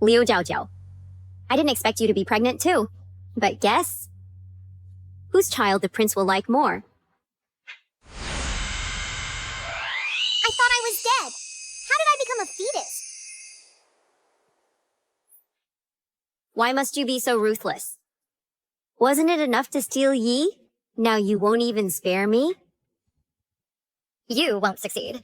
Liu Jiaojiao. I didn't expect you to be pregnant too. But guess? Whose child the prince will like more? I thought I was dead. How did I become a fetus? Why must you be so ruthless? Wasn't it enough to steal Yi? Now you won't even spare me? You won't succeed.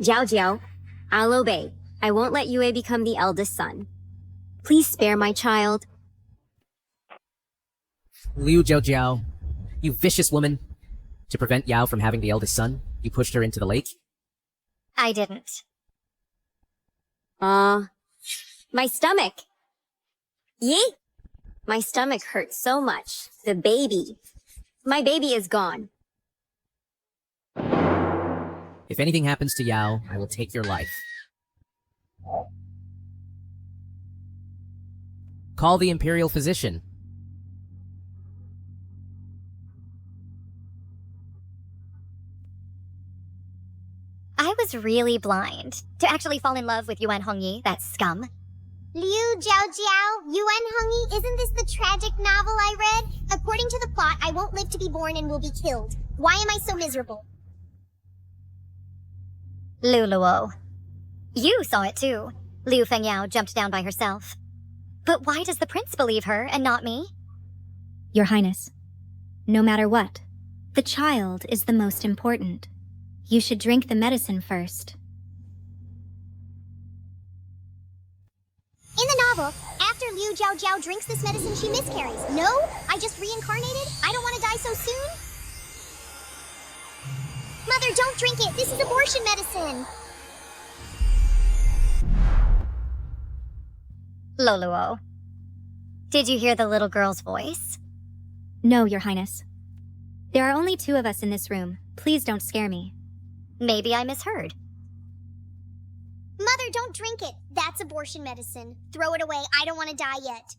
Jiao Jiao, I'll obey. I won't let Yue become the eldest son. Please spare my child. Liu Jiaojiao, you vicious woman. To prevent Yao from having the eldest son, you pushed her into the lake? I didn't. My stomach. Yi? My stomach hurts so much. The baby. My baby is gone. If anything happens to Yao, I will take your life. Call the imperial physician. I was really blind to actually fall in love with Yuan Hongyi, that scum. Liu Jiaojiao, Yuan Hongyi, isn't this the tragic novel I read? According to the plot, I won't live to be born and will be killed. Why am I so miserable? Luluo. You saw it too. Liu Fengyao jumped down by herself. But why does the prince believe her and not me? Your Highness, no matter what, the child is the most important. You should drink the medicine first. In the novel, after Liu Jiaojiao drinks this medicine, she miscarries. No? I just reincarnated? I don't want to die so soon? Mother, don't drink it! This is abortion medicine! Luluo. Did you hear the little girl's voice? No, Your Highness. There are only 2 of us in this room. Please don't scare me. Maybe I misheard. Mother, don't drink it! That's abortion medicine. Throw it away, I don't want to die yet.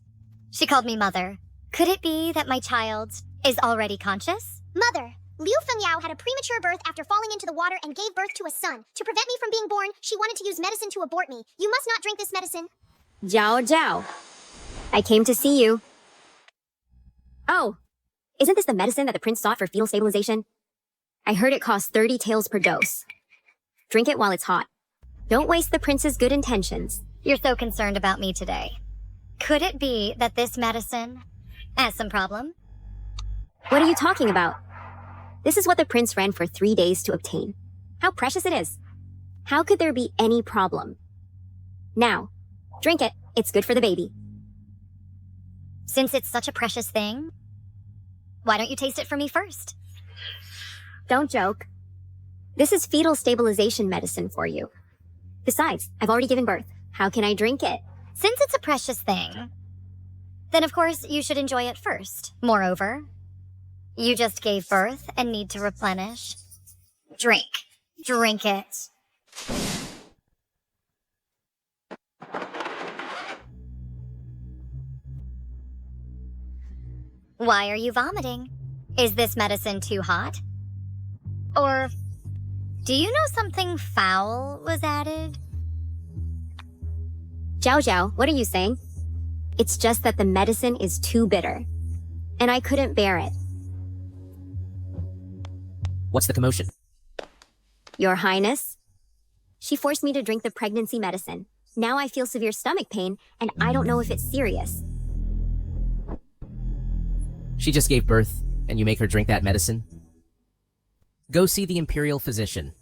She called me mother. Could it be that my child is already conscious? Mother, Liu Fengyao had a premature birth after falling into the water and gave birth to a son. To prevent me from being born, she wanted to use medicine to abort me. You must not drink this medicine. Jiao Jiao. I came to see you. Oh, isn't this the medicine that the prince sought for fetal stabilization? I heard it costs 30 taels per dose. Drink it while it's hot. Don't waste the prince's good intentions. You're so concerned about me today. Could it be that this medicine has some problem? What are you talking about? This is what the prince ran for 3 days to obtain. How precious it is. How could there be any problem? Now, drink it. It's good for the baby. Since it's such a precious thing, why don't you taste it for me first? Don't joke. This is fetal stabilization medicine for you. Besides, I've already given birth. How can I drink it? Since it's a precious thing, then of course you should enjoy it first. Moreover, you just gave birth and need to replenish. Drink. Drink it. Why are you vomiting? Is this medicine too hot? Or do you know something foul was added? Jiao Jiao, what are you saying? It's just that the medicine is too bitter. And I couldn't bear it. What's the commotion? Your Highness? She forced me to drink the pregnancy medicine. Now I feel severe stomach pain, and I don't know if it's serious. She just gave birth, and you make her drink that medicine? Go see the imperial physician.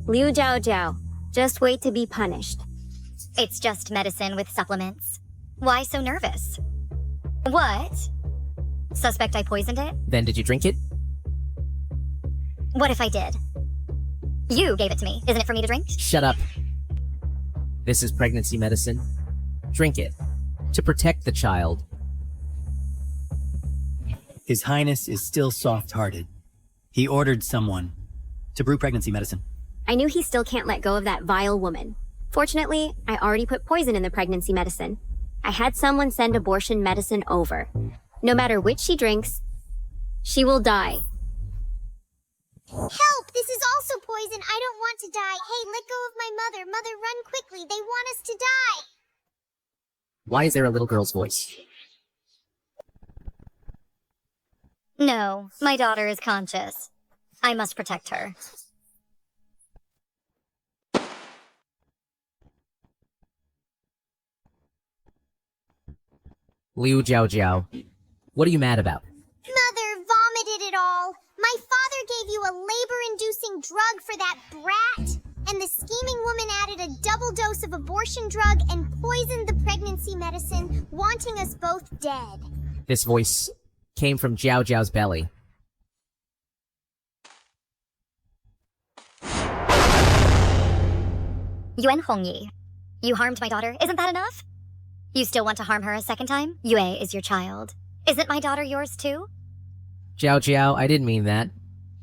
Liu Jiao Jiao, just wait to be punished. It's just medicine with supplements. Why so nervous? What? Suspect I poisoned it? Then did you drink it? What if I did? You gave it to me. Isn't it for me to drink? Shut up. This is pregnancy medicine. Drink it. To protect the child. His Highness is still soft-hearted. He ordered someone to brew pregnancy medicine. I knew he still can't let go of that vile woman. Fortunately, I already put poison in the pregnancy medicine. I had someone send abortion medicine over. No matter which she drinks, she will die. Help! This is also poison. I don't want to die. Hey, let go of my mother. Mother, run quickly. They want us to die. Why is there a little girl's voice? No, my daughter is conscious. I must protect her. Liu Jiao Jiao, what are you mad about? Mother vomited it all. My father gave you a labor-inducing drug for that brat, and the scheming woman added a double dose of abortion drug and poisoned the pregnancy medicine, wanting us both dead. This voice came from Jiao Jiao's belly. Yuan Hongyi, you harmed my daughter. Isn't that enough? You still want to harm her a second time? Yue is your child. Isn't my daughter yours too? Jiao Jiao, I didn't mean that.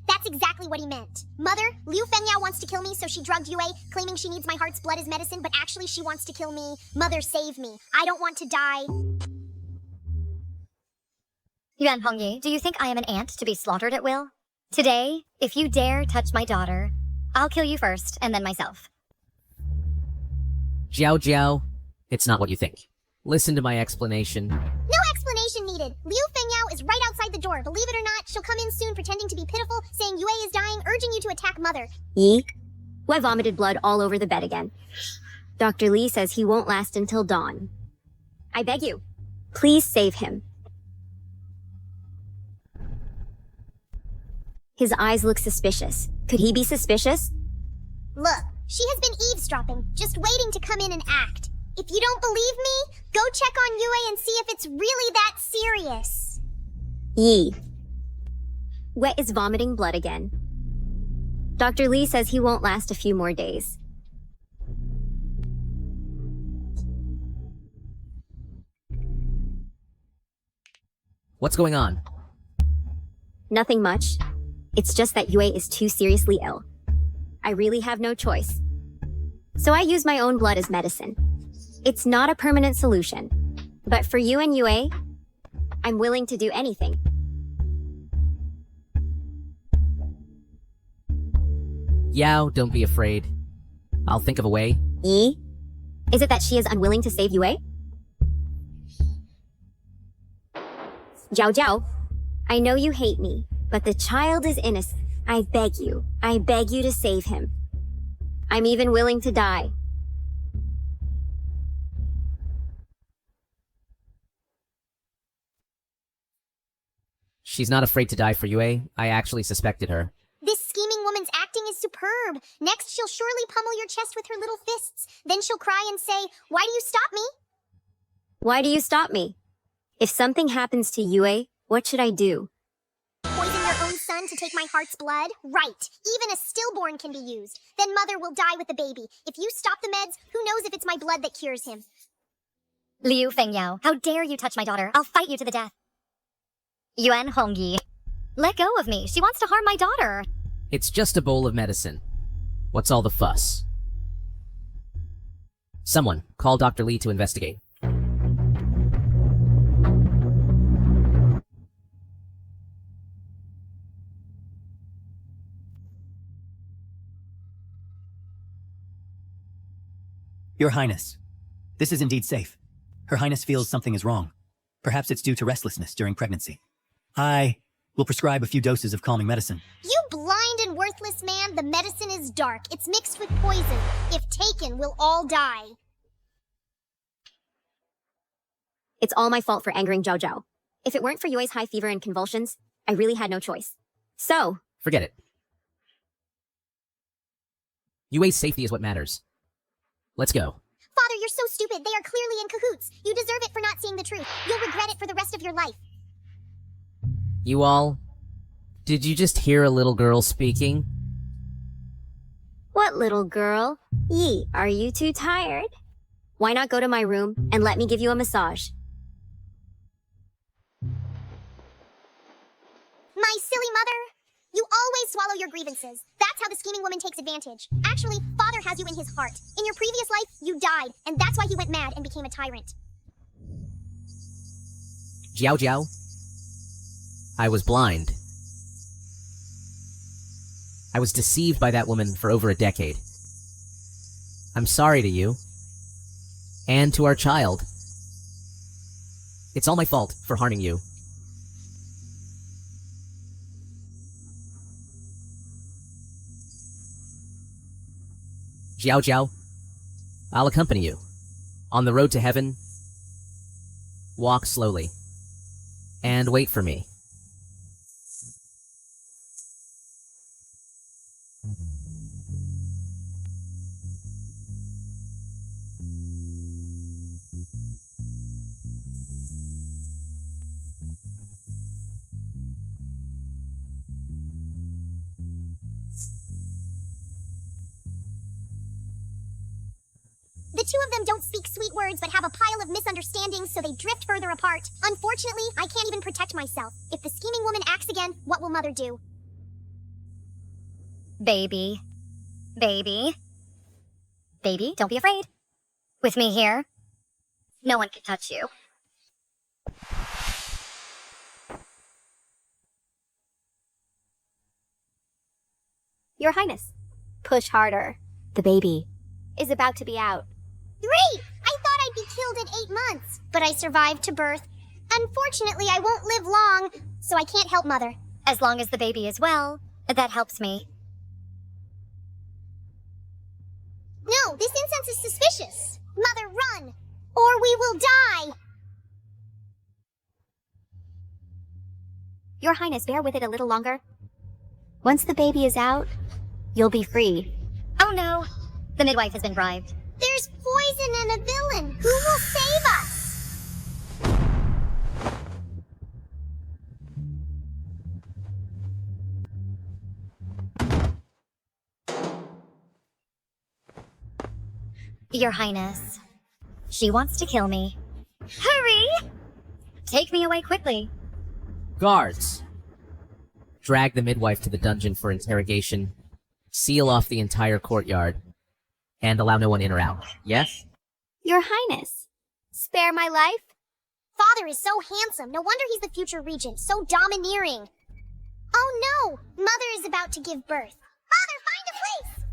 That's exactly what he meant. Mother, Liu Fengyao wants to kill me, so she drugged Yue, claiming she needs my heart's blood as medicine, but actually she wants to kill me. Mother, save me. I don't want to die. Yuan Hongyi, do you think I am an ant to be slaughtered at will? Today, if you dare touch my daughter, I'll kill you first, and then myself. Jiao Jiao, it's not what you think. Listen to my explanation. No explanation needed. Liu Fengyao is right outside the door. Believe it or not, she'll come in soon pretending to be pitiful, saying Yue is dying, urging you to attack Mother. Yi? I vomited blood all over the bed again. Dr. Lee says he won't last until dawn. I beg you, please save him. His eyes look suspicious. Could he be suspicious? Look, she has been eavesdropping, just waiting to come in and act. If you don't believe me, go check on Yue and see if it's really that serious. Yi. Wet is vomiting blood again. Dr. Lee says he won't last a few more days. What's going on? Nothing much. It's just that Yue is too seriously ill. I really have no choice. So I use my own blood as medicine. It's not a permanent solution. But for you and Yue, I'm willing to do anything. Yao, don't be afraid. I'll think of a way. Yi? Is it that she is unwilling to save Yue? Jiao Jiao, I know you hate me, but the child is innocent. I beg you to save him. I'm even willing to die. She's not afraid to die for Yue. I actually suspected her. This scheming woman's acting is superb. Next, she'll surely pummel your chest with her little fists. Then she'll cry and say, "Why do you stop me?" Why do you stop me? If something happens to Yue, what should I do? Poison your own son to take my heart's blood? Right. Even a stillborn can be used. Then Mother will die with the baby. If you stop the meds, who knows if it's my blood that cures him? Liu Fengyao, how dare you touch my daughter? I'll fight you to the death. Yuan Hongyi, let go of me. She wants to harm my daughter. It's just a bowl of medicine. What's all the fuss? Someone, call Dr. Lee to investigate. Your Highness, this is indeed safe. Her Highness feels something is wrong. Perhaps it's due to restlessness during pregnancy. I will prescribe a few doses of calming medicine. You blind and worthless man, the medicine is dark. It's mixed with poison. If taken, we'll all die. It's all my fault for angering Jiao Jiao. If it weren't for Yue's high fever and convulsions, I really had no choice. So, Forget it. Yue's safety is what matters. Let's go. Father, you're so stupid. They are clearly in cahoots. You deserve it for not seeing the truth. You'll regret it for the rest of your life. You all, did you just hear a little girl speaking? what little girl? Yi, are you too tired? Why not go to my room and let me give you a massage? My silly mother, You always swallow your grievances. That's how the scheming woman takes advantage. Actually, father has you in his heart. In your previous life, you died, and that's why he went mad and became a tyrant. Jiao Jiao. I was blind. I was deceived by that woman for over a decade. I'm sorry to you. And to our child. It's all my fault for harming you. Jiao Jiao, I'll accompany you. On the road to heaven, walk slowly. And wait for me. The two of them don't speak sweet words but have a pile of misunderstandings, so they drift further apart. Unfortunately, I can't even protect myself. If the scheming woman acts again, what will Mother do? Baby. Baby. Baby, don't be afraid. With me here, no one can touch you. Your Highness, push harder. The baby is about to be out. Great! I thought I'd be killed at 8 months, but I survived to birth. Unfortunately, I won't live long, so I can't help Mother. As long as the baby is well, that helps me. No, this incense is suspicious. Mother, run! Or we will die! Your Highness, bear with it a little longer. Once the baby is out, you'll be free. Oh no, the midwife has been bribed. There's poison and a villain. Who will save us? Your Highness, she wants to kill me. Hurry! Take me away quickly. Guards! Drag the midwife to the dungeon for interrogation, seal off the entire courtyard, and allow no one in or out. Yes? Your Highness, spare my life? Father is so handsome. No wonder he's the future regent. So domineering. Oh no! Mother is about to give birth. Father, find a place!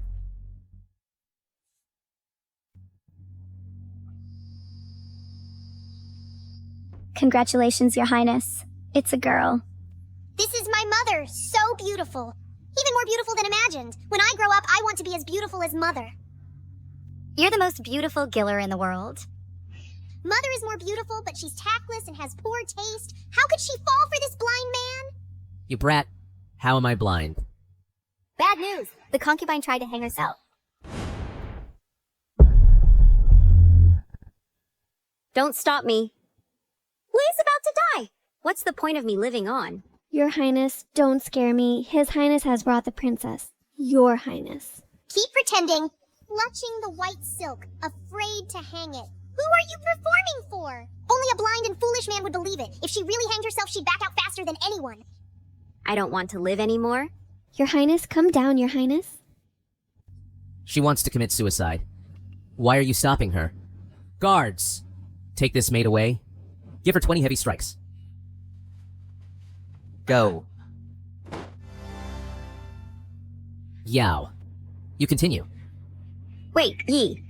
Congratulations, Your Highness. It's a girl. This is my mother. So beautiful. Even more beautiful than imagined. When I grow up, I want to be as beautiful as Mother. You're the most beautiful giller in the world. Mother is more beautiful, but she's tactless and has poor taste. How could she fall for this blind man? You brat, how am I blind? Bad news. The concubine tried to hang herself. Don't stop me. Louis about to die. What's the point of me living on? Your Highness, don't scare me. His Highness has brought the princess. Your Highness. Keep pretending. Clutching the white silk, afraid to hang it. Who are you performing for? Only a blind and foolish man would believe it. If she really hanged herself, she'd back out faster than anyone. I don't want to live anymore. Your Highness, come down, Your Highness. She wants to commit suicide. Why are you stopping her? Guards! Take this maid away. Give her 20 heavy strikes. Go. Yao. You continue. Wait, Yi.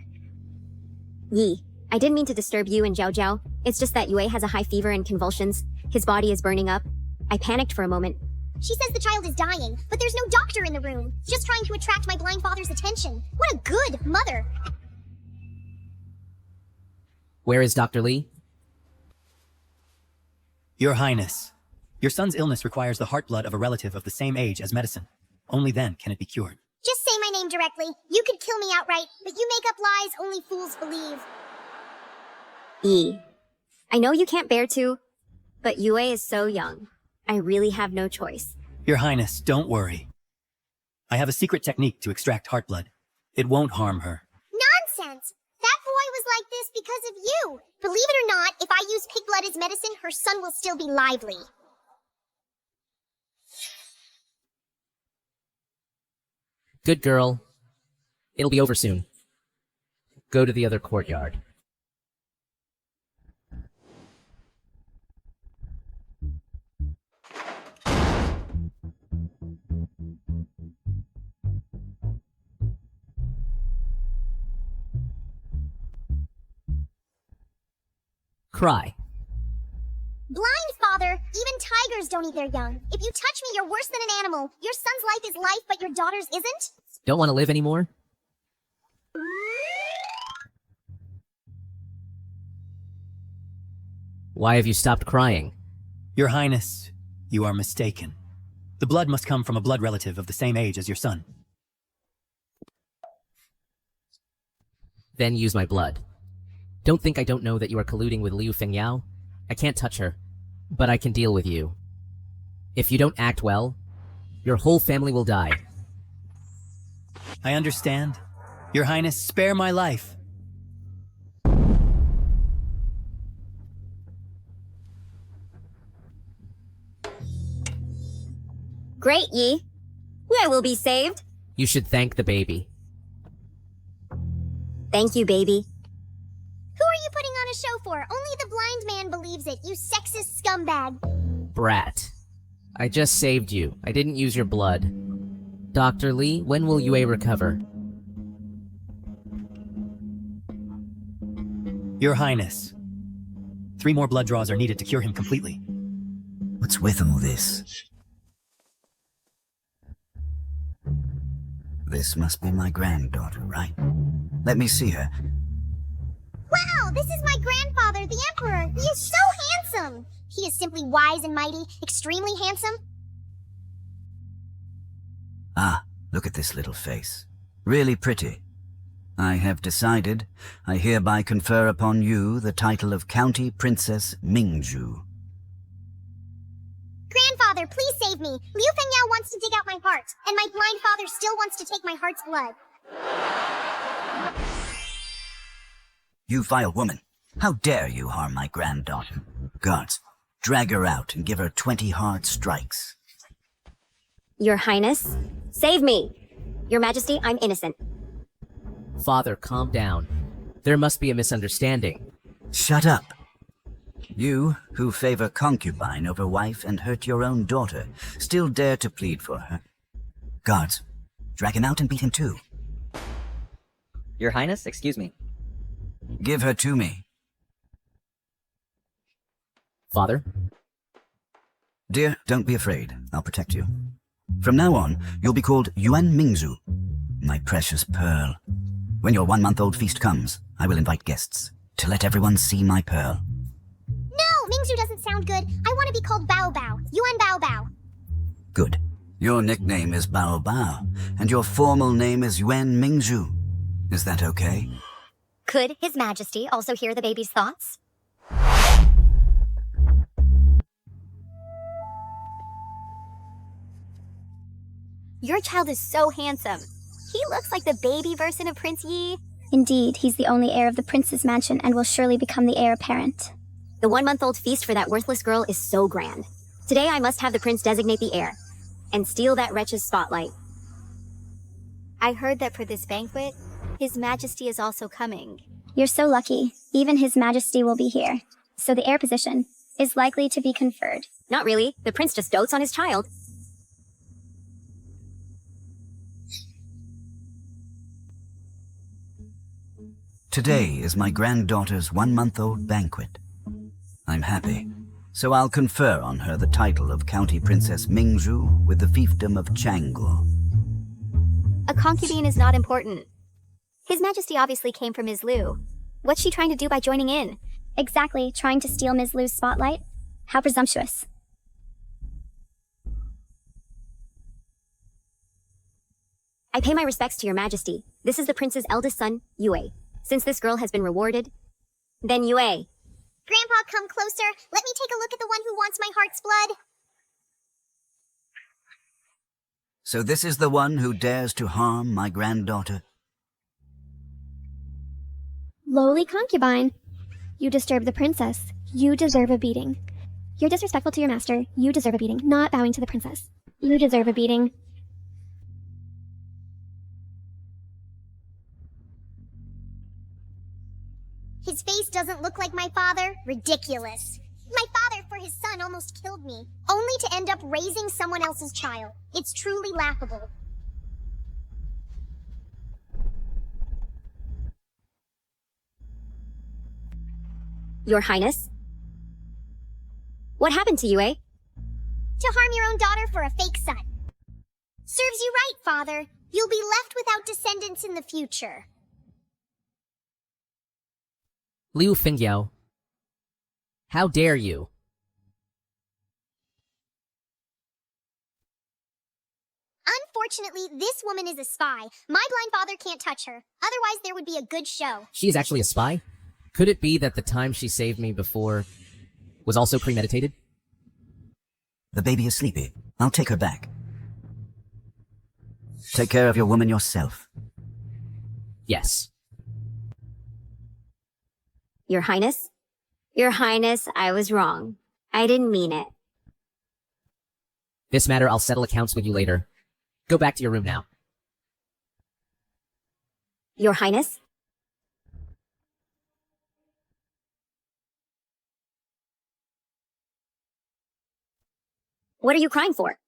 Yi, I didn't mean to disturb you and Zhao Zhao. It's just that Yue has a high fever and convulsions. His body is burning up. I panicked for a moment. She says the child is dying, but there's no doctor in the room. Just trying to attract my blind father's attention. What a good mother. Where is Dr. Li? Your Highness, your son's illness requires the heart blood of a relative of the same age as medicine. Only then can it be cured. Just say my name directly. You could kill me outright, but you make up lies only fools believe. Yi, I know you can't bear to, but Yue is so young. I really have no choice. Your Highness, don't worry. I have a secret technique to extract heart blood. It won't harm her. Nonsense! That boy was like this because of you. Believe it or not, if I use pig blood as medicine, her son will still be lively. Good girl. It'll be over soon. Go to the other courtyard. Cry. Blind, father! Even tigers don't eat their young. If you touch me, you're worse than an animal. Your son's life is life, but your daughter's isn't? Don't want to live anymore? Why have you stopped crying? Your Highness, you are mistaken. The blood must come from a blood relative of the same age as your son. Then use my blood. Don't think I don't know that you are colluding with Liu Fengyao. I can't touch her, but I can deal with you. If you don't act well, your whole family will die. I understand. Your Highness, spare my life. Great, Yi. I will be saved. You should thank the baby. Thank you, baby. Who are you putting on a show for? Only the blind man believes it, you sexist scumbag. Brat. I just saved you. I didn't use your blood. Dr. Lee, when will Yue recover? Your Highness. 3 more blood draws are needed to cure him completely. What's with all this? This must be my granddaughter, right? Let me see her. Wow, this is my grandfather, the Emperor. He is so handsome. He is simply wise and mighty, extremely handsome. Ah, look at this little face. Really pretty. I have decided I hereby confer upon you the title of County Princess Mingzhu. Grandfather, please save me. Liu Fengyao wants to dig out my heart, and my blind father still wants to take my heart's blood. You vile woman. How dare you harm my granddaughter? Guards, drag her out and give her 20 hard strikes. Your Highness, save me. Your Majesty, I'm innocent. Father, calm down. There must be a misunderstanding. Shut up. You, who favor concubine over wife and hurt your own daughter, still dare to plead for her. Guards, drag him out and beat him too. Your Highness, excuse me. Give her to me. Father? Dear, don't be afraid. I'll protect you. From now on, you'll be called Yuan Mingzhu, my precious pearl. When your 1-month-old feast comes, I will invite guests to let everyone see my pearl. No, Mingzhu doesn't sound good. I want to be called Bao Bao. Yuan Bao Bao. Good. Your nickname is Bao Bao, and your formal name is Yuan Mingzhu. Is that okay? Could His Majesty also hear the baby's thoughts? Your child is so handsome. He looks like the baby version of Prince Yi. Indeed, he's the only heir of the prince's mansion and will surely become the heir apparent. The 1-month-old feast for that worthless girl is so grand. Today I must have the prince designate the heir and steal that wretch's spotlight. I heard that for this banquet, His Majesty is also coming. You're so lucky. Even His Majesty will be here. So the heir position is likely to be conferred. Not really. The prince just dotes on his child. Today is my granddaughter's 1-month-old banquet. I'm happy, so I'll confer on her the title of County Princess Mingzhu with the fiefdom of Changguo. A concubine is not important. His Majesty obviously came from Ms. Liu. What's she trying to do by joining in? Exactly, trying to steal Ms. Liu's spotlight? How presumptuous. I pay my respects to your Majesty. This is the prince's eldest son, Yue. Since this girl has been rewarded, then Yue. Grandpa, come closer. Let me take a look at the one who wants my heart's blood. So this is the one who dares to harm my granddaughter? Lowly concubine. You disturb the princess. You deserve a beating. You're disrespectful to your master. You deserve a beating. Not bowing to the princess. You deserve a beating. my father? Ridiculous. My father, for his son, almost killed me, only to end up raising someone else's child. It's truly laughable. Your Highness? What happened to you, eh? To harm your own daughter for a fake son. Serves you right, father. You'll be left without descendants in the future. Liu Fingyao. How dare you? Unfortunately, this woman is a spy. My blind father can't touch her. Otherwise, there would be a good show. She is actually a spy? Could it be that the time she saved me before was also premeditated? The baby is sleepy. I'll take her back. Take care of your woman yourself. Yes. Your Highness? Your Highness, I was wrong. I didn't mean it. This matter, I'll settle accounts with you later. Go back to your room now. Your Highness? What are you crying for?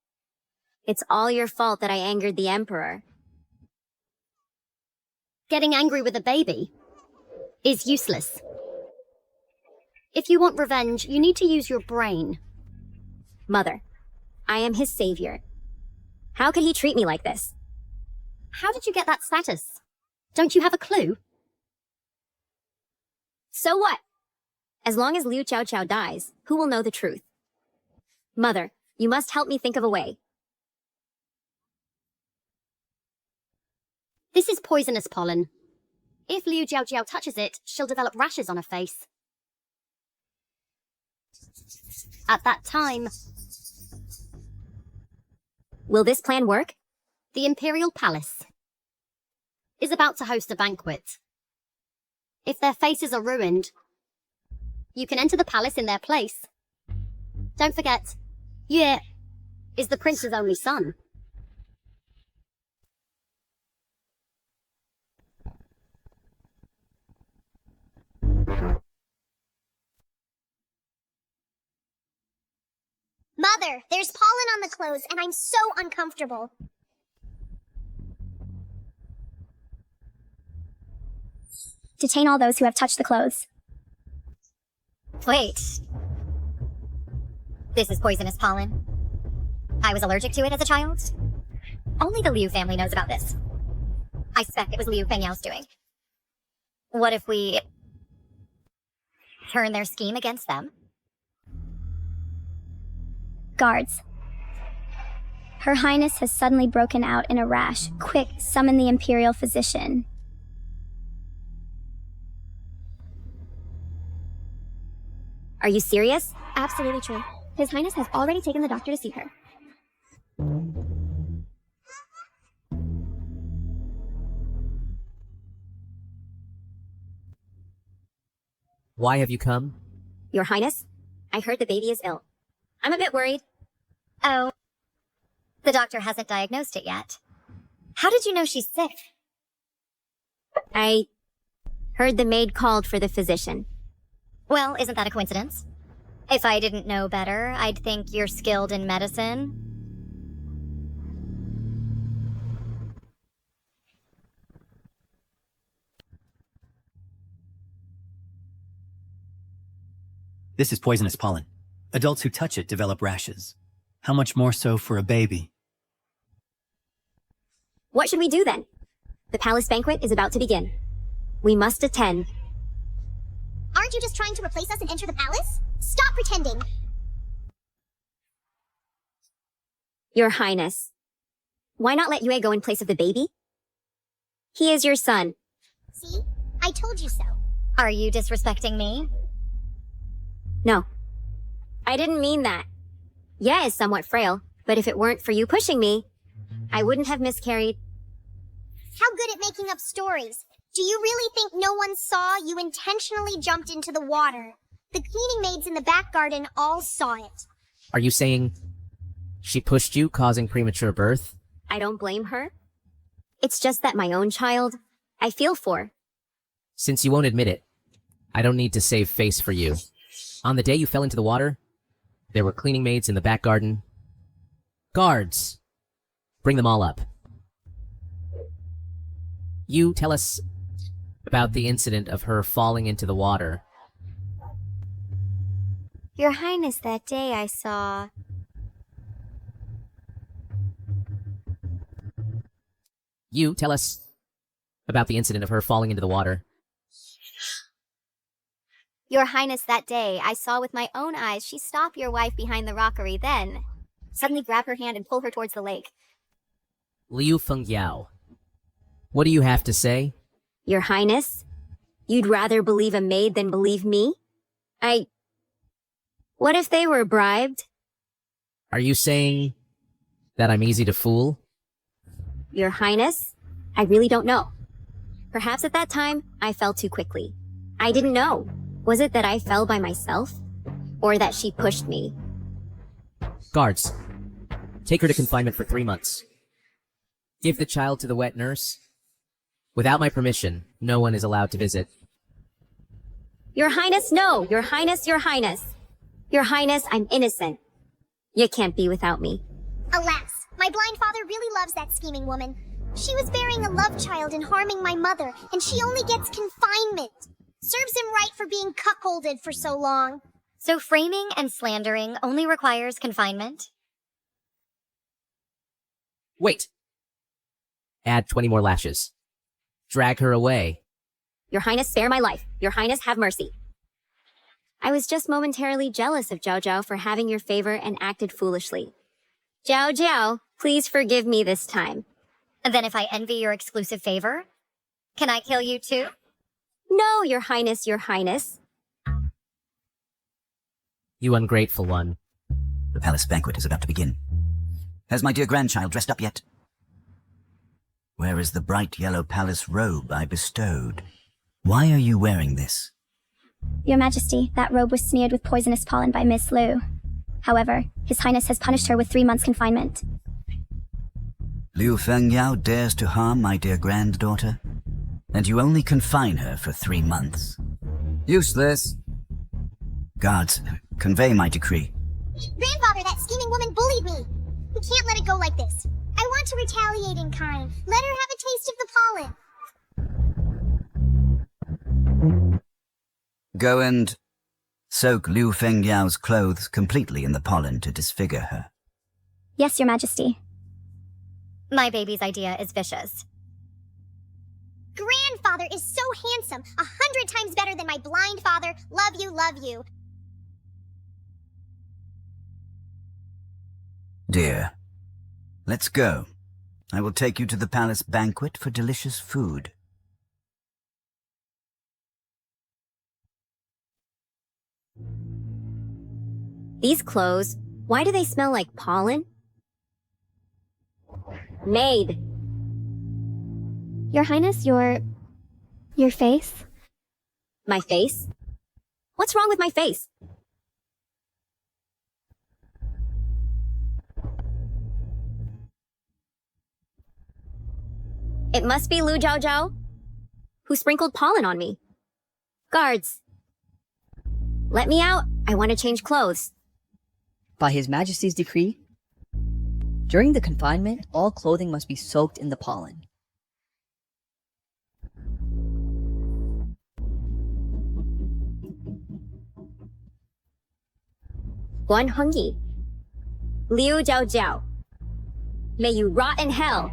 It's all your fault that I angered the Emperor. Getting angry with a baby is useless. If you want revenge, you need to use your brain. Mother, I am his savior. How could he treat me like this? How did you get that status? Don't you have a clue? So what? As long as Liu Chao Chao dies, who will know the truth? Mother, you must help me think of a way. This is poisonous pollen. If Liu Jiao Jiao touches it, she'll develop rashes on her face. At that time, Will this plan work? the Imperial Palace is about to host a banquet. If their faces are ruined, you can enter the palace in their place. Don't forget, Yue is the prince's only son. Mother, there's pollen on the clothes, and I'm so uncomfortable. Detain all those who have touched the clothes. Wait. This is poisonous pollen. I was allergic to it as a child. Only the Liu family knows about this. I suspect it was Liu Fengyao's doing. What if we turn their scheme against them? Guards. Her Highness has suddenly broken out in a rash. Quick, summon the Imperial physician. Are you serious? Absolutely true. His Highness has already taken the doctor to see her. Why have you come? Your Highness, I heard the baby is ill. I'm a bit worried. Oh. The doctor hasn't diagnosed it yet. How did you know she's sick? I heard the maid called for the physician. Well, isn't that a coincidence? If I didn't know better, I'd think you're skilled in medicine. This is poisonous pollen. Adults who touch it develop rashes. How much more so for a baby? What should we do then? The palace banquet is about to begin. We must attend. Aren't you just trying to replace us and enter the palace? Stop pretending. Your Highness, why not let Yue go in place of the baby? He is your son. See? I told you so. Are you disrespecting me? No, I didn't mean that. Yue is somewhat frail, but if it weren't for you pushing me, I wouldn't have miscarried. How good at making up stories. Do you really think no one saw you intentionally jumped into the water? The cleaning maids in the back garden all saw it. Are you saying she pushed you, causing premature birth? I don't blame her. It's just that my own child, I feel for. Since you won't admit it, I don't need to save face for you. On the day you fell into the water, there were cleaning maids in the back garden. Guards! Bring them all up. You tell us about the incident of her falling into the water. Your Highness, that day I saw... You tell us about the incident of her falling into the water. Your Highness, that day I saw with my own eyes she stop your wife behind the rockery, then suddenly grab her hand and pull her towards the lake. Liu Fengyao, what do you have to say? Your Highness, you'd rather believe a maid than believe me? What if they were bribed? Are you saying that I'm easy to fool? Your Highness, I really don't know. Perhaps at that time, I fell too quickly. I didn't know. Was it that I fell by myself? Or that she pushed me? Guards, take her to confinement for 3 months. Give the child to the wet nurse. Without my permission, no one is allowed to visit. Your Highness, no! Your Highness, Your Highness! Your Highness, I'm innocent. You can't be without me. Alas, my blind father really loves that scheming woman. She was bearing a love child and harming my mother, and she only gets confinement. Serves him right for being cuckolded for so long. So framing and slandering only requires confinement? Wait! Add 20 more lashes. Drag her away. Your Highness, spare my life. Your Highness, have mercy. I was just momentarily jealous of Zhao Zhao for having your favor and acted foolishly. Zhao Zhao, please forgive me this time. And then if I envy your exclusive favor, can I kill you too? No, Your Highness, Your Highness. You ungrateful one. The palace banquet is about to begin. Has my dear grandchild dressed up yet? Where is the bright yellow palace robe I bestowed? Why are you wearing this? Your Majesty, that robe was smeared with poisonous pollen by Miss Liu. However, His Highness has punished her with 3 months' confinement. Liu Fengyao dares to harm my dear granddaughter? And you only confine her for 3 months? Useless. Guards, convey my decree. Grandfather, that scheming woman bullied me. We can't let it go like this. I want to retaliate in kind. Let her have a taste of the pollen. Go and soak Liu Fengyao's clothes completely in the pollen to disfigure her. Yes, Your Majesty. My baby's idea is vicious. Grandfather is so handsome, 100 times better than my blind father. Love you, love you. Dear, let's go. I will take you to the palace banquet for delicious food. These clothes, why do they smell like pollen? Maid! Your Highness, your face? My face? What's wrong with my face? It must be Lu Zhao Zhao, who sprinkled pollen on me. Guards! Let me out. I want to change clothes. By His Majesty's decree, during the confinement, all clothing must be soaked in the pollen. Guan Hengyi. Liu Zhao Zhao. May you rot in hell.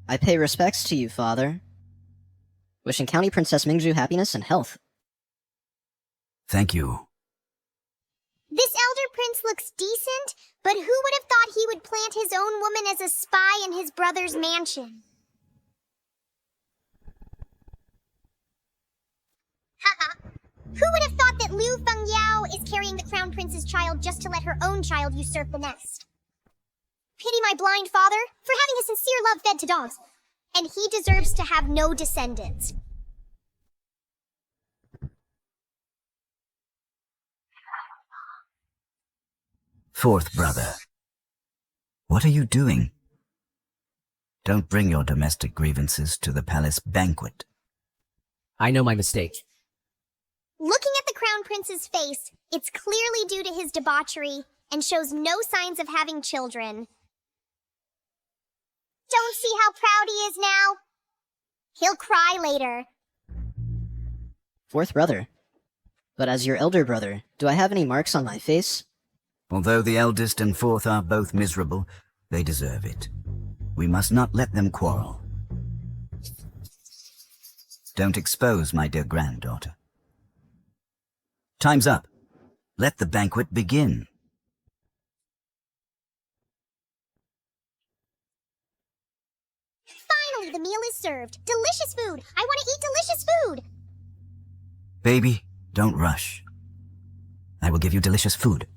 I pay respects to you, Father. Wishing County Princess Mingzhu happiness and health. Thank you. This elder prince looks decent, but who would have thought he would plant his own woman as a spy in his brother's mansion? Haha. Who would have thought that Liu Fengyao is carrying the crown prince's child just to let her own child usurp the nest? Pity my blind father for having his sincere love fed to dogs. And he deserves to have no descendants. Fourth brother. What are you doing? Don't bring your domestic grievances to the palace banquet. I know my mistake. Looking at the crown prince's face, it's clearly due to his debauchery and shows no signs of having children. Don't see how proud he is now? He'll cry later. Fourth brother. But as your elder brother, do I have any marks on my face? Although the eldest and fourth are both miserable, they deserve it. We must not let them quarrel. Don't expose my dear granddaughter. Time's up. Let the banquet begin. Finally, the meal is served. Delicious food. I want to eat delicious food. Baby, don't rush. I will give you delicious food.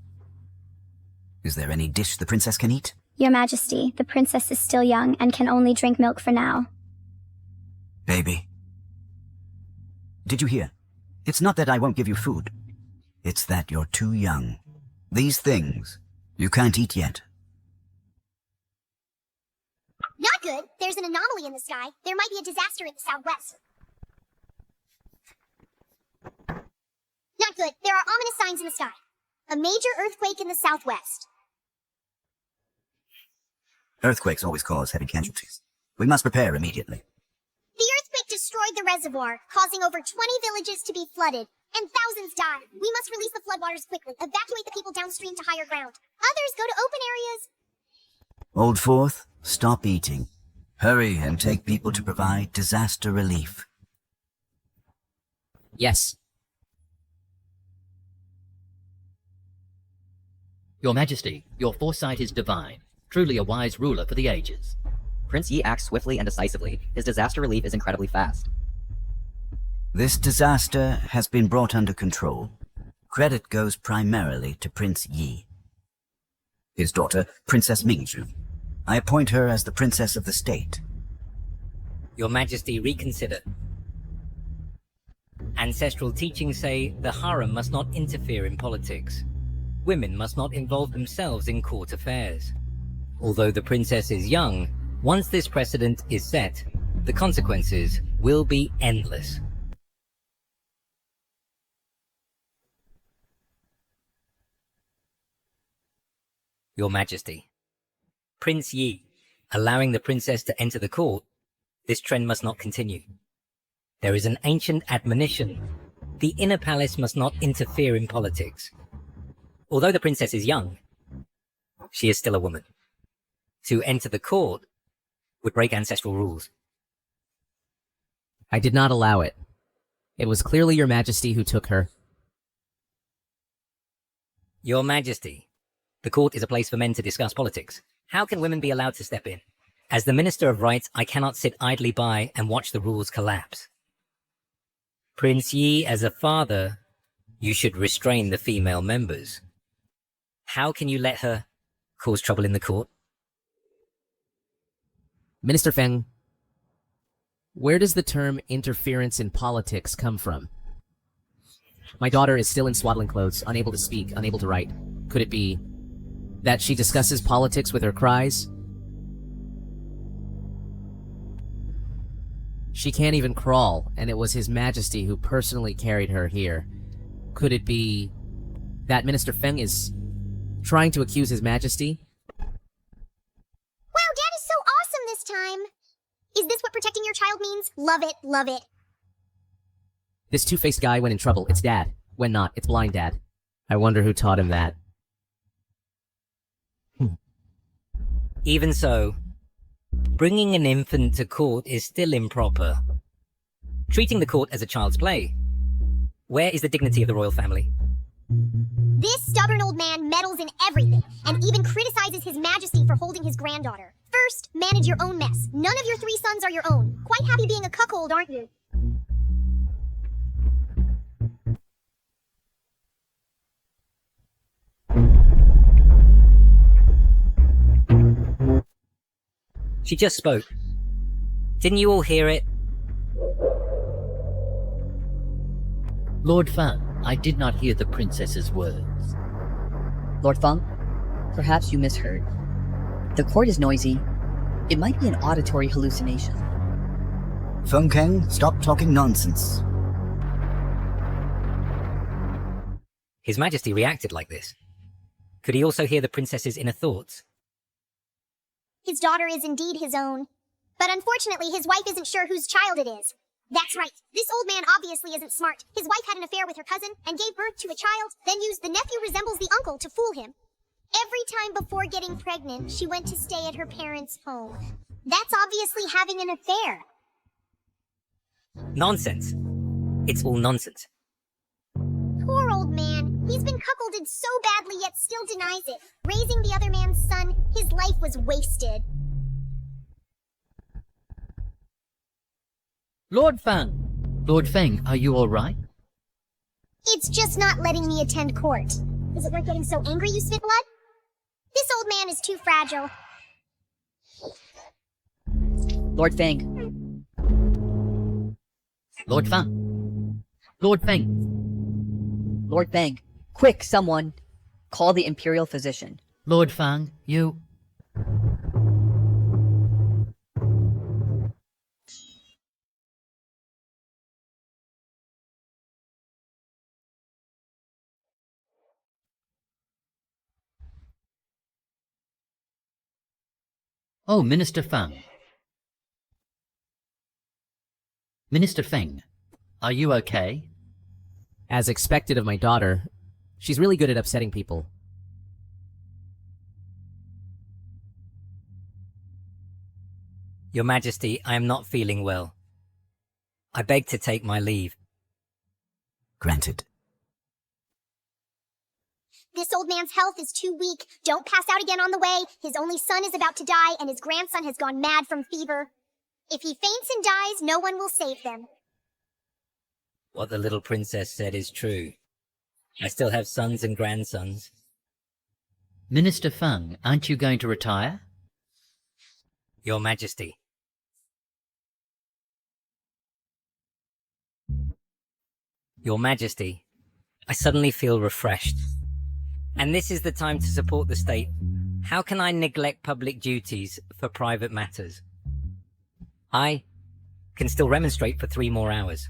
Is there any dish the princess can eat? Your Majesty, the princess is still young and can only drink milk for now. Baby. Did you hear? It's not that I won't give you food. It's that you're too young. These things, you can't eat yet. Not good. There's an anomaly in the sky. There might be a disaster in the southwest. Not good. There are ominous signs in the sky. A major earthquake in the southwest. Earthquakes always cause heavy casualties. We must prepare immediately. The earthquake destroyed the reservoir, causing over 20 villages to be flooded, and thousands died. We must release the floodwaters quickly. Evacuate the people downstream to higher ground. Others go to open areas. Old Fourth, stop eating. Hurry and take people to provide disaster relief. Yes. Your Majesty, your foresight is divine. Truly a wise ruler for the ages. Prince Yi acts swiftly and decisively. His disaster relief is incredibly fast. This disaster has been brought under control. Credit goes primarily to Prince Yi. His daughter, Princess Mingzhu. I appoint her as the princess of the state. Your Majesty, reconsider. Ancestral teachings say the harem must not interfere in politics. Women must not involve themselves in court affairs. Although the princess is young, once this precedent is set, the consequences will be endless. Your Majesty, Prince Yi, allowing the princess to enter the court, this trend must not continue. There is an ancient admonition. The inner palace must not interfere in politics. Although the princess is young, she is still a woman. To enter the court would break ancestral rules. I did not allow it. It was clearly Your Majesty who took her. Your Majesty, the court is a place for men to discuss politics. How can women be allowed to step in? As the Minister of Rights, I cannot sit idly by and watch the rules collapse. Prince Yi, as a father, you should restrain the female members. How can you let her cause trouble in the court? Minister Feng, where does the term interference in politics come from? My daughter is still in swaddling clothes, unable to speak, unable to write. Could it be that she discusses politics with her cries? She can't even crawl, and it was His Majesty who personally carried her here. Could it be that Minister Feng is trying to accuse His Majesty? Wow, Dad is so awesome this time. Is this what protecting your child means? Love it, love it. This two-faced guy when in trouble, it's Dad. When not, it's blind Dad. I wonder who taught him that. Even so, bringing an infant to court is still improper. Treating the court as a child's play. Where is the dignity of the royal family? This stubborn old man meddles in everything, and even criticizes His Majesty for holding his granddaughter. First, manage your own mess. None of your 3 sons are your own. Quite happy being a cuckold, aren't you? She just spoke. Didn't you all hear it? Lord Fan, I did not hear the princess's words. Lord Feng, perhaps you misheard. The court is noisy, It might be an auditory hallucination. Feng Keng, stop talking nonsense. His Majesty reacted like this. Could he also hear the princess's inner thoughts? His daughter is indeed his own. But unfortunately, his wife isn't sure whose child it is. That's right. This old man obviously isn't smart. His wife had an affair with her cousin and gave birth to a child, then used the nephew resembles the uncle to fool him. Every time before getting pregnant, she went to stay at her parents' home. That's obviously having an affair. Nonsense. It's all nonsense. Poor old man. He's been cuckolded so badly yet still denies it. Raising the other man's son, his life was wasted. Lord Fang! Lord Feng, are you alright? It's just not letting me attend court. Is it worth getting so angry, you spit blood? This old man is too fragile. Lord Fang. Lord Fang. Lord Feng. Lord Fang. Quick, someone. Call the Imperial Physician. Lord Fang, you... Oh, Minister Fang. Minister Feng, are you okay? As expected of my daughter, she's really good at upsetting people. Your Majesty, I am not feeling well. I beg to take my leave. Granted. This old man's health is too weak. Don't pass out again on the way. His only son is about to die, and his grandson has gone mad from fever. If he faints and dies, no one will save them. What the little princess said is true. I still have sons and grandsons. Minister Feng, aren't you going to retire? Your Majesty. Your Majesty, I suddenly feel refreshed. And this is the time to support the state. How can I neglect public duties for private matters? I can still remonstrate for 3 more hours.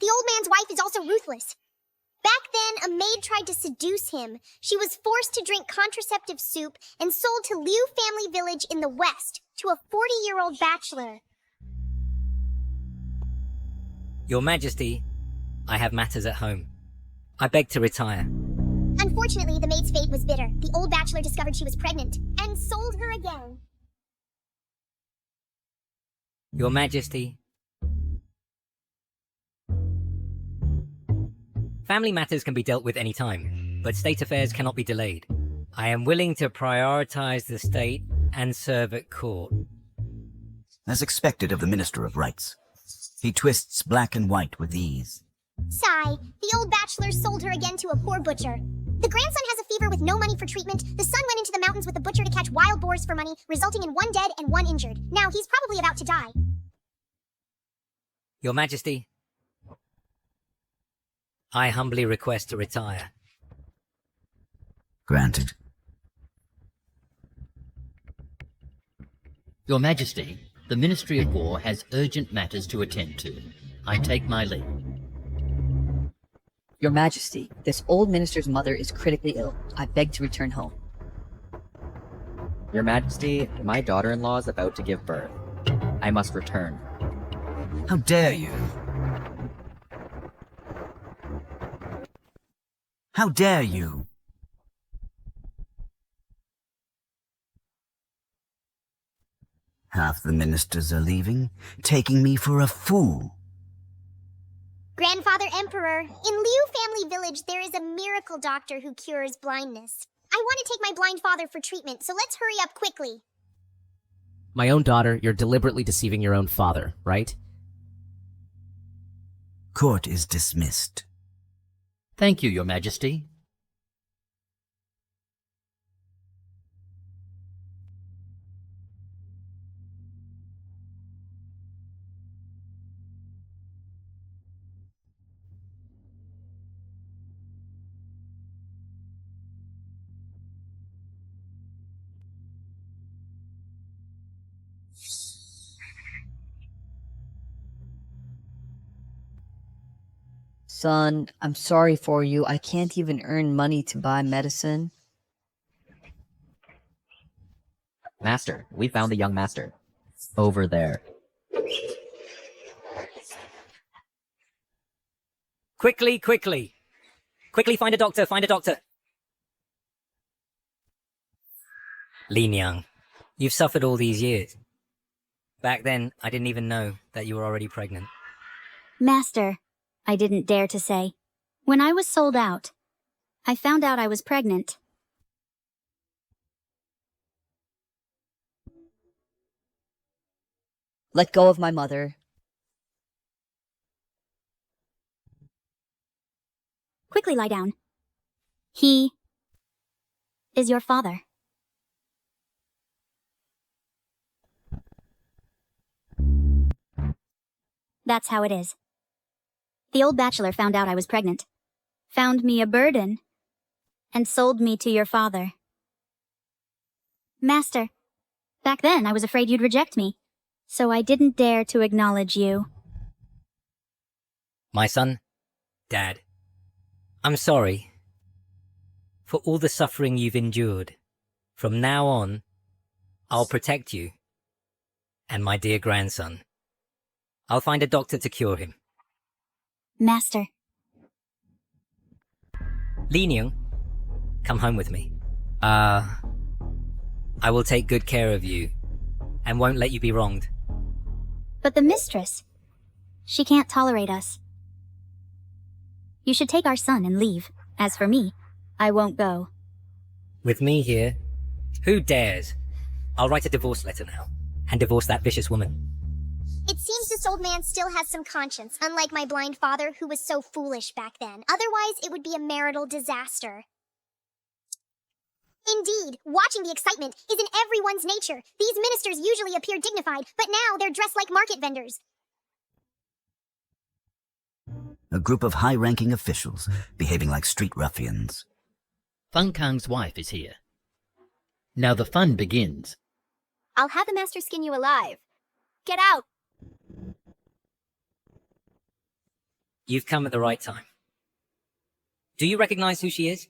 The old man's wife is also ruthless. Back then, a maid tried to seduce him. She was forced to drink contraceptive soup and sold to Liu family village in the west to a 40-year-old bachelor. Your Majesty, I have matters at home. I beg to retire. Unfortunately, the maid's fate was bitter. The old bachelor discovered she was pregnant and sold her again. Your Majesty. Family matters can be dealt with any time, but state affairs cannot be delayed. I am willing to prioritize the state and serve at court. As expected of the Minister of Rights. He twists black and white with ease. Sigh. The old bachelor sold her again to a poor butcher. The grandson has a fever with no money for treatment. The son went into the mountains with the butcher to catch wild boars for money, resulting in 1 dead and 1 injured. Now he's probably about to die. Your Majesty, I humbly request to retire. Granted. Your Majesty, the Ministry of War has urgent matters to attend to. I take my leave. Your Majesty, this old minister's mother is critically ill. I beg to return home. Your Majesty, my daughter-in-law is about to give birth. I must return. How dare you? How dare you? Half the ministers are leaving, taking me for a fool. Grandfather Emperor, in Liu family village there is a miracle doctor who cures blindness. I want to take my blind father for treatment, so let's hurry up quickly. My own daughter, you're deliberately deceiving your own father, right? Court is dismissed. Thank you, Your Majesty. Son, I'm sorry for you. I can't even earn money to buy medicine. Master, we found the young master. Over there. Quickly, quickly! Quickly, find a doctor, find a doctor! Lin Yang, you've suffered all these years. Back then, I didn't even know that you were already pregnant. Master, I didn't dare to say. When I was sold out, I found out I was pregnant. Let go of my mother. Quickly lie down. He is your father. That's how it is. The old bachelor found out I was pregnant, found me a burden, and sold me to your father. Master, back then I was afraid you'd reject me, so I didn't dare to acknowledge you. My son, Dad, I'm sorry for all the suffering you've endured. From now on, I'll protect you and my dear grandson. I'll find a doctor to cure him. Master. Lin Yang, come home with me. I will take good care of you and won't let you be wronged. But the mistress, she can't tolerate us. You should take our son and leave. As for me, I won't go. With me here, who dares? I'll write a divorce letter now and divorce that vicious woman. It seems this old man still has some conscience, unlike my blind father who was so foolish back then. Otherwise, it would be a marital disaster. Indeed, watching the excitement is in everyone's nature. These ministers usually appear dignified, but now they're dressed like market vendors. A group of high-ranking officials behaving like street ruffians. Feng Kang's wife is here. Now the fun begins. I'll have the master skin you alive. Get out! You've come at the right time. Do you recognize who she is?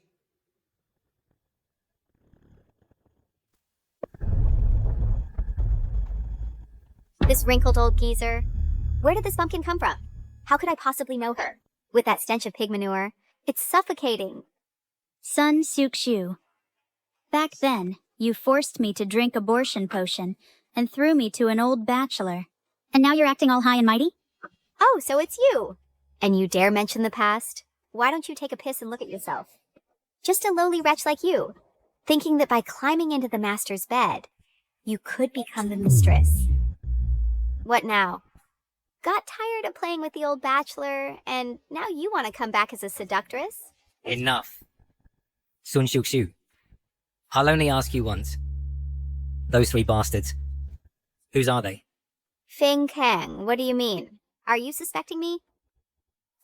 This wrinkled old geezer. Where did this bumpkin come from? How could I possibly know her? With that stench of pig manure. It's suffocating. Sun Suk-shu. Back then, you forced me to drink abortion potion and threw me to an old bachelor. And now you're acting all high and mighty? Oh, so it's you. And you dare mention the past? Why don't you take a piss and look at yourself? Just a lowly wretch like you, thinking that by climbing into the master's bed, you could become the mistress. What now? Got tired of playing with the old bachelor, and now you want to come back as a seductress? Enough. Sun Shu. I'll only ask you once. Those three bastards. Whose are they? Feng Kang, what do you mean? Are you suspecting me?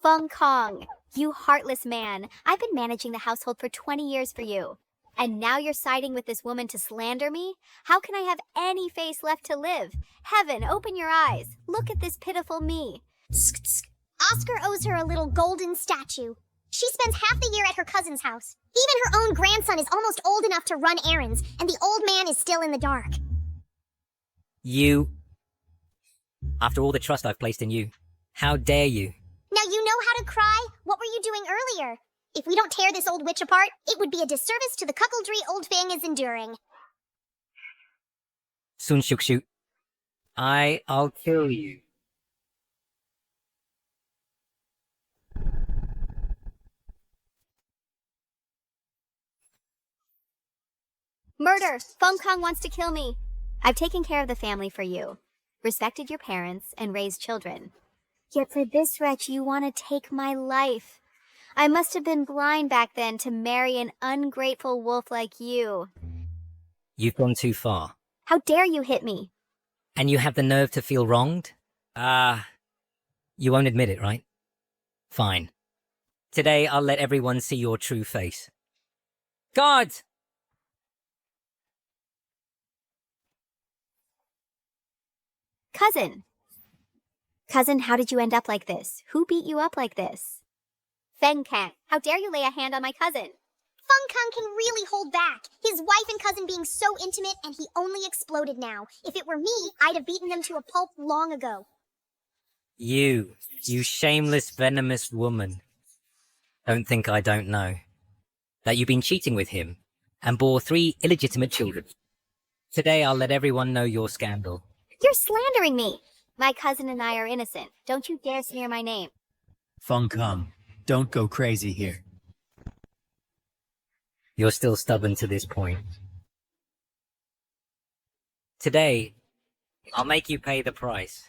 Feng Kong, you heartless man. I've been managing the household for 20 years for you. And now you're siding with this woman to slander me? How can I have any face left to live? Heaven, open your eyes. Look at this pitiful me. Oscar owes her a little golden statue. She spends half the year at her cousin's house. Even her own grandson is almost old enough to run errands, and the old man is still in the dark. You. After all the trust I've placed in you, how dare you? Now you know how to cry? What were you doing earlier? If we don't tear this old witch apart, it would be a disservice to the cuckoldry old Fang is enduring. Sun Shu. I'll kill you. Murder! Feng Kong wants to kill me. I've taken care of the family for you, respected your parents, and raised children. Yet for this wretch, you want to take my life. I must have been blind back then to marry an ungrateful wolf like you. You've gone too far. How dare you hit me? And you have the nerve to feel wronged? You won't admit it, right? Fine. Today I'll let everyone see your true face. Guards! Cousin! Cousin, how did you end up like this? Who beat you up like this? Feng Kang, how dare you lay a hand on my cousin? Feng Kang can really hold back. His wife and cousin being so intimate, and he only exploded now. If it were me, I'd have beaten them to a pulp long ago. You shameless, venomous woman. Don't think I don't know that you've been cheating with him and bore 3 illegitimate children. Today I'll let everyone know your scandal. You're slandering me. My cousin and I are innocent. Don't you dare smear my name. Feng Kang, don't go crazy here. You're still stubborn to this point. Today, I'll make you pay the price.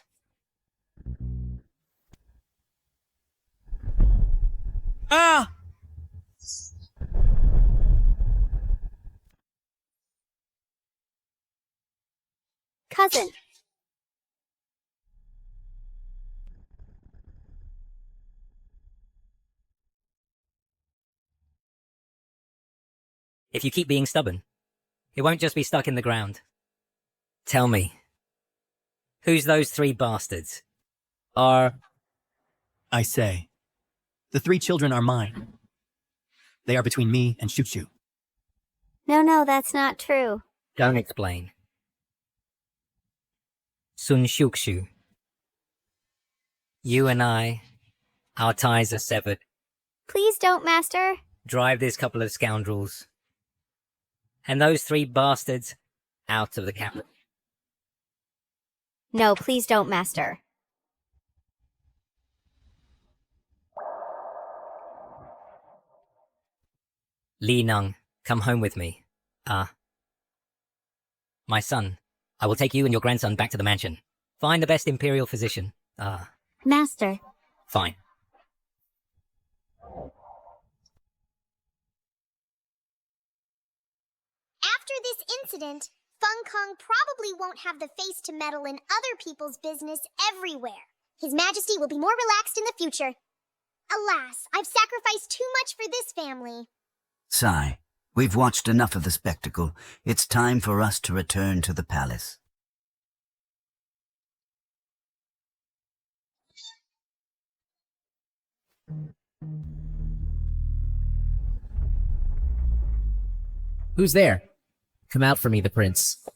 Ah! Cousin. If you keep being stubborn, it won't just be stuck in the ground. Tell me, who's those 3 bastards? I say, the 3 children are mine. They are between me and Shuchu. No, that's not true. Don't explain. Sun Shukshu. You and I, our ties are severed. Please don't, Master. Drive this couple of scoundrels and those 3 bastards out of the capital. No, please don't, Master. Li Nung, come home with me. My son, I will take you and your grandson back to the mansion. Find the best imperial physician. Master. Fine. After this incident, Feng Kang probably won't have the face to meddle in other people's business everywhere. His Majesty will be more relaxed in the future. Alas, I've sacrificed too much for this family. Sigh. We've watched enough of the spectacle. It's time for us to return to the palace. Who's there? Come out for me, the prince.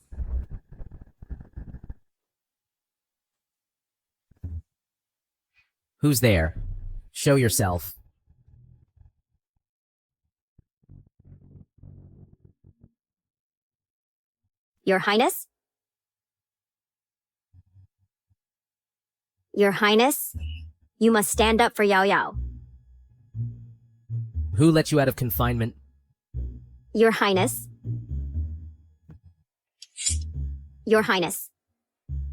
Who's there? Show yourself. Your Highness? Your Highness, you must stand up for Yao Yao. Who let you out of confinement? Your Highness. Your Highness.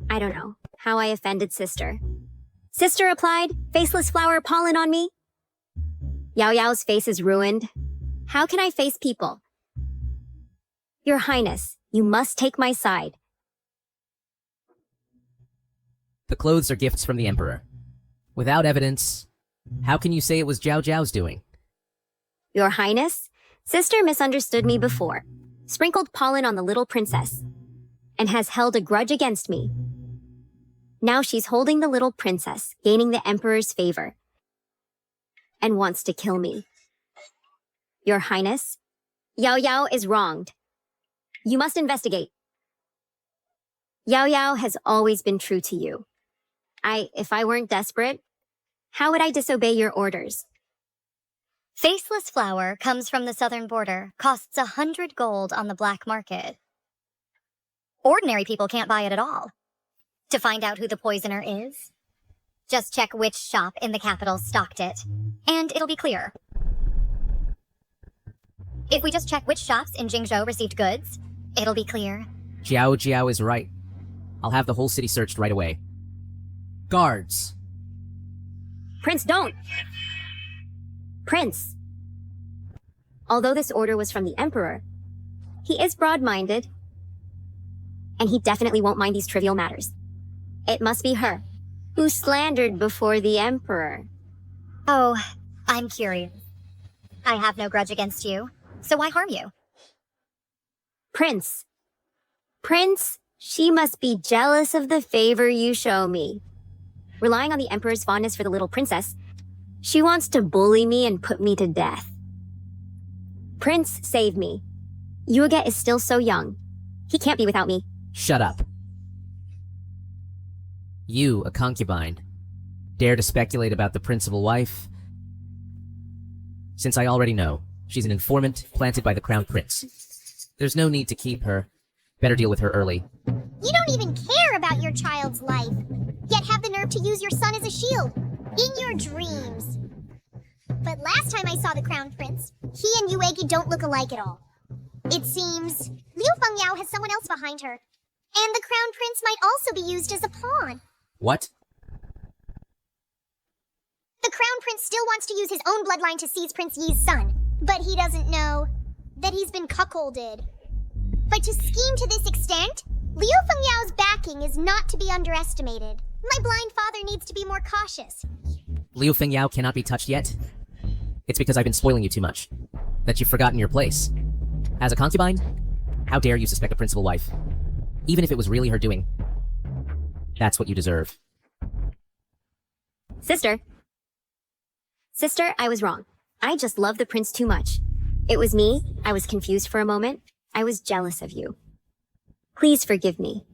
I don't know how I offended Sister. Sister applied faceless flower pollen on me. Yao Yao's face is ruined. How can I face people? Your Highness, you must take my side. The clothes are gifts from the Emperor. Without evidence, how can you say it was Zhao Zhao's doing? Your Highness, Sister misunderstood me before, sprinkled pollen on the little princess, and has held a grudge against me. Now she's holding the little princess, gaining the Emperor's favor, and wants to kill me. Your Highness, Yao Yao is wronged. You must investigate. Yao Yao has always been true to you. If I weren't desperate, how would I disobey your orders? Faceless flour comes from the southern border, costs 100 gold on the black market. Ordinary people can't buy it at all. To find out who the poisoner is, just check which shop in the capital stocked it, and it'll be clear. If we just check which shops in Jingzhou received goods, it'll be clear. Jiao is right. I'll have the whole city searched right away. Guards! Prince, don't! Prince! Although this order was from the Emperor, he is broad-minded, and he definitely won't mind these trivial matters. It must be her, who slandered before the Emperor. Oh, I'm curious. I have no grudge against you, so why harm you? Prince, she must be jealous of the favor you show me. Relying on the Emperor's fondness for the little princess, She wants to bully me and put me to death. Prince, save me. Yuge is still so young. He can't be without me. Shut up. You, a concubine, dare to speculate about the principal wife? Since I already know, she's an informant planted by the crown prince. There's no need to keep her. Better deal with her early. You don't even care about your child's life, yet have the nerve to use your son as a shield. In your dreams. But last time I saw the crown prince, he and Yuegi don't look alike at all. It seems Liu Fengyao has someone else behind her, and the crown prince might also be used as a pawn. What? The crown prince still wants to use his own bloodline to seize Prince Yi's son, but he doesn't know that he's been cuckolded. But to scheme to this extent, Liu Fengyao's backing is not to be underestimated. My blind father needs to be more cautious. Liu Fengyao cannot be touched yet? It's because I've been spoiling you too much. That you've forgotten your place. As a concubine, how dare you suspect a principal wife? Even if it was really her doing. That's what you deserve. Sister. Sister, I was wrong. I just love the prince too much. It was me. I was confused for a moment. I was jealous of you. Please forgive me.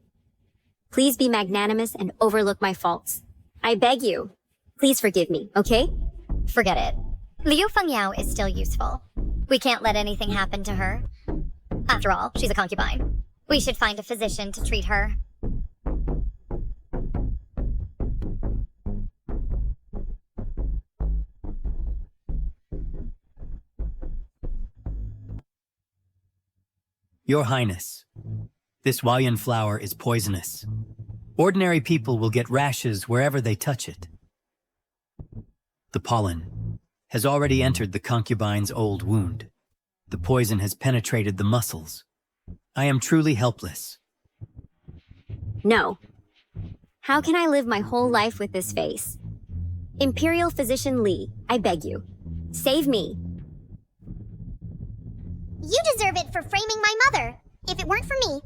Please be magnanimous and overlook my faults. I beg you. Please forgive me, okay? Forget it. Liu Fengyao is still useful. We can't let anything happen to her. After all, she's a concubine. We should find a physician to treat her. Your Highness, this Huayan flower is poisonous. Ordinary people will get rashes wherever they touch it. The pollen has already entered the concubine's old wound. The poison has penetrated the muscles. I am truly helpless. No. How can I live my whole life with this face? Imperial Physician Li, I beg you. Save me. You deserve it for framing my mother. If it weren't for me,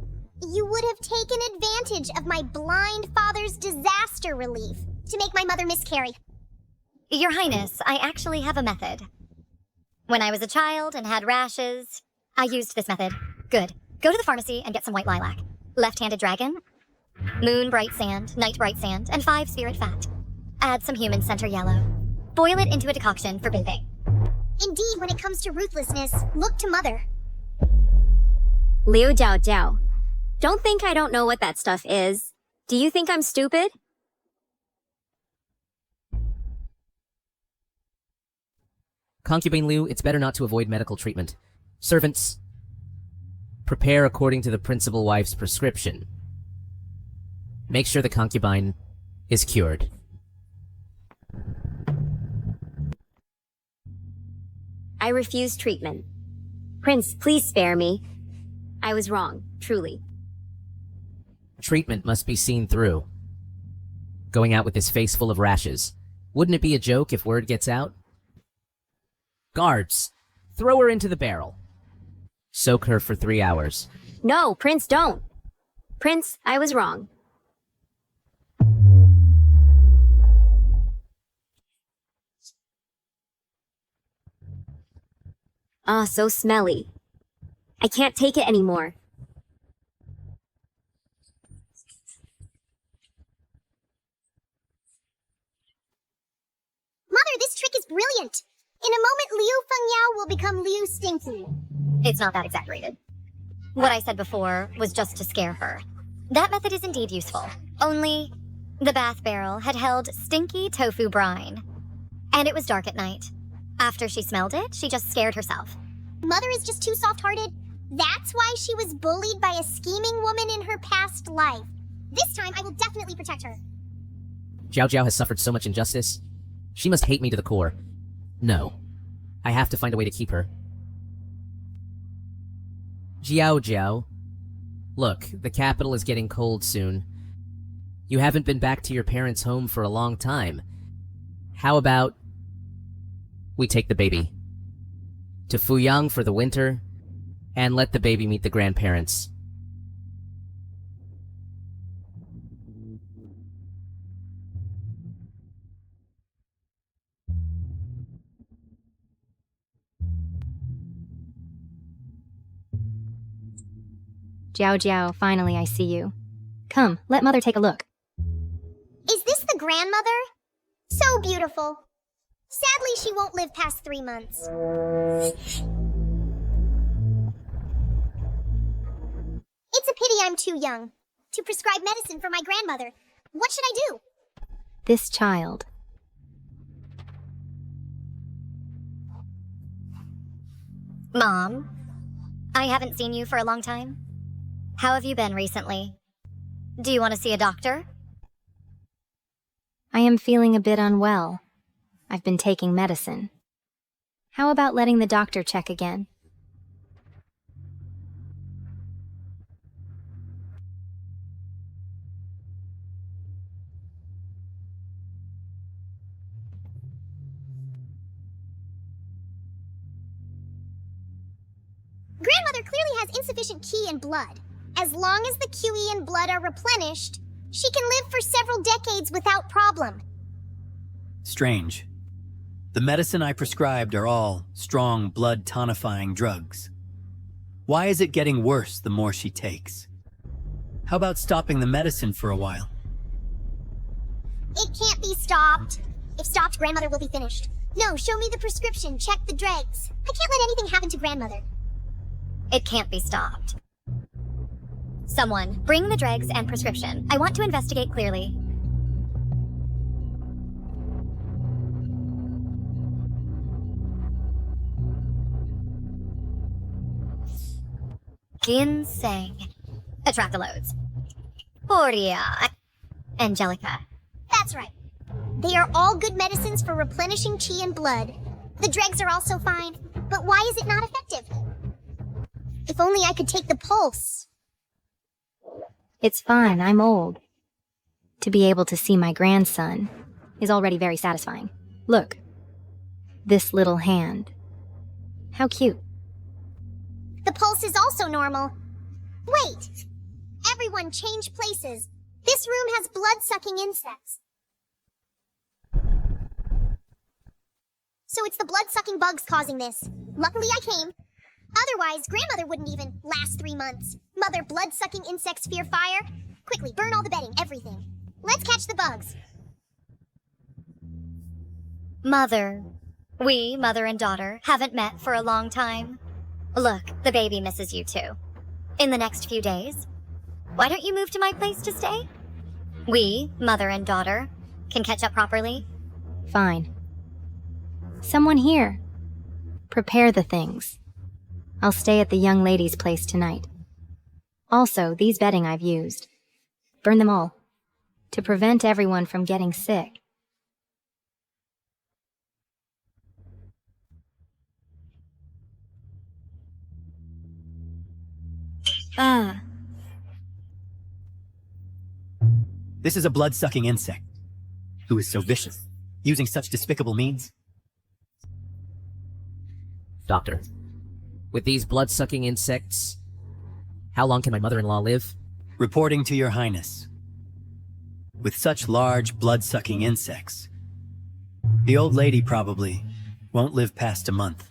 you would have taken advantage of my blind father's disaster relief to make my mother miscarry. Your Highness, I actually have a method. When I was a child and had rashes, I used this method. Good. Go to the pharmacy and get some white lilac. Left-handed dragon, moon bright sand, night bright sand, and 5 spirit fat. Add some human center yellow. Boil it into a decoction for bathing. Indeed, when it comes to ruthlessness, look to mother. Liu Jiao Jiao. Don't think I don't know what that stuff is. Do you think I'm stupid? Concubine Liu, it's better not to avoid medical treatment. Servants, prepare according to the principal wife's prescription. Make sure the concubine is cured. I refuse treatment. Prince, please spare me. I was wrong, truly. Treatment must be seen through. Going out with his face full of rashes. Wouldn't it be a joke if word gets out? Guards, throw her into the barrel. Soak her for 3 hours. No, Prince, don't. Prince, I was wrong. Ah, so smelly. I can't take it anymore. Mother, this trick is brilliant. In a moment, Liu Fengyao will become Liu Stinky. It's not that exaggerated. What I said before was just to scare her. That method is indeed useful. Only, the bath barrel had held stinky tofu brine. And it was dark at night. After she smelled it, she just scared herself. Mother is just too soft-hearted. That's why she was bullied by a scheming woman in her past life. This time, I will definitely protect her. Jiao Jiao has suffered so much injustice. She must hate me to the core. No. I have to find a way to keep her. Jiao Jiao. Look, the capital is getting cold soon. You haven't been back to your parents' home for a long time. How about we take the baby to Fuyang for the winter and let the baby meet the grandparents? Jiao Jiao, finally I see you. Come, let Mother take a look. Is this the grandmother? So beautiful. Sadly, she won't live past 3 months. It's a pity I'm too young to prescribe medicine for my grandmother. What should I do? This child. Mom, I haven't seen you for a long time. How have you been recently? Do you want to see a doctor? I am feeling a bit unwell. I've been taking medicine. How about letting the doctor check again? Grandmother clearly has insufficient Qi and blood. As long as the QE and blood are replenished, she can live for several decades without problem. Strange. The medicine I prescribed are all strong blood tonifying drugs. Why is it getting worse the more she takes? How about stopping the medicine for a while? It can't be stopped. If stopped, grandmother will be finished. No, show me the prescription, check the dregs. I can't let anything happen to grandmother. It can't be stopped. Someone, bring the dregs and prescription. I want to investigate clearly. Ginseng. Atractalodes. Poria. Angelica. That's right. They are all good medicines for replenishing Qi and blood. The dregs are also fine, but why is it not effective? If only I could take the pulse. It's fine, I'm old. To be able to see my grandson is already very satisfying. Look. This little hand. How cute. The pulse is also normal. Wait! Everyone change places. This room has blood-sucking insects. So it's the blood-sucking bugs causing this. Luckily I came. Otherwise, grandmother wouldn't even last 3 months. Mother, blood-sucking insects fear fire. Quickly, burn all the bedding, everything. Let's catch the bugs. Mother. We, mother and daughter, haven't met for a long time. Look, the baby misses you too. In the next few days, why don't you move to my place to stay? We, mother and daughter, can catch up properly. Fine. Someone here. Prepare the things. I'll stay at the young lady's place tonight. Also, these bedding I've used. Burn them all. To prevent everyone from getting sick. This is a blood-sucking insect. Who is so vicious, using such despicable means? Doctor, with these blood-sucking insects, how long can my mother-in-law live? Reporting to your highness. With such large blood-sucking insects, the old lady probably won't live past a month.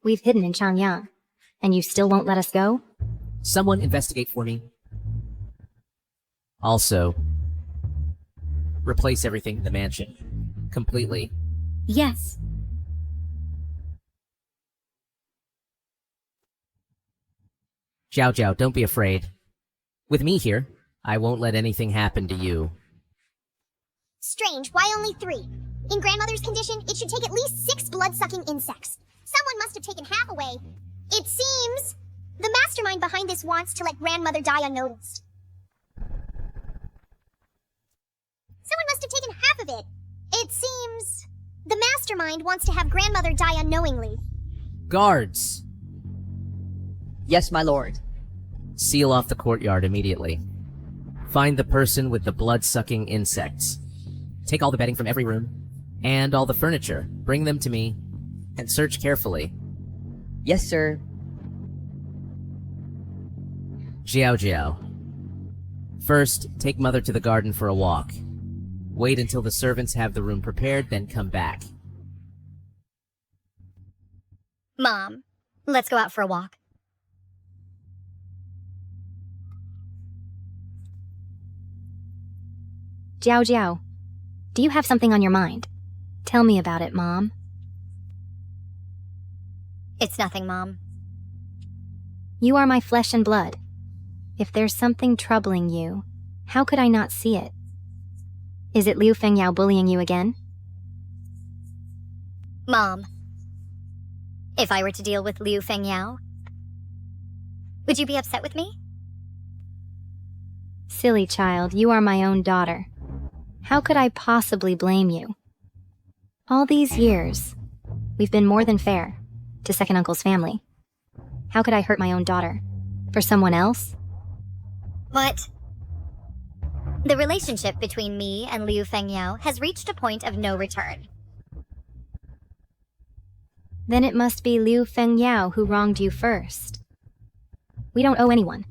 We've hidden in Changyang, and you still won't let us go? Someone investigate for me. Also, replace everything in the mansion. Completely. Yes. Zhao Zhao, don't be afraid. With me here, I won't let anything happen to you. Strange, why only 3? In grandmother's condition, it should take at least 6 blood-sucking insects. Someone must have taken half away. It seems the mastermind behind this wants to let grandmother die unnoticed. Someone must have taken half of it. It seems the mastermind wants to have grandmother die unknowingly. Guards! Yes, my lord. Seal off the courtyard immediately. Find the person with the blood-sucking insects. Take all the bedding from every room, and all the furniture. Bring them to me, and search carefully. Yes, sir. Jiao Jiao. First, take Mother to the garden for a walk. Wait until the servants have the room prepared, then come back. Mom, let's go out for a walk. Jiao Jiao, do you have something on your mind? Tell me about it, Mom. It's nothing, Mom. You are my flesh and blood. If there's something troubling you, how could I not see it? Is it Liu Fengyao bullying you again? Mom, if I were to deal with Liu Fengyao, would you be upset with me? Silly child, you are my own daughter. How could I possibly blame you? All these years, we've been more than fair to second uncle's family. How could I hurt my own daughter? For someone else? But the relationship between me and Liu Fengyao has reached a point of no return. Then it must be Liu Fengyao who wronged you first. We don't owe anyone,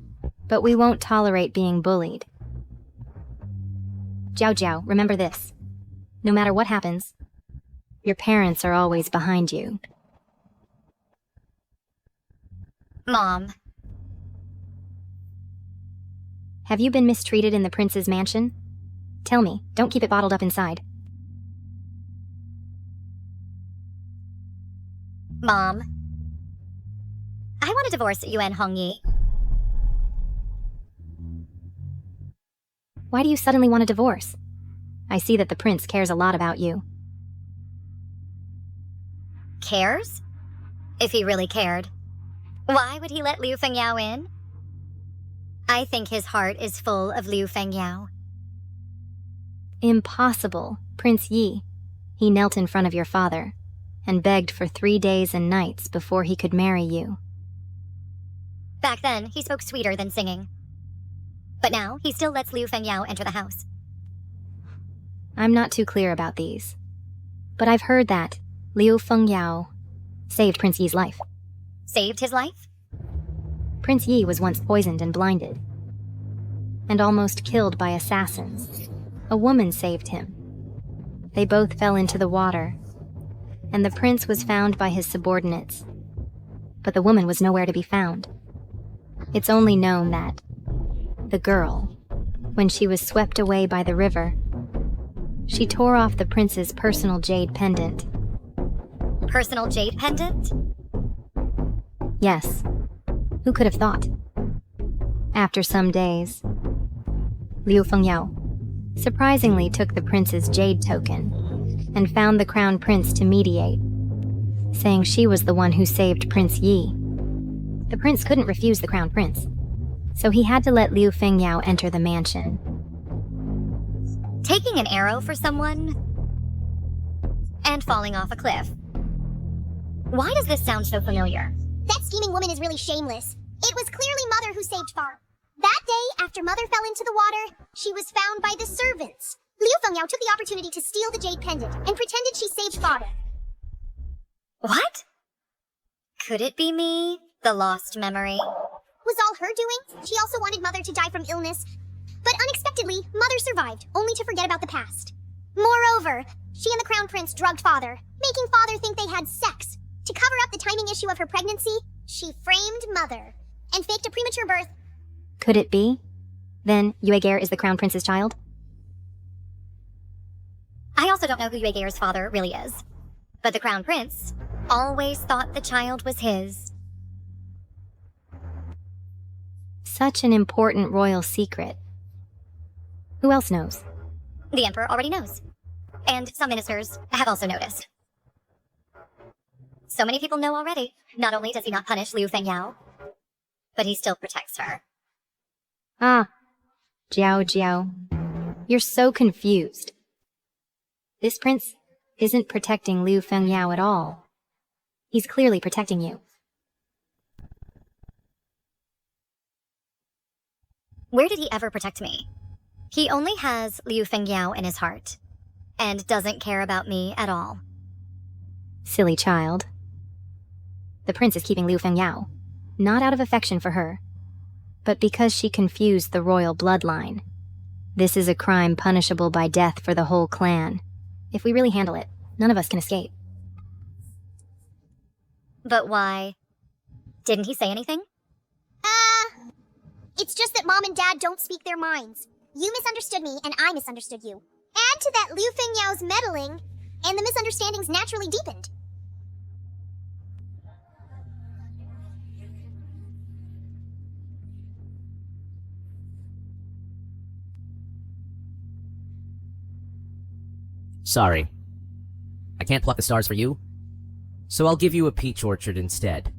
but we won't tolerate being bullied. Jiao Jiao, remember this. No matter what happens, your parents are always behind you. Mom. Have you been mistreated in the prince's mansion? Tell me, don't keep it bottled up inside. Mom. I want to divorce Yuan Hongyi. Why do you suddenly want a divorce? I see that the prince cares a lot about you. Cares? If he really cared, why would he let Liu Fengyao in? I think his heart is full of Liu Fengyao. Impossible, Prince Yi. He knelt in front of your father and begged for 3 days and nights before he could marry you. Back then, he spoke sweeter than singing. But now, he still lets Liu Fengyao enter the house. I'm not too clear about these, but I've heard that Liu Fengyao saved Prince Yi's life. Saved his life? Prince Yi was once poisoned and blinded, and almost killed by assassins. A woman saved him. They both fell into the water, and the prince was found by his subordinates. But the woman was nowhere to be found. It's only known that the girl, when she was swept away by the river, she tore off the prince's personal jade pendant. Personal jade pendant? Yes. Who could have thought? After some days, Liu Fengyao surprisingly took the prince's jade token and found the crown prince to mediate, saying she was the one who saved Prince Yi. The prince couldn't refuse the crown prince, so he had to let Liu Fengyao enter the mansion. Taking an arrow for someone and falling off a cliff. Why does this sound so familiar? That scheming woman is really shameless. It was clearly Mother who saved Father. That day, after Mother fell into the water, she was found by the servants. Liu Fengyao took the opportunity to steal the jade pendant and pretended she saved Father. What? Could it be me? The lost memory? Was all her doing? She also wanted Mother to die from illness. But unexpectedly, Mother survived, only to forget about the past. Moreover, she and the Crown Prince drugged Father, making Father think they had sex. To cover up the timing issue of her pregnancy, she framed Mother and faked a premature birth. Could it be? Then Yuegeir is the Crown Prince's child? I also don't know who Yuegeir's father really is. But the Crown Prince always thought the child was his. Such an important royal secret. Who else knows? The Emperor already knows. And some ministers have also noticed. So many people know already. Not only does he not punish Liu Fengyao, but he still protects her. Ah, Jiao Jiao. You're so confused. This prince isn't protecting Liu Fengyao at all. He's clearly protecting you. Where did he ever protect me? He only has Liu Fengyao in his heart, and doesn't care about me at all. Silly child. The prince is keeping Liu Fengyao, not out of affection for her, but because she confused the royal bloodline. This is a crime punishable by death for the whole clan. If we really handle it, none of us can escape. But why? Didn't he say anything? It's just that Mom and Dad don't speak their minds. You misunderstood me, and I misunderstood you. Add to that Liu Fengyao's meddling, and the misunderstandings naturally deepened. Sorry. I can't pluck the stars for you, so I'll give you a peach orchard instead.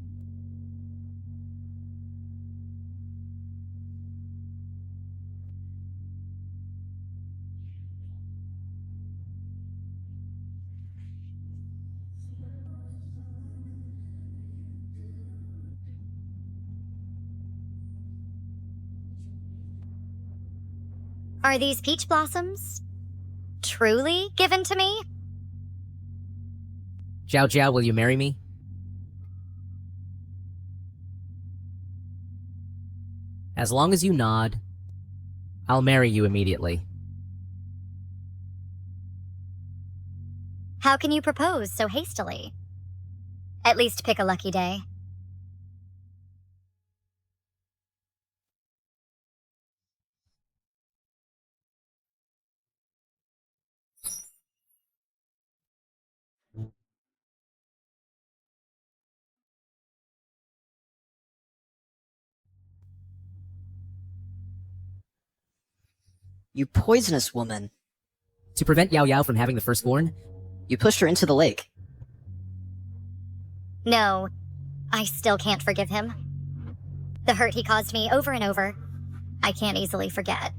Are these peach blossoms truly given to me? Zhao Zhao, will you marry me? As long as you nod, I'll marry you immediately. How can you propose so hastily? At least pick a lucky day. You poisonous woman. To prevent Yao Yao from having the firstborn, you pushed her into the lake. No, I still can't forgive him. The hurt he caused me over and over, I can't easily forget.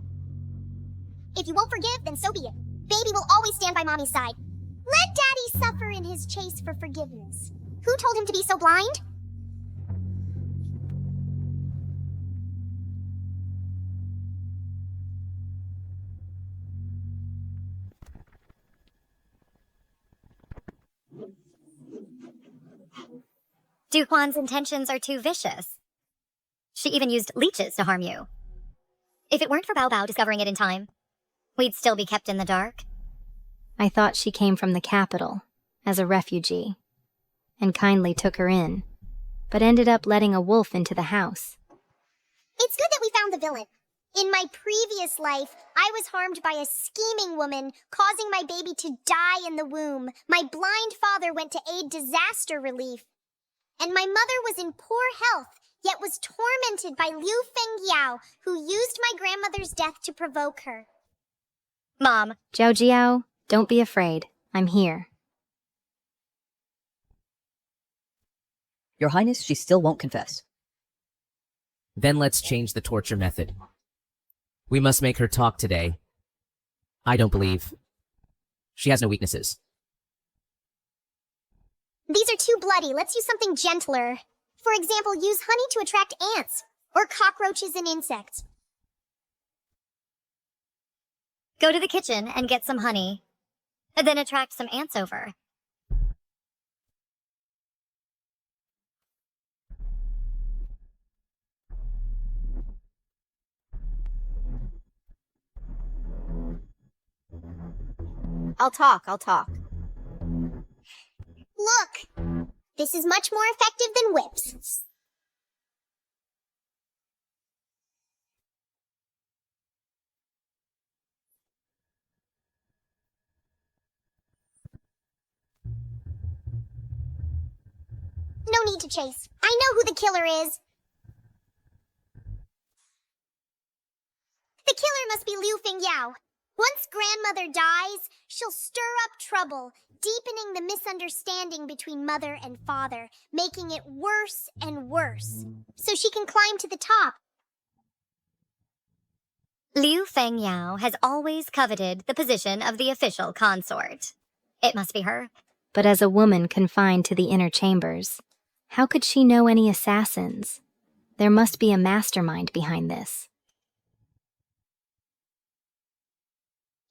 If you won't forgive, then so be it. Baby will always stand by Mommy's side. Let Daddy suffer in his chase for forgiveness. Who told him to be so blind? Duhuan's intentions are too vicious. She even used leeches to harm you. If it weren't for Bao Bao discovering it in time, we'd still be kept in the dark. I thought she came from the capital, as a refugee, and kindly took her in, but ended up letting a wolf into the house. It's good that we found the villain. In my previous life, I was harmed by a scheming woman, causing my baby to die in the womb. My blind father went to aid disaster relief. And my mother was in poor health, yet was tormented by Liu Fengyao, who used my grandmother's death to provoke her. Mom. Zhao Jiao, don't be afraid. I'm here. Your Highness, she still won't confess. Then let's change the torture method. We must make her talk today. I don't believe. She has no weaknesses. These are too bloody. Let's use something gentler. For example, use honey to attract ants, or cockroaches and insects. Go to the kitchen and get some honey, and then attract some ants over. I'll talk. Look! This is much more effective than whips. No need to chase. I know who the killer is. The killer must be Liu Fengyao. Once grandmother dies, she'll stir up trouble, deepening the misunderstanding between mother and father, making it worse and worse, so she can climb to the top. Liu Fengyao has always coveted the position of the official consort. It must be her. But as a woman confined to the inner chambers, how could she know any assassins? There must be a mastermind behind this.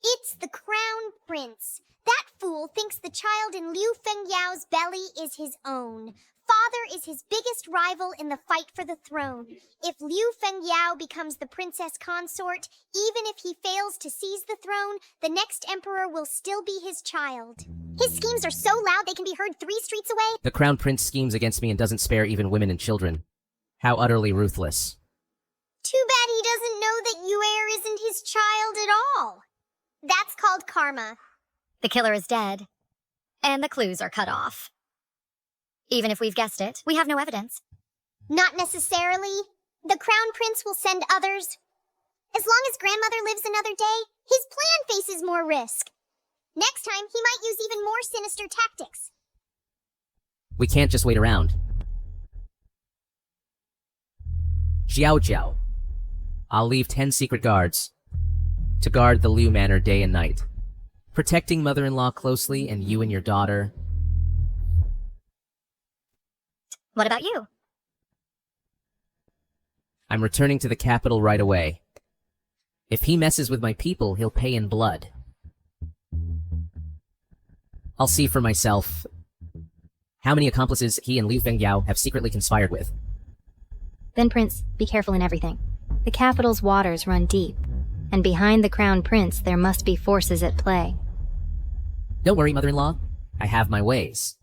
It's the crown prince. That fool thinks the child in Liu Fengyao's belly is his own. Father is his biggest rival in the fight for the throne. If Liu Fengyao becomes the princess consort, even if he fails to seize the throne, the next emperor will still be his child. His schemes are so loud they can be heard 3 streets away. The Crown Prince schemes against me and doesn't spare even women and children. How utterly ruthless. Too bad he doesn't know that Yuer isn't his child at all. That's called karma. The killer is dead, and the clues are cut off. Even if we've guessed it, we have no evidence. Not necessarily. The crown prince will send others. As long as grandmother lives another day, his plan faces more risk. Next time, he might use even more sinister tactics. We can't just wait around. Jiao Jiao. I'll leave 10 secret guards to guard the Liu Manor day and night, protecting mother-in-law closely and you and your daughter. What about you? I'm returning to the capital right away. If he messes with my people, he'll pay in blood. I'll see for myself how many accomplices he and Liu Fengyao have secretly conspired with. Then, Prince, be careful in everything. The capital's waters run deep, and behind the crown prince there must be forces at play. Don't worry, mother-in-law. I have my ways.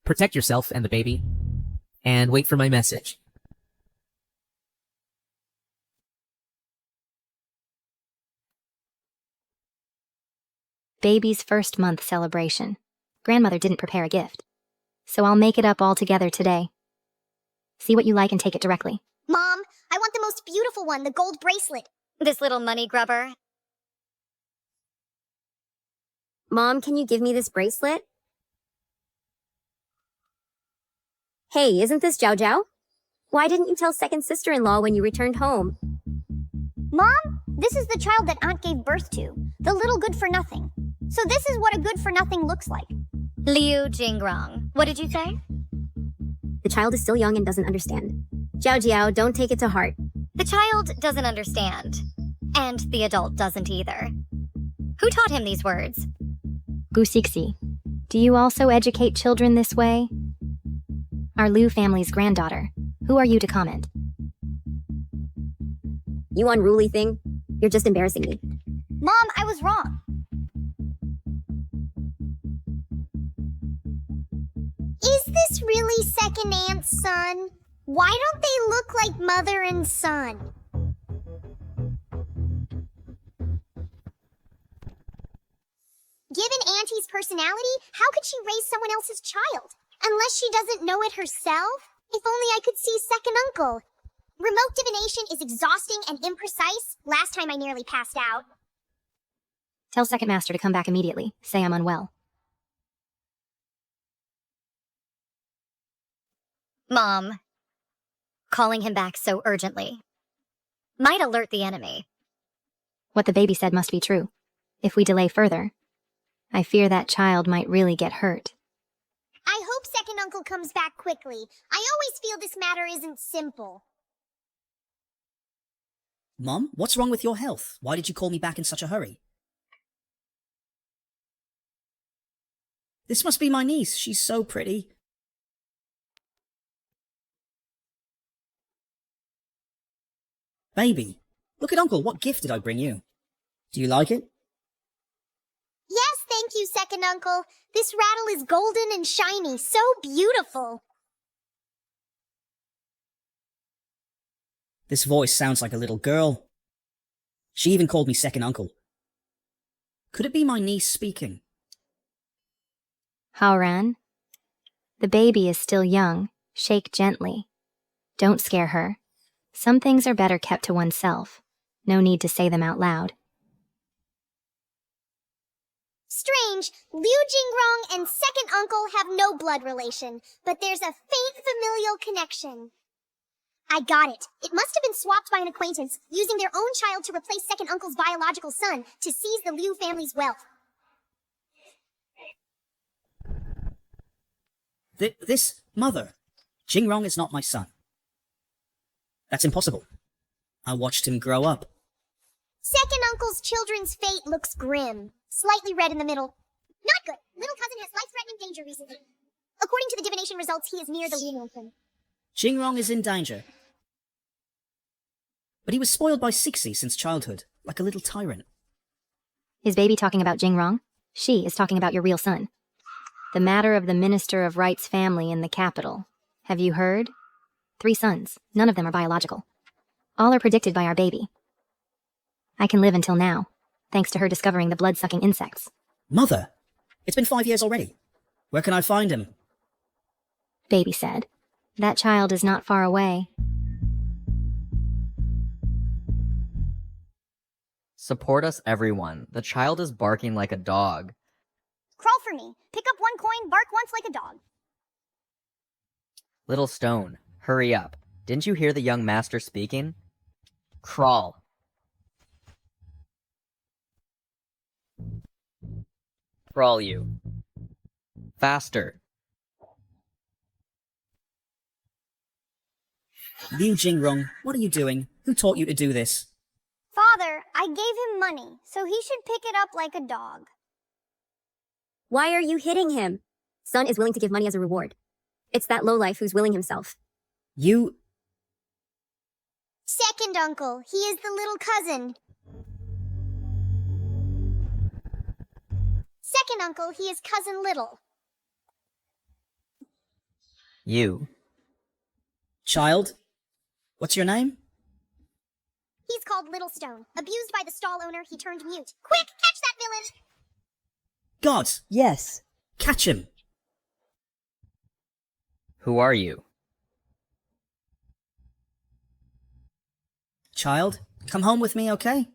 Protect yourself and the baby, and wait for my message. Baby's first month celebration. Grandmother didn't prepare a gift, so I'll make it up all together today. See what you like and take it directly. Mom, I want the most beautiful one, the gold bracelet. This little money grubber. Mom, can you give me this bracelet? Hey, isn't this Jiao Jiao? Why didn't you tell second sister-in-law when you returned home? Mom, this is the child that Aunt gave birth to, the little good-for-nothing. So this is what a good-for-nothing looks like. Liu Jingrong. What did you say? The child is still young and doesn't understand. Jiao Jiao, don't take it to heart. The child doesn't understand. And the adult doesn't either. Who taught him these words? Gu Xixi, do you also educate children this way? Our Liu family's granddaughter. Who are you to comment? You unruly thing. You're just embarrassing me. Mom, I was wrong. Is this really second aunt's son? Why don't they look like mother and son? Given Auntie's personality, how could she raise someone else's child? Unless she doesn't know it herself? If only I could see second uncle. Remote divination is exhausting and imprecise. Last time I nearly passed out. Tell second master to come back immediately. Say I'm unwell. Mom, calling him back so urgently might alert the enemy. What the baby said must be true. If we delay further, I fear that child might really get hurt. I hope second uncle comes back quickly. I always feel this matter isn't simple. Mom, what's wrong with your health? Why did you call me back in such a hurry? This must be my niece. She's so pretty. Baby, look at Uncle. What gift did I bring you? Do you like it? Yes, thank you, second uncle. This rattle is golden and shiny, so beautiful. This voice sounds like a little girl. She even called me second uncle. Could it be my niece speaking? Haoran, the baby is still young. Shake gently. Don't scare her. Some things are better kept to oneself. No need to say them out loud. Strange, Liu Jingrong and second uncle have no blood relation, but there's a faint familial connection. I got it. It must have been swapped by an acquaintance, using their own child to replace second uncle's biological son to seize the Liu family's wealth. This mother, Jingrong is not my son. That's impossible. I watched him grow up. Second uncle's children's fate looks grim. Slightly red in the middle. Not good. Little cousin has life-threatening danger recently. According to the divination results, he is near the Liu mountain. Jingrong is in danger. But he was spoiled by Cixi since childhood, like a little tyrant. Is baby talking about Jingrong? She is talking about your real son. The matter of the Minister of Rights family in the capital. Have you heard? 3 sons. None of them are biological. All are predicted by our baby. I can live until now, thanks to her discovering the blood-sucking insects. Mother, it's been 5 years already. Where can I find him? Baby said. That child is not far away. Support us, everyone. The child is barking like a dog. Crawl for me. Pick up 1 coin, bark once like a dog. Little Stone, hurry up. Didn't you hear the young master speaking? Crawl. Crawl, you. Faster. Liu Jingrong, what are you doing? Who taught you to do this? Father, I gave him money, so he should pick it up like a dog. Why are you hitting him? Son is willing to give money as a reward. It's that lowlife who's willing himself. You... Second uncle, he is the little cousin. Second uncle, he is cousin little. You. Child? What's your name? He's called Little Stone. Abused by the stall owner, he turned mute. Quick, catch that villain! God! Yes. Catch him! Who are you? Child, come home with me, okay?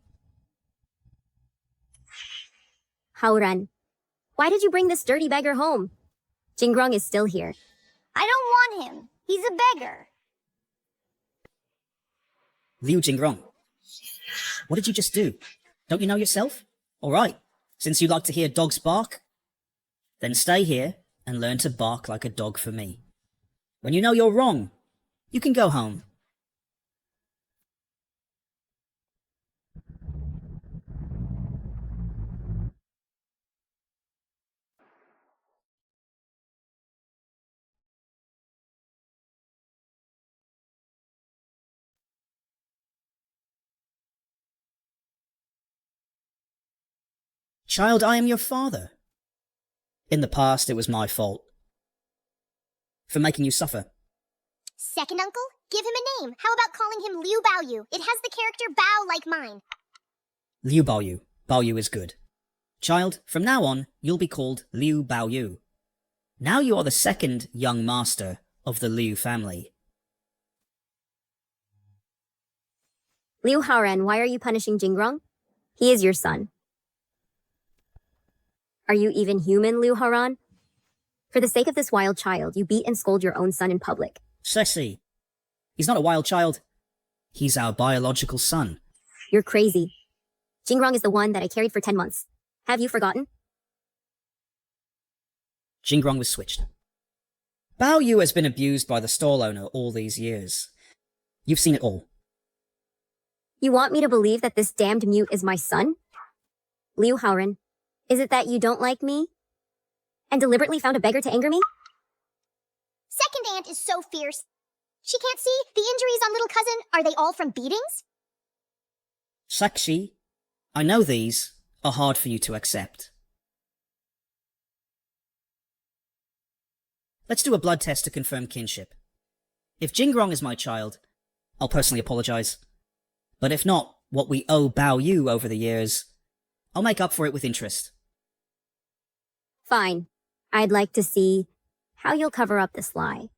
Haoran, why did you bring this dirty beggar home? Jingrong is still here. I don't want him. He's a beggar. Liu Jingrong, what did you just do? Don't you know yourself? All right, since you like to hear dogs bark, then stay here and learn to bark like a dog for me. When you know you're wrong, you can go home. Child, I am your father. In the past, it was my fault. For making you suffer. Second uncle, give him a name. How about calling him Liu Baoyu? It has the character Bao like mine. Liu Baoyu. Baoyu is good. Child, from now on, you'll be called Liu Baoyu. Now you are the second young master of the Liu family. Liu Haoran, why are you punishing Jingrong? He is your son. Are you even human, Liu Haoran? For the sake of this wild child, you beat and scold your own son in public. Ceci, he's not a wild child. He's our biological son. You're crazy. Jingrong is the one that I carried for 10 months. Have you forgotten? Jingrong was switched. Bao Yu has been abused by the stall owner all these years. You've seen it all. You want me to believe that this damned mute is my son? Liu Haoran, is it that you don't like me? And deliberately found a beggar to anger me? Second aunt is so fierce. She can't see the injuries on little cousin. Are they all from beatings? Sakshi, I know these are hard for you to accept. Let's do a blood test to confirm kinship. If Jingrong is my child, I'll personally apologize. But if not, what we owe Bao Yu over the years, I'll make up for it with interest. Fine. I'd like to see how you'll cover up this lie.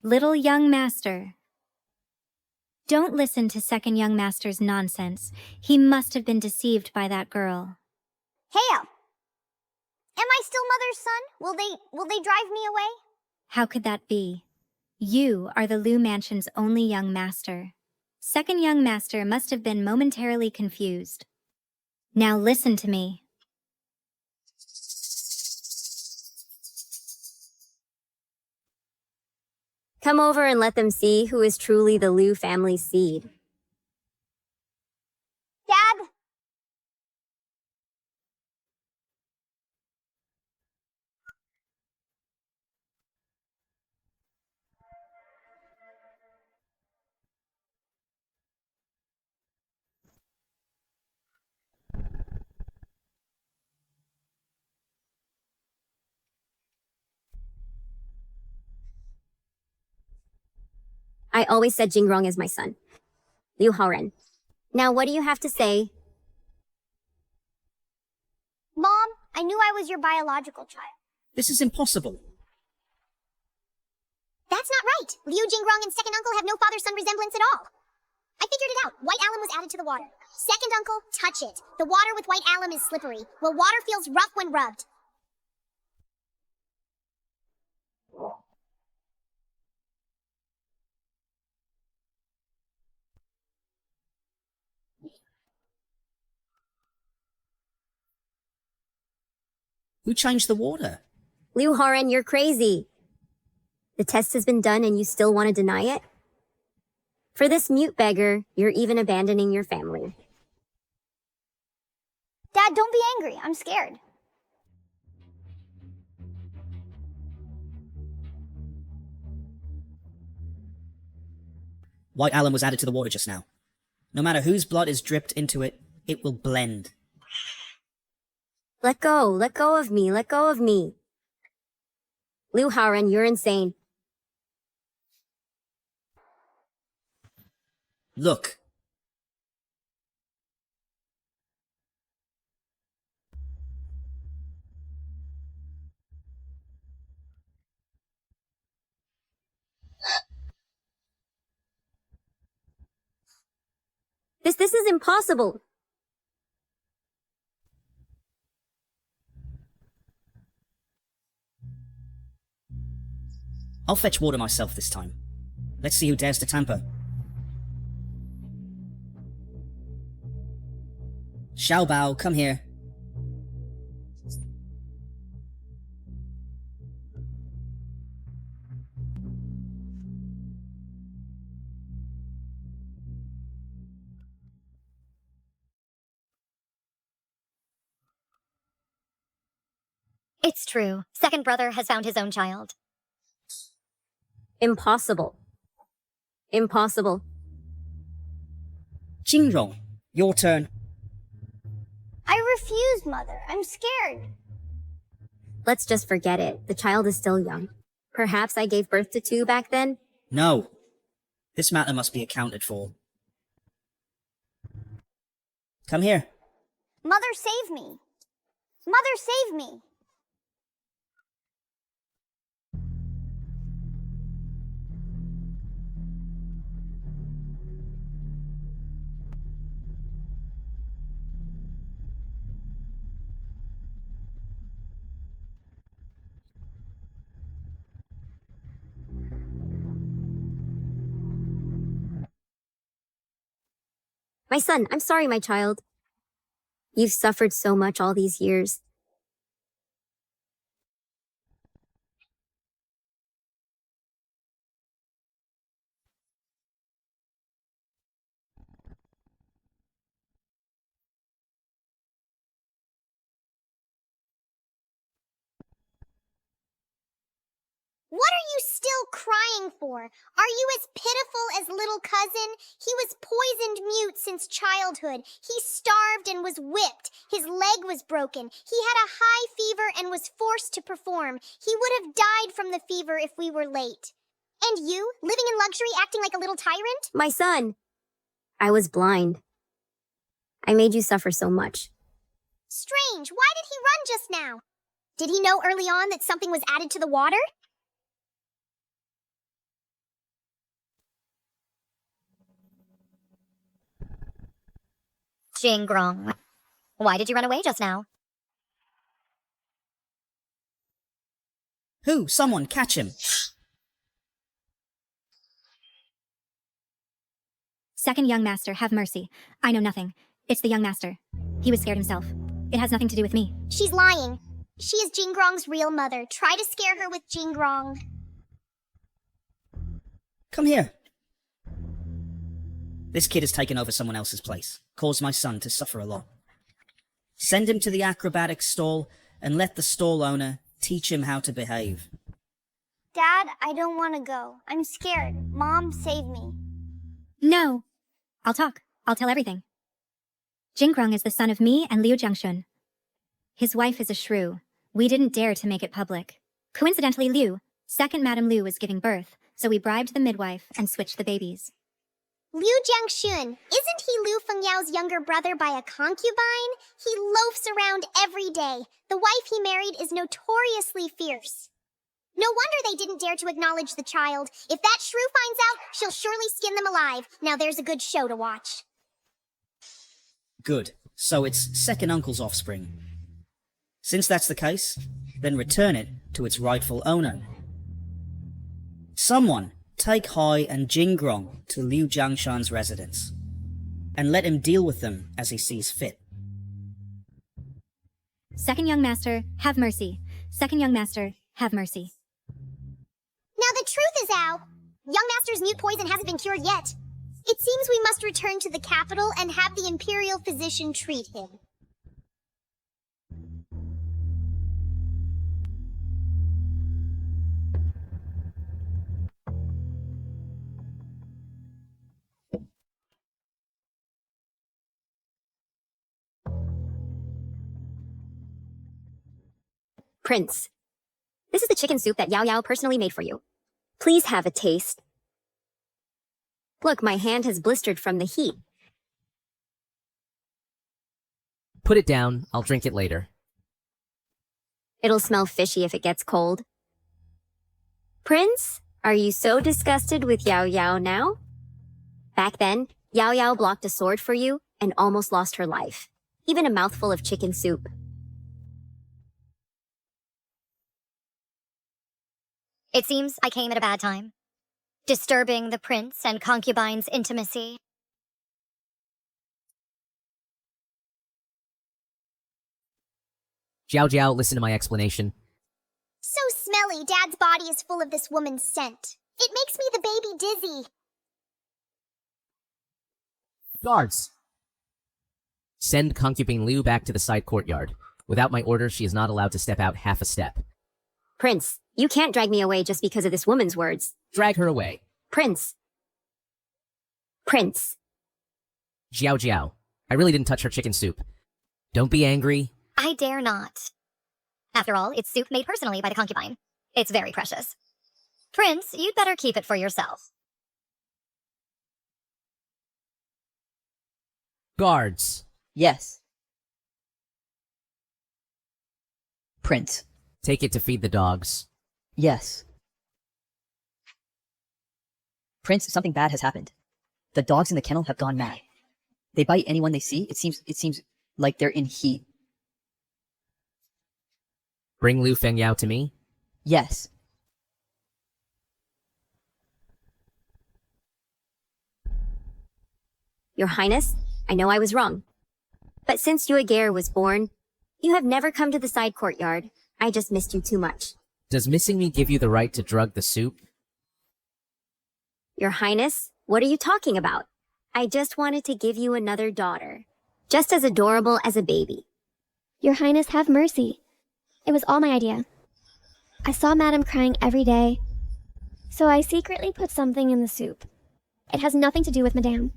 Little young master. Don't listen to second young master's nonsense. He must have been deceived by that girl. Heyo! Am I still mother's son? Will they drive me away? How could that be? You are the Lu Mansion's only young master. Second young master must have been momentarily confused. Now listen to me. Come over and let them see who is truly the Liu family seed. Dad? I always said Jingrong is my son. Liu Haoren. Now what do you have to say? Mom, I knew I was your biological child. This is impossible. That's not right. Liu Jingrong and second uncle have no father-son resemblance at all. I figured it out. White alum was added to the water. Second uncle, touch it. The water with white alum is slippery. Well, water feels rough when rubbed. Who changed the water? Liu Haoren, you're crazy. The test has been done and you still want to deny it? For this mute beggar, you're even abandoning your family. Dad, don't be angry. I'm scared. White alum was added to the water just now. No matter whose blood is dripped into it, it will blend. Let go of me, let go of me. Liu Haoren, you're insane. Look. This is impossible. I'll fetch water myself this time. Let's see who dares to tamper. Xiao Bao, come here. It's true. Second brother has found his own child. Impossible. Impossible. Jingrong, your turn. I refuse, Mother. I'm scared. Let's just forget it. The child is still young. Perhaps I gave birth to two back then? No. This matter must be accounted for. Come here. Mother, save me. Mother, save me. My son, I'm sorry, my child. You've suffered so much all these years. What are you still crying for? Are you as pitiful as little cousin? He was poisoned mute since childhood. He starved and was whipped. His leg was broken. He had a high fever and was forced to perform. He would have died from the fever if we were late. And you, living in luxury, acting like a little tyrant? My son! I was blind. I made you suffer so much. Strange. Why did he run just now? Did he know early on that something was added to the water? Jingrong, why did you run away just now? Who? Someone, catch him. Second young master, have mercy. I know nothing. It's the young master. He was scared himself. It has nothing to do with me. She's lying. She is Jingrong's real mother. Try to scare her with Jingrong. Come here. This kid has taken over someone else's place, caused my son to suffer a lot. Send him to the acrobatic stall and let the stall owner teach him how to behave. Dad, I don't want to go. I'm scared. Mom, save me. No. I'll talk. I'll tell everything. Jingrong is the son of me and Liu Jiangshun. His wife is a shrew. We didn't dare to make it public. Coincidentally, second Madame Liu was giving birth, so we bribed the midwife and switched the babies. Liu Jiangxun, isn't he Liu Fengyao's younger brother by a concubine? He loafs around every day. The wife he married is notoriously fierce. No wonder they didn't dare to acknowledge the child. If that shrew finds out, she'll surely skin them alive. Now there's a good show to watch. Good. So it's second uncle's offspring. Since that's the case, then return it to its rightful owner. Someone take Hai and Jingrong to Liu Jiangshan's residence, and let him deal with them as he sees fit. Second young master, have mercy. Second young master, have mercy. Now the truth is out. Young Master's mute poison hasn't been cured yet. It seems we must return to the capital and have the imperial physician treat him. Prince, this is the chicken soup that Yao Yao personally made for you. Please have a taste. Look, my hand has blistered from the heat. Put it down, I'll drink it later. It'll smell fishy if it gets cold. Prince, are you so disgusted with Yao Yao now? Back then, Yao Yao blocked a sword for you and almost lost her life. Even a mouthful of chicken soup. It seems I came at a bad time, disturbing the prince and concubine's intimacy. Jiao Jiao, listen to my explanation. So smelly, Dad's body is full of this woman's scent. It makes me the baby dizzy. Guards! Send concubine Liu back to the side courtyard. Without my order, she is not allowed to step out half a step. Prince, you can't drag me away just because of this woman's words. Drag her away. Prince. Prince. Jiao Jiao, I really didn't touch her chicken soup. Don't be angry. I dare not. After all, it's soup made personally by the concubine. It's very precious. Prince, you'd better keep it for yourself. Guards. Yes. Prince. Take it to feed the dogs. Yes. Prince, something bad has happened. The dogs in the kennel have gone mad. They bite anyone they see. It seems like they're in heat. Bring Liu Fengyao to me? Yes. Your Highness, I know I was wrong. But since Yuegare was born, you have never come to the side courtyard. I just missed you too much. Does missing me give you the right to drug the soup? Your Highness, what are you talking about? I just wanted to give you another daughter. Just as adorable as a baby. Your Highness, have mercy. It was all my idea. I saw Madame crying every day, so I secretly put something in the soup. It has nothing to do with Madame.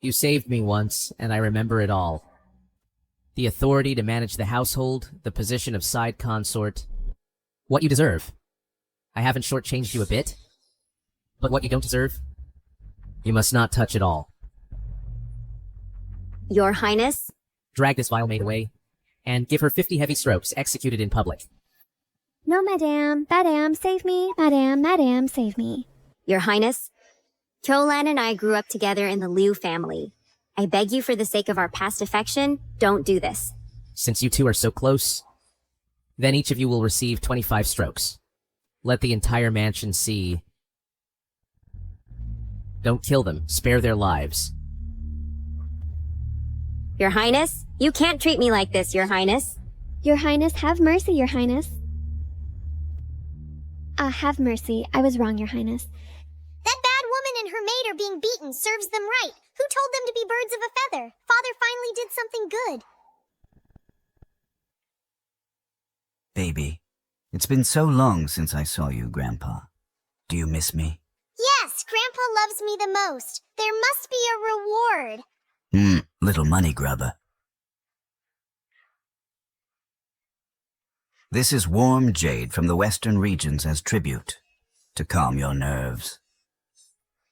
You saved me once, and I remember it all. The authority to manage the household, the position of side consort. What you deserve. I haven't shortchanged you a bit. But what you don't deserve, you must not touch at all. Your Highness? Drag this vile maid away, and give her 50 heavy strokes executed in public. No, Madame. Madame, save me. Madame, Madame, save me. Your Highness? Kyolan and I grew up together in the Liu family. I beg you for the sake of our past affection, don't do this. Since you two are so close, then each of you will receive 25 strokes. Let the entire mansion see. Don't kill them, spare their lives. Your Highness? You can't treat me like this, Your Highness. Your Highness, have mercy, Your Highness. Have mercy. I was wrong, Your Highness. That bad woman and her maid are being beaten serves them right. Who told them to be birds of a feather? Father finally did something good. Baby, it's been so long since I saw you, Grandpa. Do you miss me? Yes, Grandpa loves me the most. There must be a reward. Little money grubber. This is warm jade from the western regions as tribute, to calm your nerves.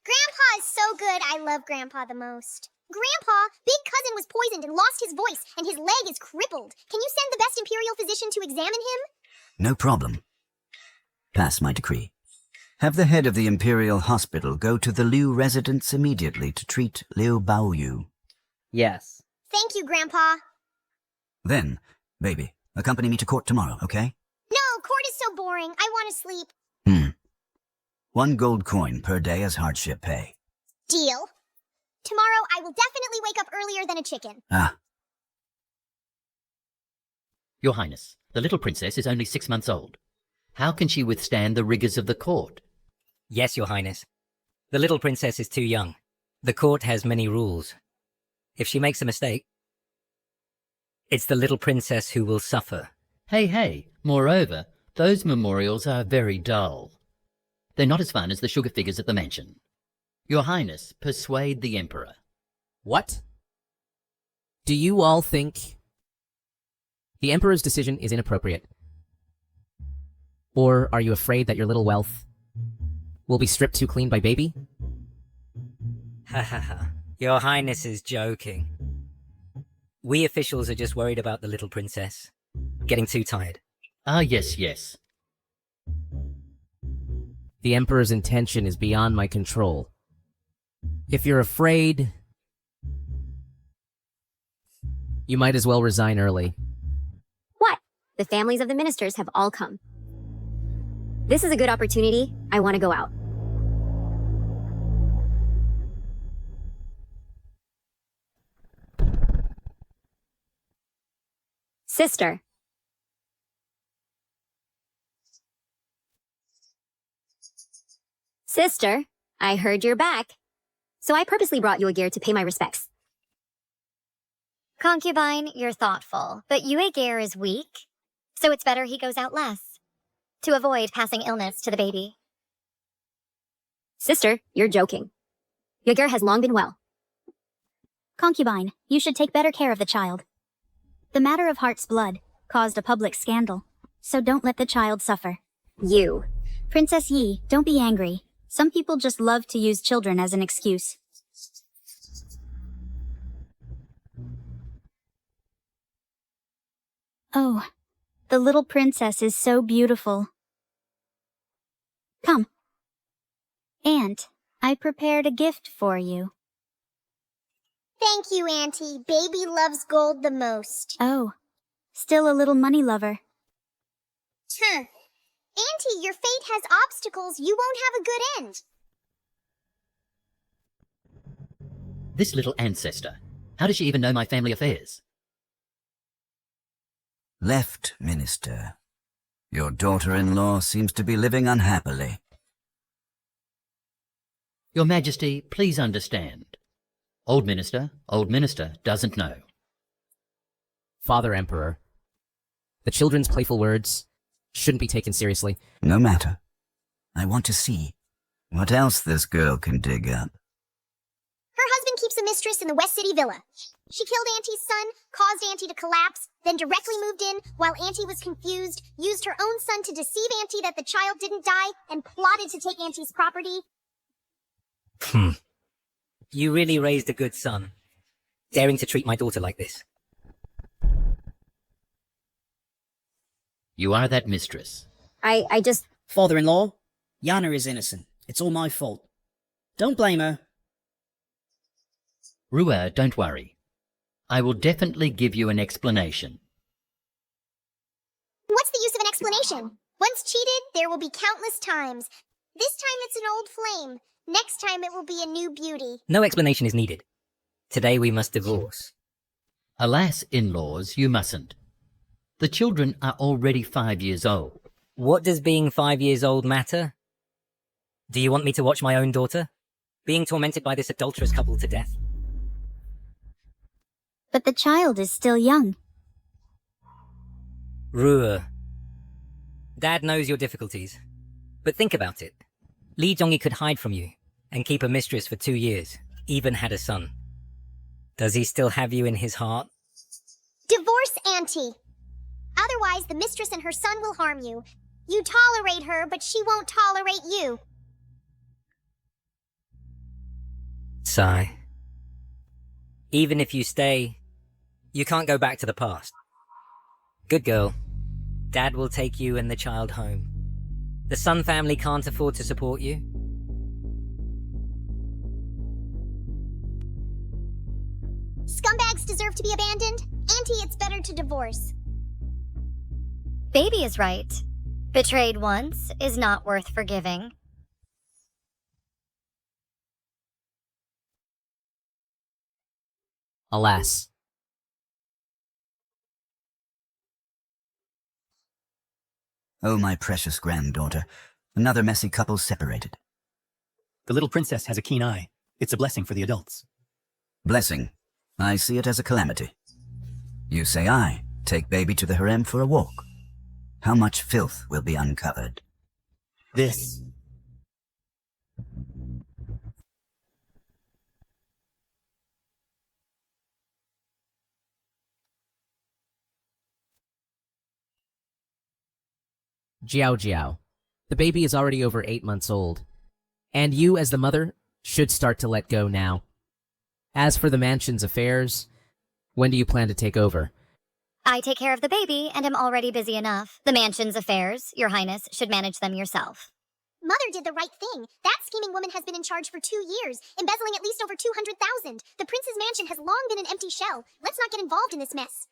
Grandpa is so good. I love Grandpa the most. Grandpa, Big Cousin was poisoned and lost his voice, and his leg is crippled. Can you send the best Imperial physician to examine him? No problem. Pass my decree. Have the head of the Imperial Hospital go to the Liu residence immediately to treat Liu Baoyu. Yes. Thank you, Grandpa. Then, baby, accompany me to court tomorrow, okay? No, court is so boring. I want to sleep. 1 gold coin per day as hardship pay. Deal. Tomorrow I will definitely wake up earlier than a chicken. Ah. Your Highness, the little princess is only 6 months old. How can she withstand the rigors of the court? Yes, Your Highness. The little princess is too young. The court has many rules. If she makes a mistake, it's the little princess who will suffer. Hey, moreover, those memorials are very dull. They're not as fun as the sugar figures at the mansion. Your Highness, persuade the Emperor. What? Do you all think the Emperor's decision is inappropriate? Or are you afraid that your little wealth will be stripped too clean by baby? Ha ha ha. Your Highness is joking. We officials are just worried about the little princess. Getting too tired. Ah, yes. The Emperor's intention is beyond my control. If you're afraid, you might as well resign early. What? The families of the ministers have all come. This is a good opportunity. I want to go out. Sister. Sister, I heard you're back. So I purposely brought you a gear to pay my respects. Concubine, you're thoughtful, but Uegir is weak, so it's better he goes out less, to avoid passing illness to the baby. Sister, you're joking. Yager has long been well. Concubine, you should take better care of the child. The matter of Heart's blood caused a public scandal, so don't let the child suffer. You. Princess Yi, don't be angry. Some people just love to use children as an excuse. Oh, the little princess is so beautiful. Come. Aunt, I prepared a gift for you. Thank you, Auntie. Baby loves gold the most. Oh, still a little money lover. Auntie, your fate has obstacles. You won't have a good end. This little ancestor. How does she even know my family affairs? Left, Minister. Your daughter-in-law seems to be living unhappily. Your Majesty, please understand. Old Minister doesn't know. Father Emperor, the children's playful words shouldn't be taken seriously. No matter. I want to see what else this girl can dig up. Her husband keeps a mistress in the West City villa. She killed Auntie's son, caused Auntie to collapse, then directly moved in while Auntie was confused, used her own son to deceive Auntie that the child didn't die, and plotted to take Auntie's property. You really raised a good son, daring to treat my daughter like this. You are that mistress. I just... Father-in-law, Yana is innocent. It's all my fault. Don't blame her. Rua, don't worry. I will definitely give you an explanation. What's the use of an explanation? Once cheated, there will be countless times. This time it's an old flame. Next time it will be a new beauty. No explanation is needed. Today we must divorce. Alas, in-laws, you mustn't. The children are already 5 years old. What does being 5 years old matter? Do you want me to watch my own daughter being tormented by this adulterous couple to death? But the child is still young. Rua. Dad knows your difficulties. But think about it. Li Zhongyi could hide from you and keep a mistress for 2 years, even had a son. Does he still have you in his heart? Divorce Auntie. Otherwise, the mistress and her son will harm you. You tolerate her, but she won't tolerate you. Sigh. Even if you stay, you can't go back to the past. Good girl. Dad will take you and the child home. The Sun family can't afford to support you. Scumbags deserve to be abandoned. Auntie, it's better to divorce. Baby is right. Betrayed once is not worth forgiving. Alas. Oh, my precious granddaughter. Another messy couple separated. The little princess has a keen eye. It's a blessing for the adults. Blessing. I see it as a calamity. You say I take baby to the harem for a walk. How much filth will be uncovered? This. Jiao Jiao. The baby is already over 8 months old. And you, as the mother, should start to let go now. As for the mansion's affairs, when do you plan to take over? I take care of the baby and am already busy enough. The mansion's affairs, Your Highness, should manage them yourself. Mother did the right thing. That scheming woman has been in charge for 2 years, embezzling at least over 200,000. The prince's mansion has long been an empty shell. Let's not get involved in this mess.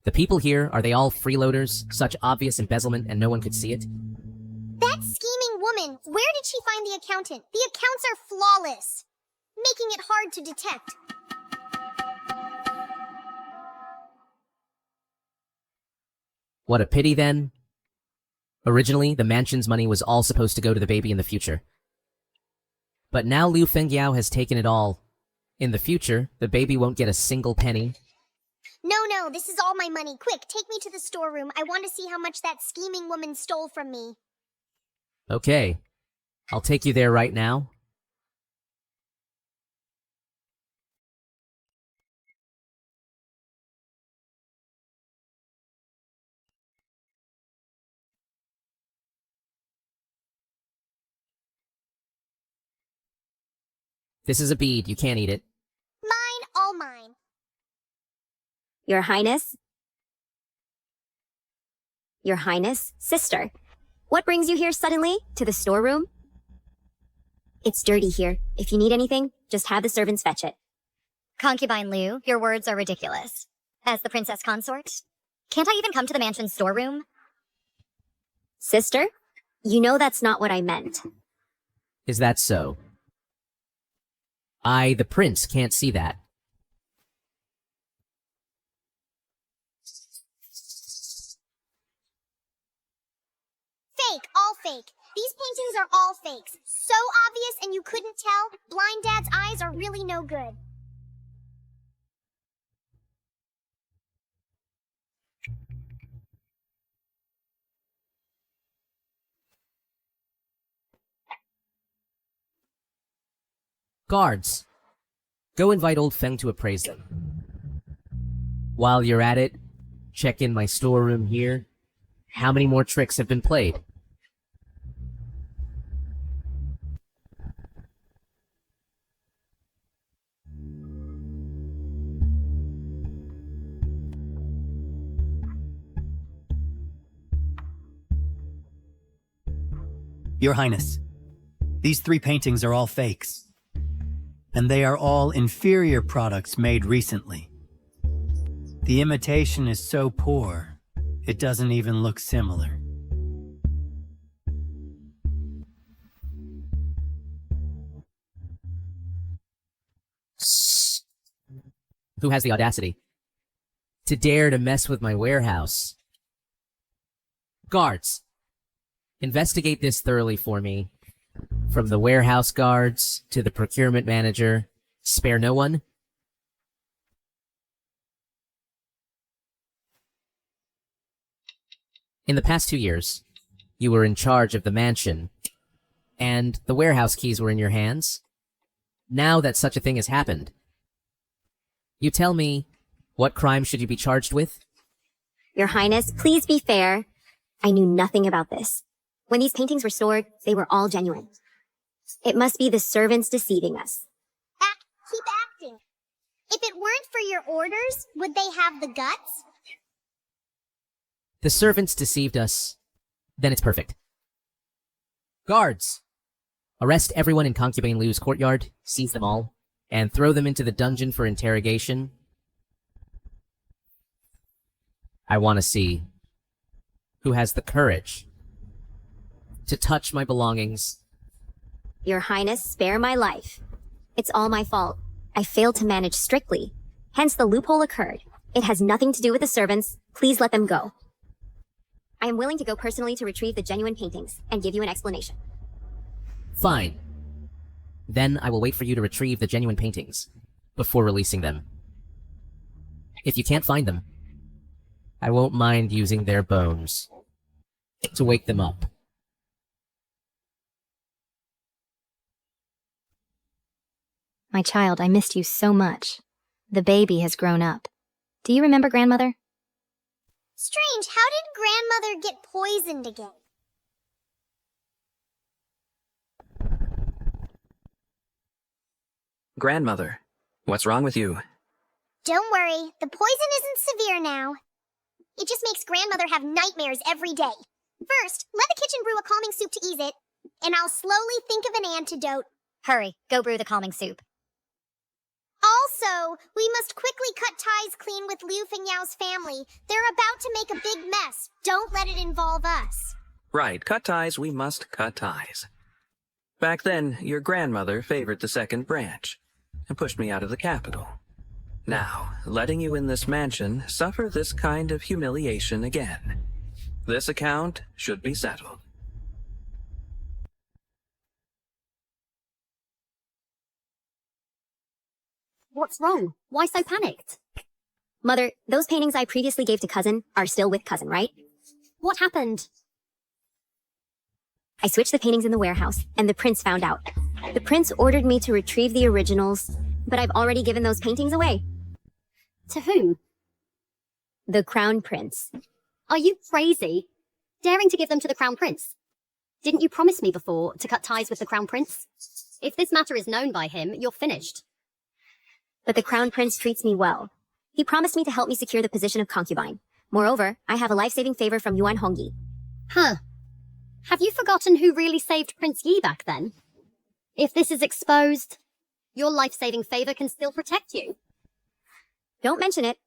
The people here, are they all freeloaders? Such obvious embezzlement and no one could see it? That scheming woman, where did she find the accountant? The accounts are flawless, making it hard to detect. What a pity, then. Originally, the mansion's money was all supposed to go to the baby in the future. But now Liu Fengyao has taken it all. In the future, the baby won't get a single penny. No, this is all my money. Quick, take me to the storeroom. I want to see how much that scheming woman stole from me. Okay. I'll take you there right now. This is a bead. You can't eat it. Mine, all mine. Your Highness? Your Highness, sister. What brings you here suddenly? To the storeroom? It's dirty here. If you need anything, just have the servants fetch it. Concubine Liu, your words are ridiculous. As the princess consort, can't I even come to the mansion's storeroom? Sister? You know that's not what I meant. Is that so? I, the prince, can't see that. Fake, all fake. These paintings are all fakes. So obvious and you couldn't tell. Blind Dad's eyes are really no good. Guards, go invite old Feng to appraise them. While you're at it, check in my storeroom here. How many more tricks have been played? Your Highness, these 3 paintings are all fakes. And they are all inferior products made recently. The imitation is so poor, it doesn't even look similar. Who has the audacity to dare to mess with my warehouse? Guards, investigate this thoroughly for me. From the warehouse guards to the procurement manager, spare no one. In the past 2 years, you were in charge of the mansion, and the warehouse keys were in your hands. Now that such a thing has happened, you tell me, what crime should you be charged with? Your Highness, please be fair. I knew nothing about this. When these paintings were stored, they were all genuine. It must be the servants deceiving us. Keep acting. If it weren't for your orders, would they have the guts? The servants deceived us. Then it's perfect. Guards! Arrest everyone in Concubine Liu's courtyard, seize them all, and throw them into the dungeon for interrogation. I want to see who has the courage to touch my belongings. Your Highness, spare my life. It's all my fault. I failed to manage strictly. Hence the loophole occurred. It has nothing to do with the servants. Please let them go. I am willing to go personally to retrieve the genuine paintings and give you an explanation. Fine. Then I will wait for you to retrieve the genuine paintings before releasing them. If you can't find them, I won't mind using their bones to wake them up. My child, I missed you so much. The baby has grown up. Do you remember grandmother? Strange, how did grandmother get poisoned again? Grandmother, what's wrong with you? Don't worry, the poison isn't severe now. It just makes grandmother have nightmares every day. First, let the kitchen brew a calming soup to ease it, and I'll slowly think of an antidote. Hurry, go brew the calming soup. Also, we must quickly cut ties clean with Liu Fengyao's family. They're about to make a big mess. Don't let it involve us. Right, cut ties, we must cut ties. Back then, your grandmother favored the second branch and pushed me out of the capital. Now, letting you in this mansion, suffer this kind of humiliation again. This account should be settled. What's wrong? Why so panicked? Mother, those paintings I previously gave to Cousin are still with Cousin, right? What happened? I switched the paintings in the warehouse, and the prince found out. The prince ordered me to retrieve the originals, but I've already given those paintings away. To whom? The Crown Prince. Are you crazy? Daring to give them to the Crown Prince? Didn't you promise me before to cut ties with the Crown Prince? If this matter is known by him, you're finished. But the Crown Prince treats me well. He promised me to help me secure the position of concubine. Moreover, I have a life-saving favor from Yuan Hongyi. Huh. Have you forgotten who really saved Prince Yi back then? If this is exposed, your life-saving favor can still protect you. Don't mention it.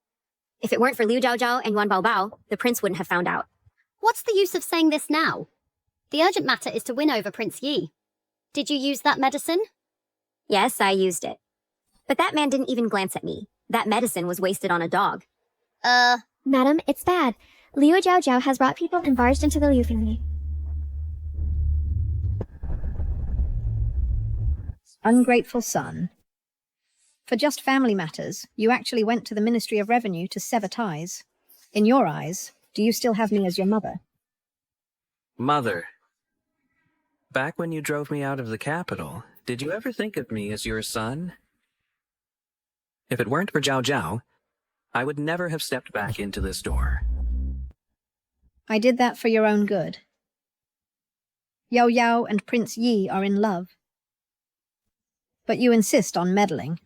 If it weren't for Liu Zhaozhao and Yuan Baobao, the prince wouldn't have found out. What's the use of saying this now? The urgent matter is to win over Prince Yi. Did you use that medicine? Yes, I used it. But that man didn't even glance at me. That medicine was wasted on a dog. Madam, it's bad. Liu Zhaozhao has brought people and barged into the Liu family. Ungrateful son. For just family matters, you actually went to the Ministry of Revenue to sever ties. In your eyes, do you still have me as your mother? Mother. Back when you drove me out of the capital, did you ever think of me as your son? If it weren't for Zhao Zhao, I would never have stepped back into this door. I did that for your own good. Yao Yao and Prince Yi are in love. But you insist on meddling.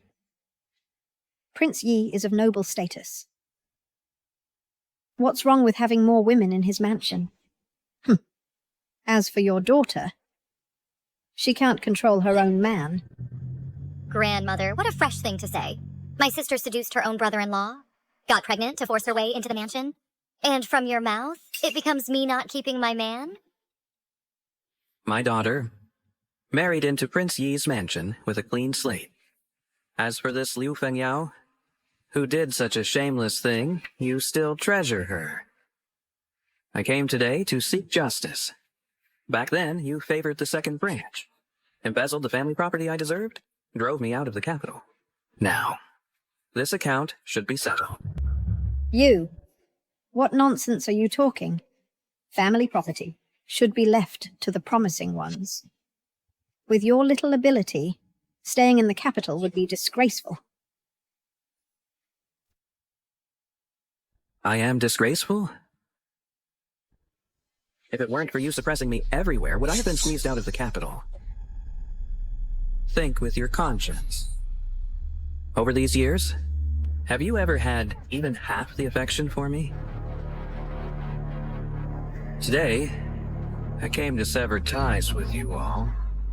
Prince Yi is of noble status. What's wrong with having more women in his mansion? As for your daughter, she can't control her own man. Grandmother, what a fresh thing to say. My sister seduced her own brother-in-law, got pregnant to force her way into the mansion, and from your mouth, it becomes me not keeping my man? My daughter married into Prince Yi's mansion with a clean slate. As for this Liu Fengyao, who did such a shameless thing, you still treasure her. I came today to seek justice. Back then, you favored the second branch, embezzled the family property I deserved, drove me out of the capital. Now, this account should be settled. You? What nonsense are you talking? Family property should be left to the promising ones. With your little ability, staying in the capital would be disgraceful. I am disgraceful? If it weren't for you suppressing me everywhere, would I have been squeezed out of the capital? Think with your conscience. Over these years, have you ever had even half the affection for me? Today, I came to sever ties with you all.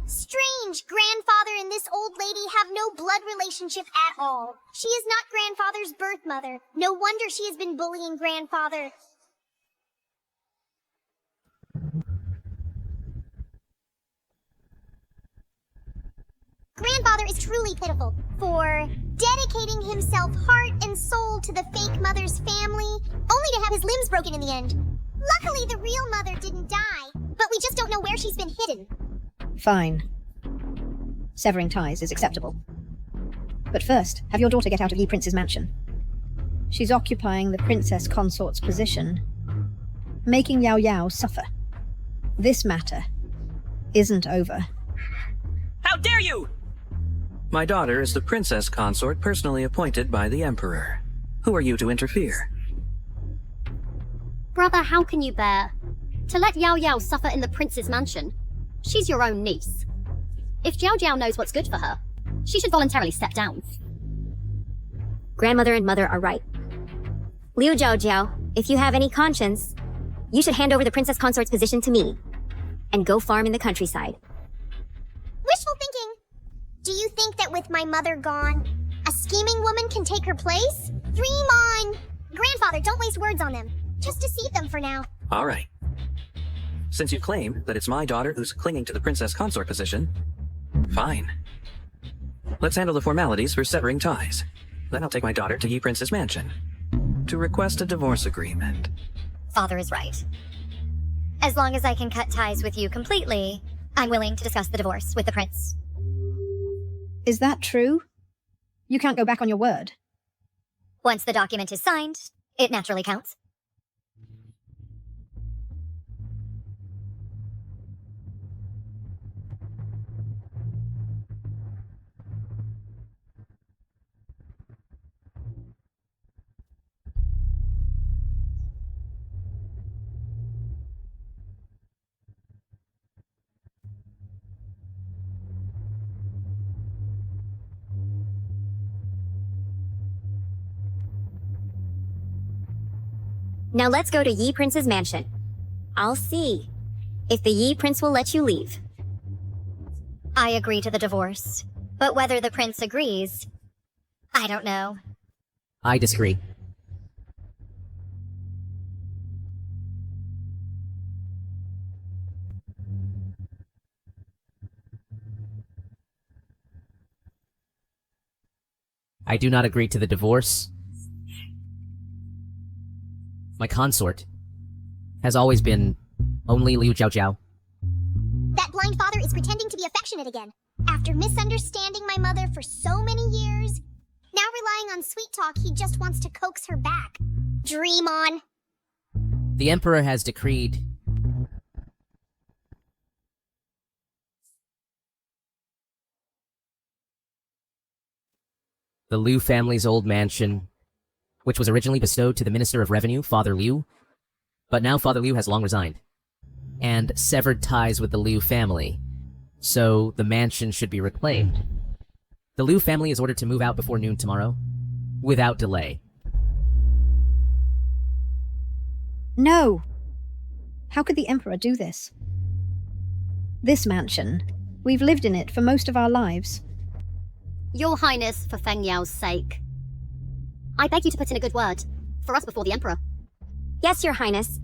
Strange, grandfather and this old lady have no blood relationship at all. She is not grandfather's birth mother. No wonder she has been bullying grandfather. Grandfather is truly pitiful for dedicating himself heart and soul to the fake mother's family, only to have his limbs broken in the end. Luckily, the real mother didn't die, but we just don't know where she's been hidden. Fine. Severing ties is acceptable. But first, have your daughter get out of Yi Prince's mansion. She's occupying the princess consort's position, making Yao Yao suffer. This matter isn't over. How dare you! My daughter is the princess consort personally appointed by the emperor. Who are you to interfere? Brother, how can you bear to let Yao Yao suffer in the prince's mansion? She's your own niece. If Jiao Jiao knows what's good for her, she should voluntarily step down. Grandmother and mother are right. Liu Zhaojiao, if you have any conscience, you should hand over the princess consort's position to me and go farm in the countryside. Wishful thinking. Do you think that with my mother gone, a scheming woman can take her place? Dream on! Grandfather, don't waste words on them. Just deceive them for now. All right. Since you claim that it's my daughter who's clinging to the princess consort position, fine. Let's handle the formalities for severing ties. Then I'll take my daughter to Yi Prince's mansion to request a divorce agreement. Father is right. As long as I can cut ties with you completely, I'm willing to discuss the divorce with the prince. Is that true? You can't go back on your word. Once the document is signed, it naturally counts. Now let's go to Yi Prince's mansion. I'll see if the Yi Prince will let you leave. I agree to the divorce, but whether the prince agrees, I don't know. I disagree. I do not agree to the divorce. My consort has always been only Liu Zhaojiao. That blind father is pretending to be affectionate again. After misunderstanding my mother for so many years, now relying on sweet talk, he just wants to coax her back. Dream on. The Emperor has decreed the Liu family's old mansion, which was originally bestowed to the Minister of Revenue, Father Liu, but now Father Liu has long resigned, and severed ties with the Liu family, so the mansion should be reclaimed. The Liu family is ordered to move out before noon tomorrow, without delay. No! How could the Emperor do this? This mansion, we've lived in it for most of our lives. Your Highness, for Feng Yao's sake, I beg you to put in a good word for us before the Emperor. Yes, Your Highness.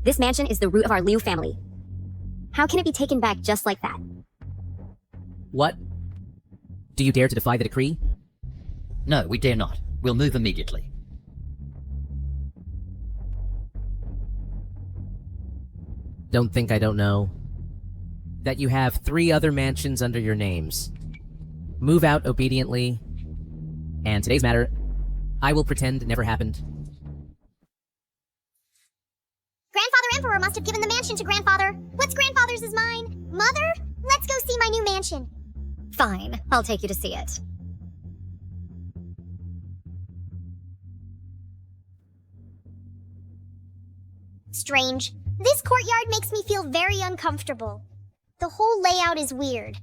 This mansion is the root of our Liu family. How can it be taken back just like that? What? Do you dare to defy the decree? No, we dare not. We'll move immediately. Don't think I don't know that you have 3 other mansions under your names. Move out obediently, and today's matter, I will pretend never happened. Grandfather Emperor must have given the mansion to Grandfather. What's Grandfather's is mine? Mother, let's go see my new mansion. Fine, I'll take you to see it. Strange. This courtyard makes me feel very uncomfortable. The whole layout is weird.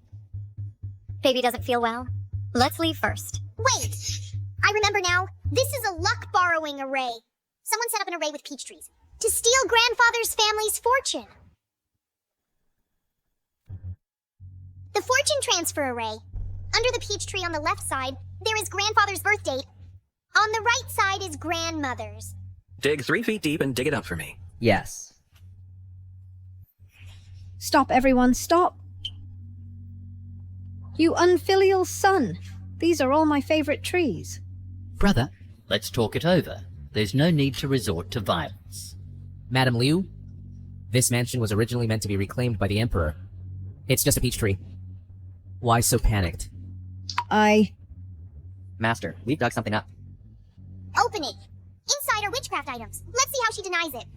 Baby doesn't feel well. Let's leave first. Wait! I remember now. This is a luck borrowing array. Someone set up an array with peach trees to steal grandfather's family's fortune. The fortune transfer array. Under the peach tree on the left side, there is grandfather's birth date. On the right side is grandmother's. Dig 3 feet deep and dig it up for me. Yes. Stop, everyone, stop! You unfilial son! These are all my favorite trees. Brother, let's talk it over. There's no need to resort to violence. Madam Liu, this mansion was originally meant to be reclaimed by the Emperor. It's just a peach tree. Why so panicked? Master, we've dug something up. Open it. Inside are witchcraft items. Let's see how she denies it.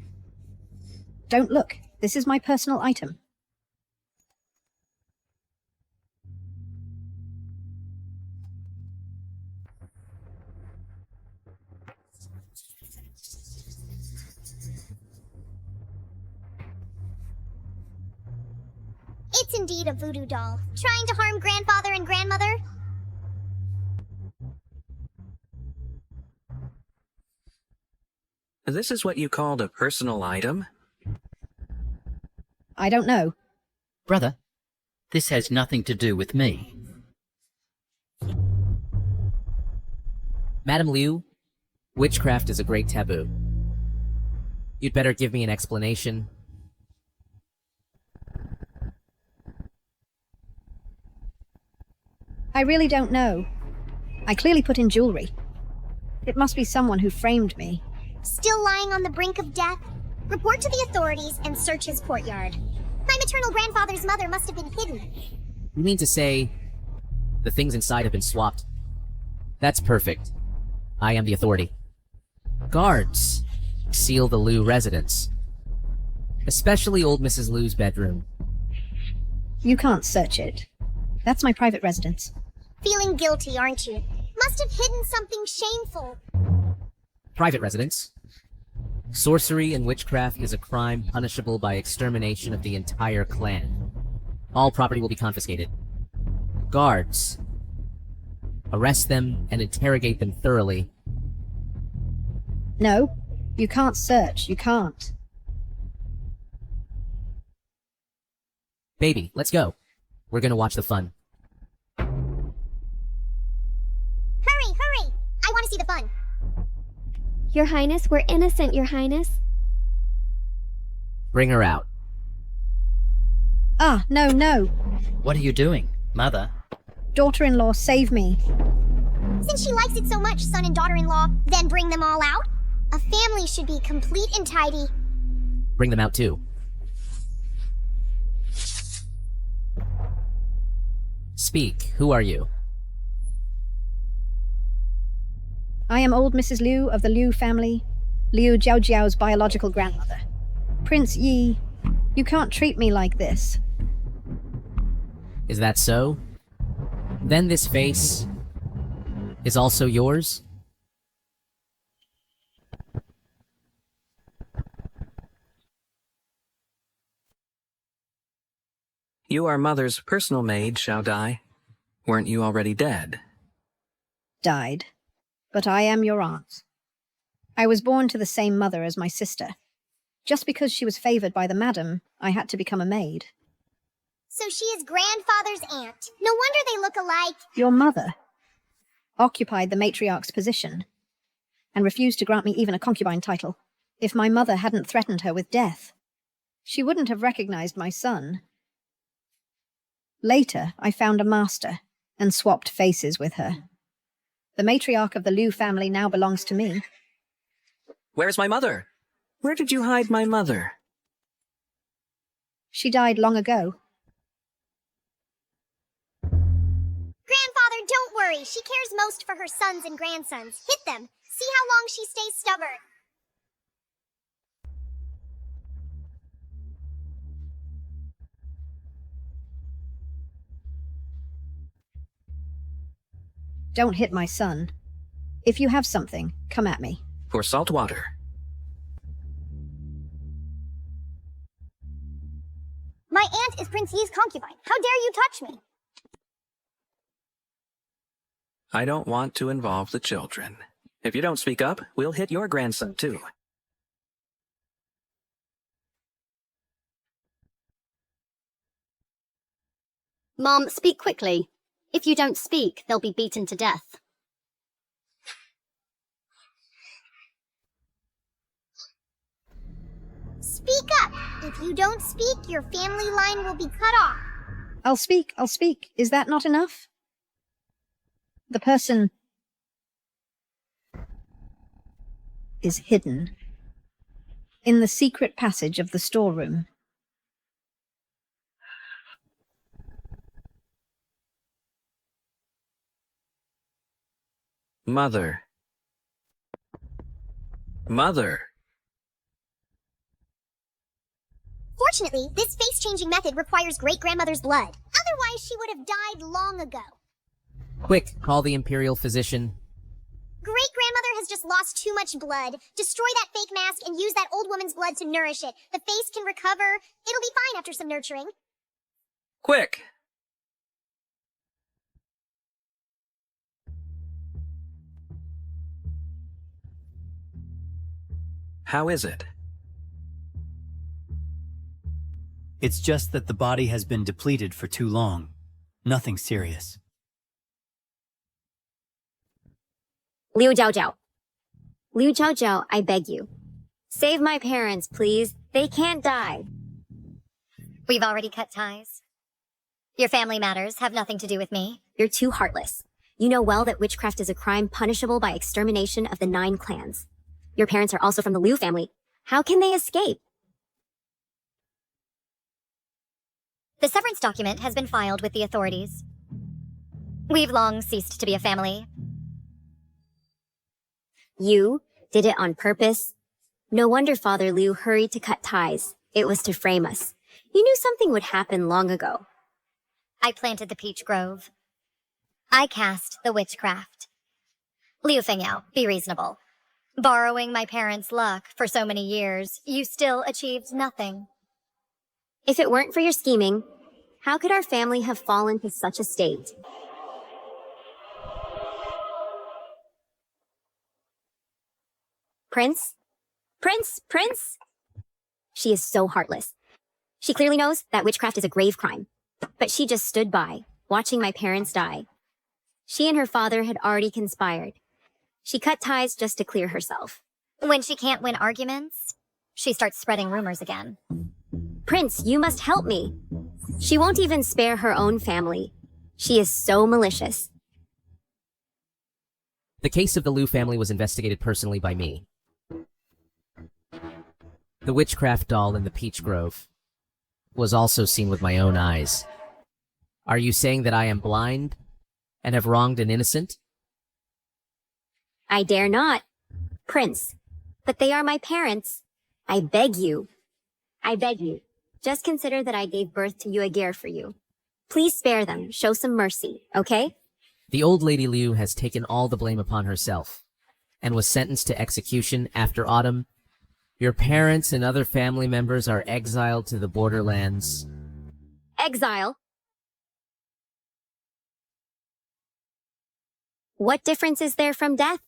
Don't look. This is my personal item. It's indeed a voodoo doll. Trying to harm grandfather and grandmother? This is what you called a personal item? I don't know. Brother, this has nothing to do with me. Madam Liu, witchcraft is a great taboo. You'd better give me an explanation. I really don't know. I clearly put in jewelry. It must be someone who framed me. Still lying on the brink of death? Report to the authorities and search his courtyard. My maternal grandfather's mother must have been hidden. You mean to say the things inside have been swapped? That's perfect. I am the authority. Guards, seal the Liu residence. Especially old Mrs. Liu's bedroom. You can't search it. That's my private residence. Feeling guilty, aren't you? Must have hidden something shameful. Private residence. Sorcery and witchcraft is a crime punishable by extermination of the entire clan. All property will be confiscated. Guards. Arrest them and interrogate them thoroughly. No, you can't search. You can't. Baby, let's go. We're gonna watch the fun. Hurry, hurry! I want to see the fun. Your Highness, we're innocent, Your Highness. Bring her out. Ah, no, no. What are you doing, Mother? Daughter-in-law, save me. Since she likes it so much, son and daughter-in-law, then bring them all out? A family should be complete and tidy. Bring them out too. Speak. Who are you? I am old Mrs. Liu of the Liu family, Liu Jiaojiao's biological grandmother. Prince Yi, you can't treat me like this. Is that so? Then this face is also yours? You are mother's personal maid, Xiao Dai. Weren't you already dead? Died. But I am your aunt. I was born to the same mother as my sister. Just because she was favored by the madam, I had to become a maid. So she is grandfather's aunt. No wonder they look alike. Your mother occupied the matriarch's position and refused to grant me even a concubine title. If my mother hadn't threatened her with death, she wouldn't have recognized my son. Later, I found a master and swapped faces with her. The matriarch of the Liu family now belongs to me. Where's my mother? Where did you hide my mother? She died long ago. Grandfather, don't worry. She cares most for her sons and grandsons. Hit them. See how long she stays stubborn. Don't hit my son. If you have something, come at me. For salt water. My aunt is Prince Yi's concubine. How dare you touch me? I don't want to involve the children. If you don't speak up, we'll hit your grandson too. Mom, speak quickly. If you don't speak, they'll be beaten to death. Speak up! If you don't speak, your family line will be cut off. I'll speak. Is that not enough? The person is hidden in the secret passage of the storeroom. Mother. Mother. Fortunately, this face-changing method requires great-grandmother's blood. Otherwise, she would have died long ago. Quick, call the Imperial physician. Great-grandmother has just lost too much blood. Destroy that fake mask and use that old woman's blood to nourish it. The face can recover. It'll be fine after some nurturing. Quick! How is it? It's just that the body has been depleted for too long. Nothing serious. Liu Zhaozhao. Liu Zhaozhao, I beg you. Save my parents, please. They can't die. We've already cut ties. Your family matters have nothing to do with me. You're too heartless. You know well that witchcraft is a crime punishable by extermination of the 9 clans. Your parents are also from the Liu family. How can they escape? The severance document has been filed with the authorities. We've long ceased to be a family. You did it on purpose? No wonder Father Liu hurried to cut ties. It was to frame us. You knew something would happen long ago. I planted the peach grove. I cast the witchcraft. Liu Fengyao, be reasonable. Borrowing my parents' luck for so many years, you still achieved nothing. If it weren't for your scheming, how could our family have fallen to such a state? Prince? Prince? She is so heartless. She clearly knows that witchcraft is a grave crime, but she just stood by, watching my parents die. She and her father had already conspired. She cut ties just to clear herself. When she can't win arguments, she starts spreading rumors again. Prince, you must help me. She won't even spare her own family. She is so malicious. The case of the Liu family was investigated personally by me. The witchcraft doll in the peach grove was also seen with my own eyes. Are you saying that I am blind and have wronged an innocent? I dare not. Prince, but they are my parents. I beg you. Just consider that I gave birth to Yuegir for you. Please spare them. Show some mercy, okay? The old Lady Liu has taken all the blame upon herself and was sentenced to execution after autumn. Your parents and other family members are exiled to the borderlands. Exile? What difference is there from death?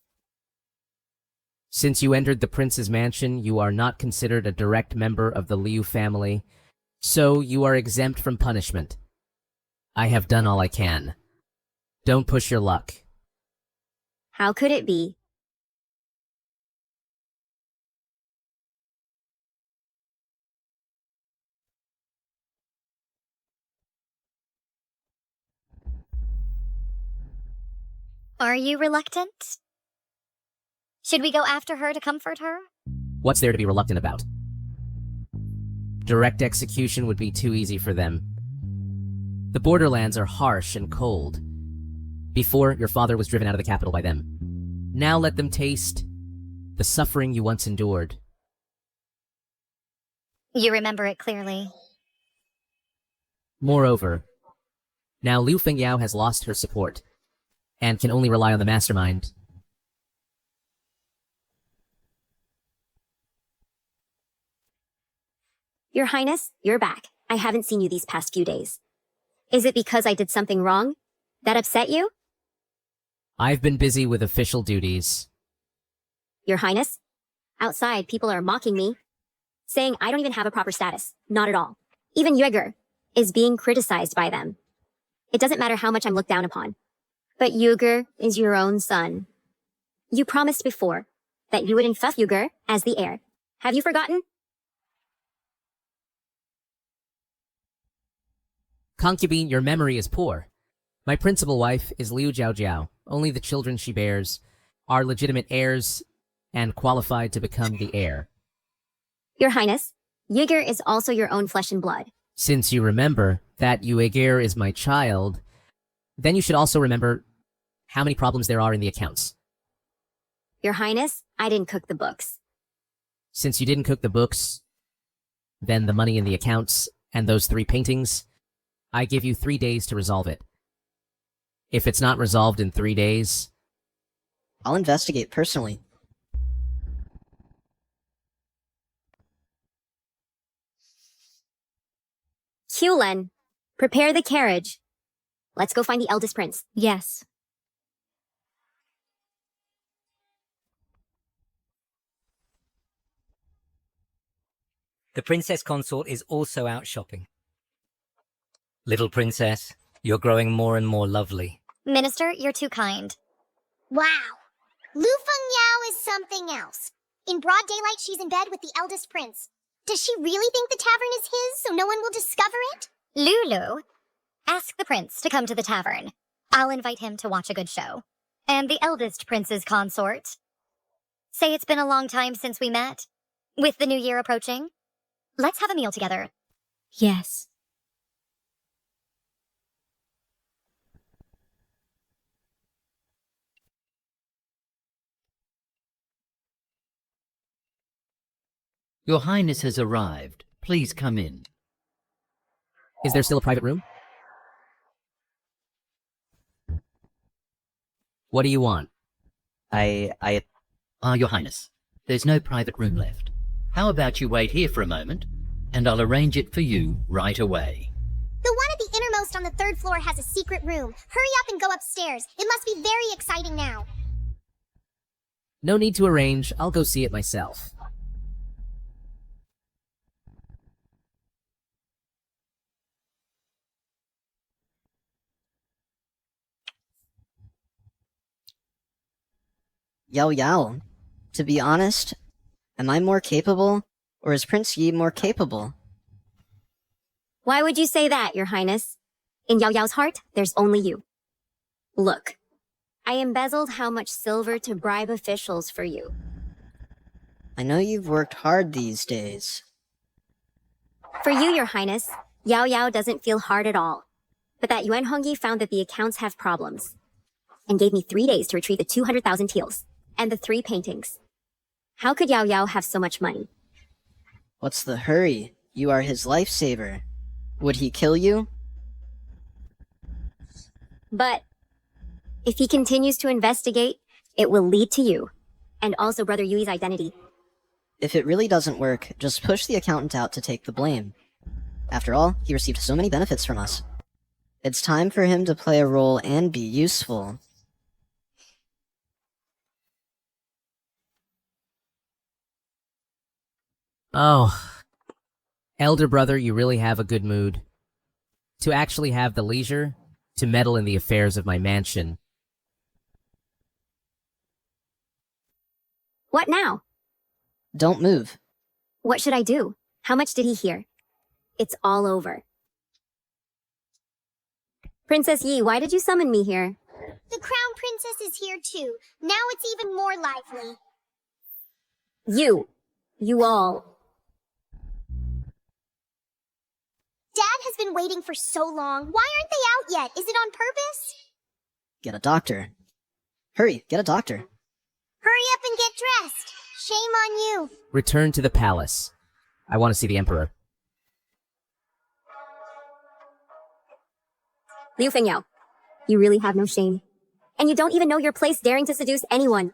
Since you entered the prince's mansion, you are not considered a direct member of the Liu family, so you are exempt from punishment. I have done all I can. Don't push your luck. How could it be? Are you reluctant? Should we go after her to comfort her? What's there to be reluctant about? Direct execution would be too easy for them. The borderlands are harsh and cold. Before, your father was driven out of the capital by them. Now let them taste the suffering you once endured. You remember it clearly. Moreover, now Liu Fengyao has lost her support and can only rely on the mastermind. Your Highness, you're back. I haven't seen you these past few days. Is it because I did something wrong? That upset you? I've been busy with official duties. Your Highness? Outside, people are mocking me, saying I don't even have a proper status. Not at all. Even Yueger is being criticized by them. It doesn't matter how much I'm looked down upon. But Yueger is your own son. You promised before that you would infect Yueger as the heir. Have you forgotten? Concubine, your memory is poor. My principal wife is Liu Jiaojiao. Only the children she bears are legitimate heirs and qualified to become the heir. Your Highness, Yueger is also your own flesh and blood. Since you remember that Yueger is my child, then you should also remember how many problems there are in the accounts. Your Highness, I didn't cook the books. Since you didn't cook the books, then the money in the accounts and those 3 paintings, I give you 3 days to resolve it. If it's not resolved in 3 days, I'll investigate personally. Qlen, prepare the carriage. Let's go find the eldest prince. Yes. The princess consort is also out shopping. Little princess, you're growing more and more lovely. Minister, you're too kind. Wow. Lu Fengyao is something else. In broad daylight, she's in bed with the eldest prince. Does she really think the tavern is his, so no one will discover it? Lulu, ask the prince to come to the tavern. I'll invite him to watch a good show. And the eldest prince's consort. Say it's been a long time since we met. With the new year approaching, let's have a meal together. Yes. Your Highness has arrived. Please come in. is there still a private room? What do you want? Your Highness, there's no private room left. How about you wait here for a moment, and I'll arrange it for you right away. The one at the innermost on the 3rd floor has a secret room. Hurry up and go upstairs. It must be very exciting now. No need to arrange. I'll go see it myself. Yao Yao, to be honest, am I more capable, or is Prince Yi more capable? Why would you say that, Your Highness? In Yao Yao's heart, there's only you. Look, I embezzled how much silver to bribe officials for you. I know you've worked hard these days. For you, Your Highness, Yao Yao doesn't feel hard at all. But that Yuan Hongyi found that the accounts have problems, and gave me 3 days to retrieve the 200,000 taels, and the 3 paintings. How could Yao Yao have so much money? What's the hurry? You are his lifesaver. Would he kill you? But if he continues to investigate, it will lead to you, and also Brother Yui's identity. If it really doesn't work, just push the accountant out to take the blame. After all, he received so many benefits from us. It's time for him to play a role and be useful. Oh, elder brother, you really have a good mood. To actually have the leisure to meddle in the affairs of my mansion. What now? Don't move. What should I do? How much did he hear? It's all over. Princess Yi, why did you summon me here? The crown princess is here too. Now it's even more lively. You all. Dad has been waiting for so long. Why aren't they out yet? Is it on purpose? Get a doctor. Hurry, get a doctor. Hurry up and get dressed. Shame on you. Return to the palace. I want to see the Emperor. Liu Fengyao, you really have no shame. And you don't even know your place daring to seduce anyone.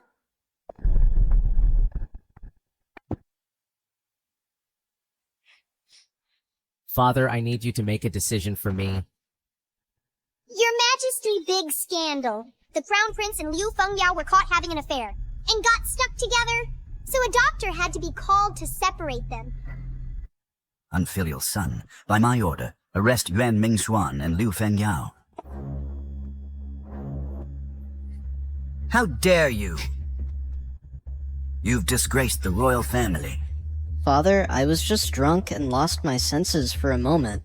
Father, I need you to make a decision for me. Your Majesty, big scandal. The Crown Prince and Liu Fengyao were caught having an affair and got stuck together, so a doctor had to be called to separate them. Unfilial son, by my order, arrest Yuan Mingxuan and Liu Fengyao. How dare you? You've disgraced the royal family. Father, I was just drunk and lost my senses for a moment.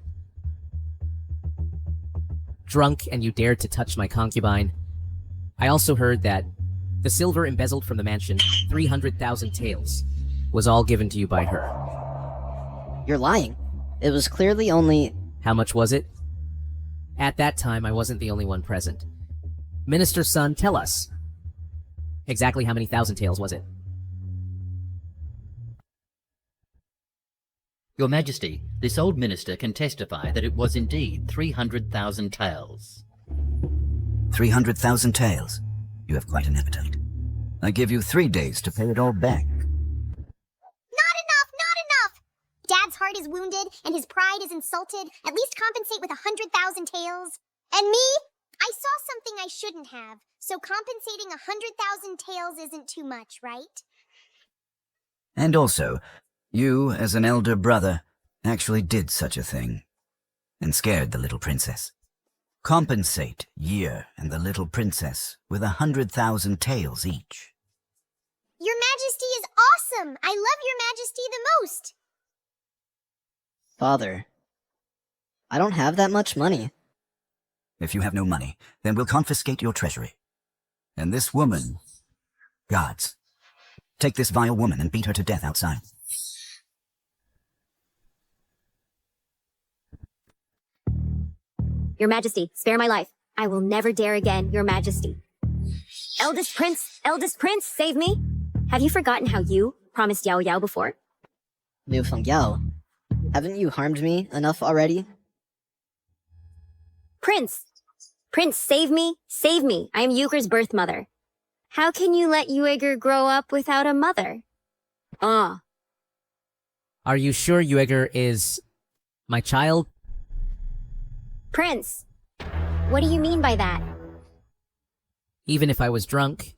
Drunk and you dared to touch my concubine. I also heard that the silver embezzled from the mansion, 300,000 taels, was all given to you by her. You're lying. It was clearly only... How much was it? At that time, I wasn't the only one present. Minister's son, tell us. Exactly how many thousand taels was it? Your Majesty, this old minister can testify that it was indeed 300,000 taels. 300,000 taels? You have quite an appetite. I give you 3 days to pay it all back. Not enough! Dad's heart is wounded and his pride is insulted. At least compensate with 100,000 taels. And me? I saw something I shouldn't have, so compensating 100,000 taels isn't too much, right? And also, you, as an elder brother, actually did such a thing, and scared the little princess. Compensate Year and the little princess with 100,000 taels each. Your Majesty is awesome! I love Your Majesty the most! Father, I don't have that much money. If you have no money, then we'll confiscate your treasury. And this woman... Gods. Take this vile woman and beat her to death outside. Your Majesty, spare my life. I will never dare again, Your Majesty. Eldest Prince, save me! Have you forgotten how you promised Yao Yao before? Liu Fengyao, haven't you harmed me enough already? Prince, save me! Save me! I am Euchre's birth mother. How can you let Yueger grow up without a mother? Are you sure Yueger is my child? Prince, what do you mean by that? Even if I was drunk,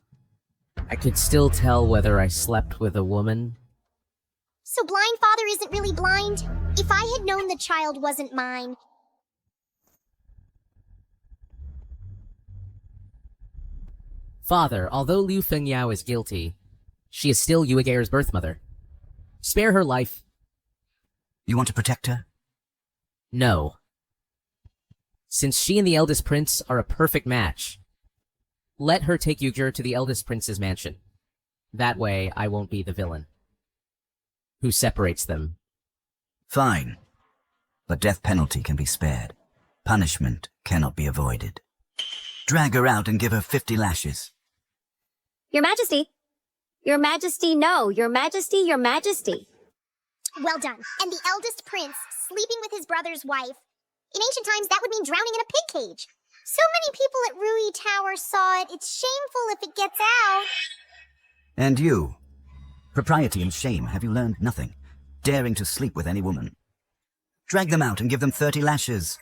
I could still tell whether I slept with a woman. So blind father isn't really blind? If I had known the child wasn't mine... Father, although Liu Fengyao is guilty, she is still Yueger's birth mother. Spare her life. You want to protect her? No. Since she and the eldest prince are a perfect match, let her take Yuger to the eldest prince's mansion. That way, I won't be the villain who separates them. Fine. But death penalty can be spared. Punishment cannot be avoided. Drag her out and give her 50 lashes. Your Majesty! Your Majesty, no! Your Majesty, Your Majesty! Well done. And the eldest prince, sleeping with his brother's wife. In ancient times, that would mean drowning in a pig cage. So many people at Rui Tower saw it. It's shameful if it gets out. And you? Propriety and shame, have you learned nothing? Daring to sleep with any woman. Drag them out and give them 30 lashes.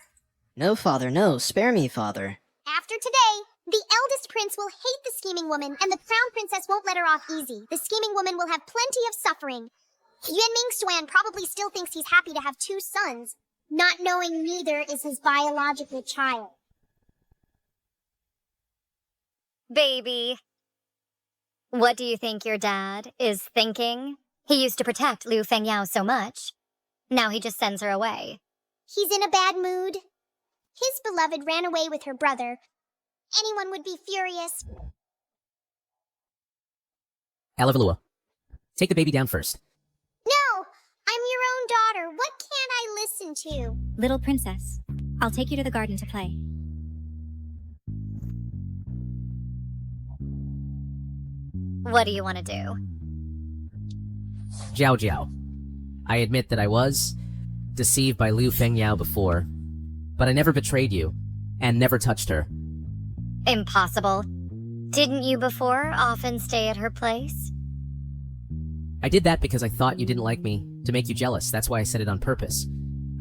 No, Father, no. Spare me, Father. After today, the eldest prince will hate the scheming woman, and the crown princess won't let her off easy. The scheming woman will have plenty of suffering. Yuan Mingxuan probably still thinks he's happy to have 2 sons, not knowing neither is his biological child. Baby. What do you think your dad is thinking? He used to protect Liu Fengyao so much. Now he just sends her away. He's in a bad mood. His beloved ran away with her brother. Anyone would be furious. Alavalua, take the baby down first. No! I'm your own daughter. What can't I listen to? Little princess, I'll take you to the garden to play. What do you want to do? Jiao Jiao. I admit that I was deceived by Liu Fengyao before, but I never betrayed you, and never touched her. Impossible. Didn't you before often stay at her place? I did that because I thought you didn't like me, to make you jealous. That's why I said it on purpose.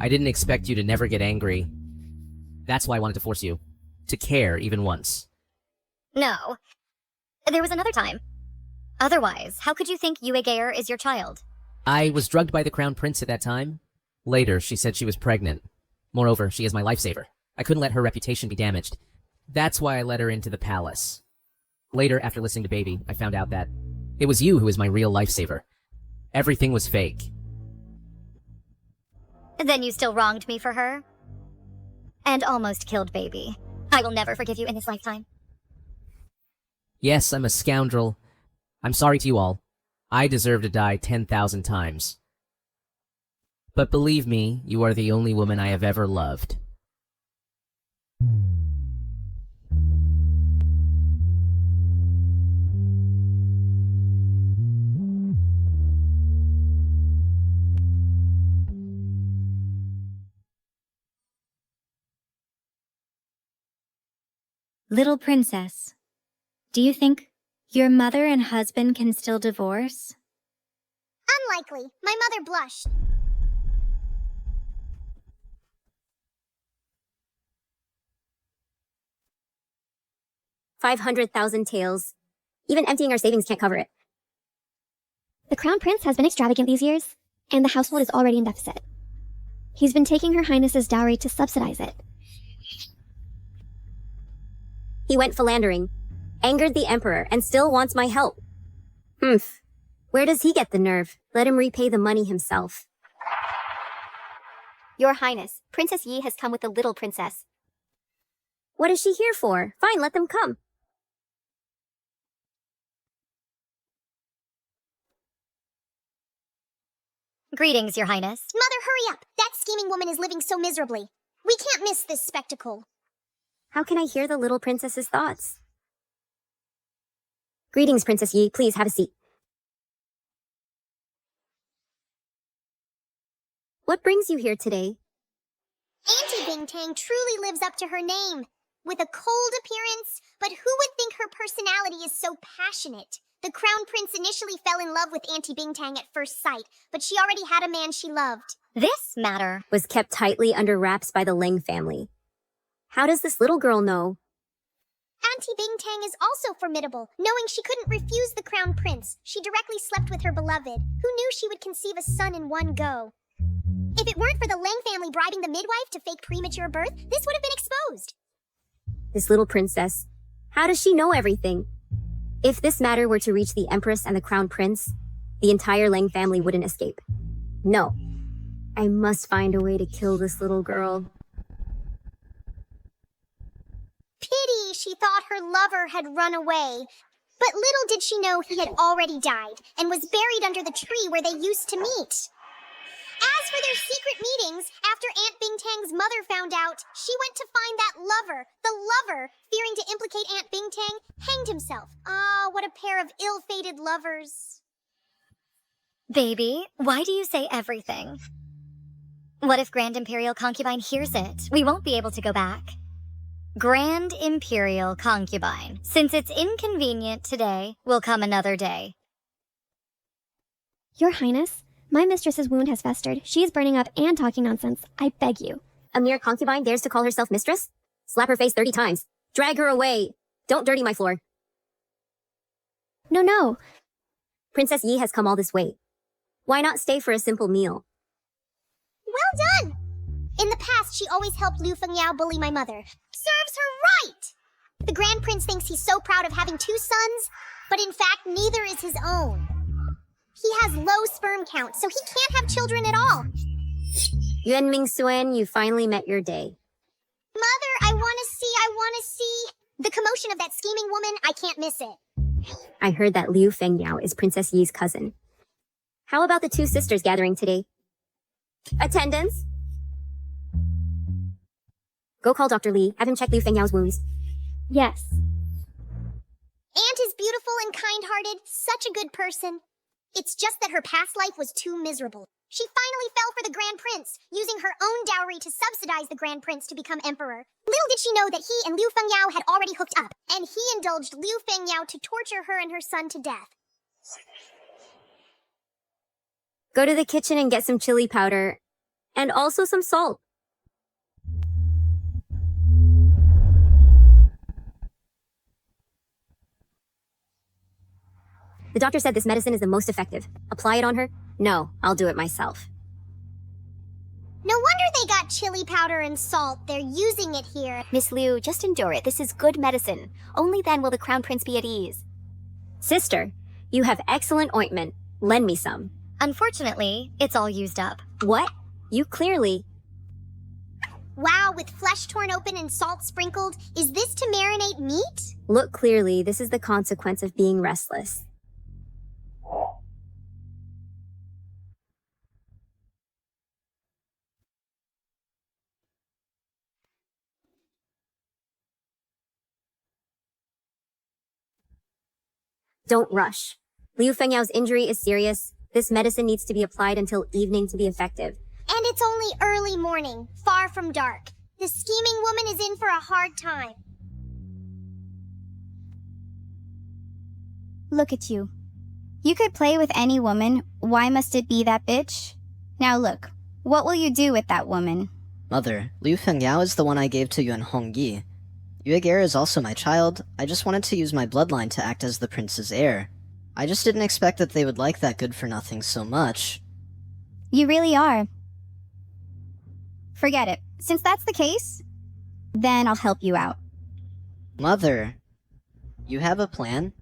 I didn't expect you to never get angry. That's why I wanted to force you to care even once. No. There was another time. Otherwise, how could you think Yue Geir is your child? I was drugged by the Crown Prince at that time. Later, she said she was pregnant. Moreover, she is my lifesaver. I couldn't let her reputation be damaged. That's why I let her into the palace. Later, after listening to Baby, I found out that it was you who was my real lifesaver. Everything was fake. Then you still wronged me for her? And almost killed Baby. I will never forgive you in this lifetime. Yes, I'm a scoundrel. I'm sorry to you all. I deserve to die 10,000 times. But believe me, you are the only woman I have ever loved. Little princess, do you think your mother and husband can still divorce? Unlikely. My mother blushed. $500,000 taels. Even emptying our savings can't cover it. The Crown Prince has been extravagant these years, and the household is already in deficit. He's been taking Her Highness's dowry to subsidize it. He went philandering, angered the Emperor, and still wants my help. Humph. Where does he get the nerve? Let him repay the money himself. Your Highness, Princess Yi has come with the little princess. What is she here for? Fine, let them come. Greetings, Your Highness. Mother, hurry up! That scheming woman is living so miserably. We can't miss this spectacle. How can I hear the little princess's thoughts? Greetings, Princess Yi. Please have a seat. What brings you here today? Auntie Bingtang truly lives up to her name. With a cold appearance, but who would think her personality is so passionate? The Crown Prince initially fell in love with Auntie Bingtang at first sight, but she already had a man she loved. This matter was kept tightly under wraps by the Ling family. How does this little girl know? Auntie Bingtang is also formidable. Knowing she couldn't refuse the Crown Prince, she directly slept with her beloved, who knew she would conceive a son in one go. If it weren't for the Lang family bribing the midwife to fake premature birth, this would have been exposed. This little princess, how does she know everything? If this matter were to reach the Empress and the Crown Prince, the entire Lang family wouldn't escape. No, I must find a way to kill this little girl. Pity she thought her lover had run away. But little did she know he had already died and was buried under the tree where they used to meet. As for their secret meetings, after Aunt Bingtang's mother found out, she went to find that lover. The lover, fearing to implicate Aunt Bingtang, hanged himself. Ah, what a pair of ill-fated lovers. Baby, why do you say everything? What if Grand Imperial Concubine hears it? We won't be able to go back. Grand Imperial Concubine, since it's inconvenient today, will come another day. Your Highness, my mistress's wound has festered. She is burning up and talking nonsense. I beg you. A mere concubine dares to call herself mistress? Slap her face 30 times. Drag her away. Don't dirty my floor. No. Princess Yi has come all this way. Why not stay for a simple meal? Well done! In the past, she always helped Liu Fengyao bully my mother. Serves her right! The Grand Prince thinks he's so proud of having 2 sons, but in fact, neither is his own. He has low sperm count, so he can't have children at all. Yuan Mingsuen, you finally met your day. Mother, I want to see. The commotion of that scheming woman, I can't miss it. I heard that Liu Fengyao is Princess Yi's cousin. How about the 2 sisters gathering today? Attendance? Go call Dr. Li. Have him check Liu Fengyao's wounds. Yes. Aunt is beautiful and kind-hearted, such a good person. It's just that her past life was too miserable. She finally fell for the Grand Prince, using her own dowry to subsidize the Grand Prince to become emperor. Little did she know that he and Liu Fengyao had already hooked up, and he indulged Liu Fengyao to torture her and her son to death. Go to the kitchen and get some chili powder. And also some salt. The doctor said this medicine is the most effective. Apply it on her? No, I'll do it myself. No wonder they got chili powder and salt. They're using it here. Miss Liu, just endure it. This is good medicine. Only then will the Crown Prince be at ease. Sister, you have excellent ointment. Lend me some. Unfortunately, it's all used up. What? You clearly... Wow, with flesh torn open and salt sprinkled, is this to marinate meat? Look clearly, this is the consequence of being restless. Don't rush. Liu Fengyao's injury is serious. This medicine needs to be applied until evening to be effective. And it's only early morning, far from dark. The scheming woman is in for a hard time. Look at you. You could play with any woman. Why must it be that bitch? Now look, what will you do with that woman? Mother, Liu Fengyao is the one I gave to Yuan Hongyi. Yuegare is also my child. I just wanted to use my bloodline to act as the prince's heir. I just didn't expect that they would like that good-for-nothing so much. You really are. Forget it. Since that's the case, then I'll help you out. Mother, you have a plan?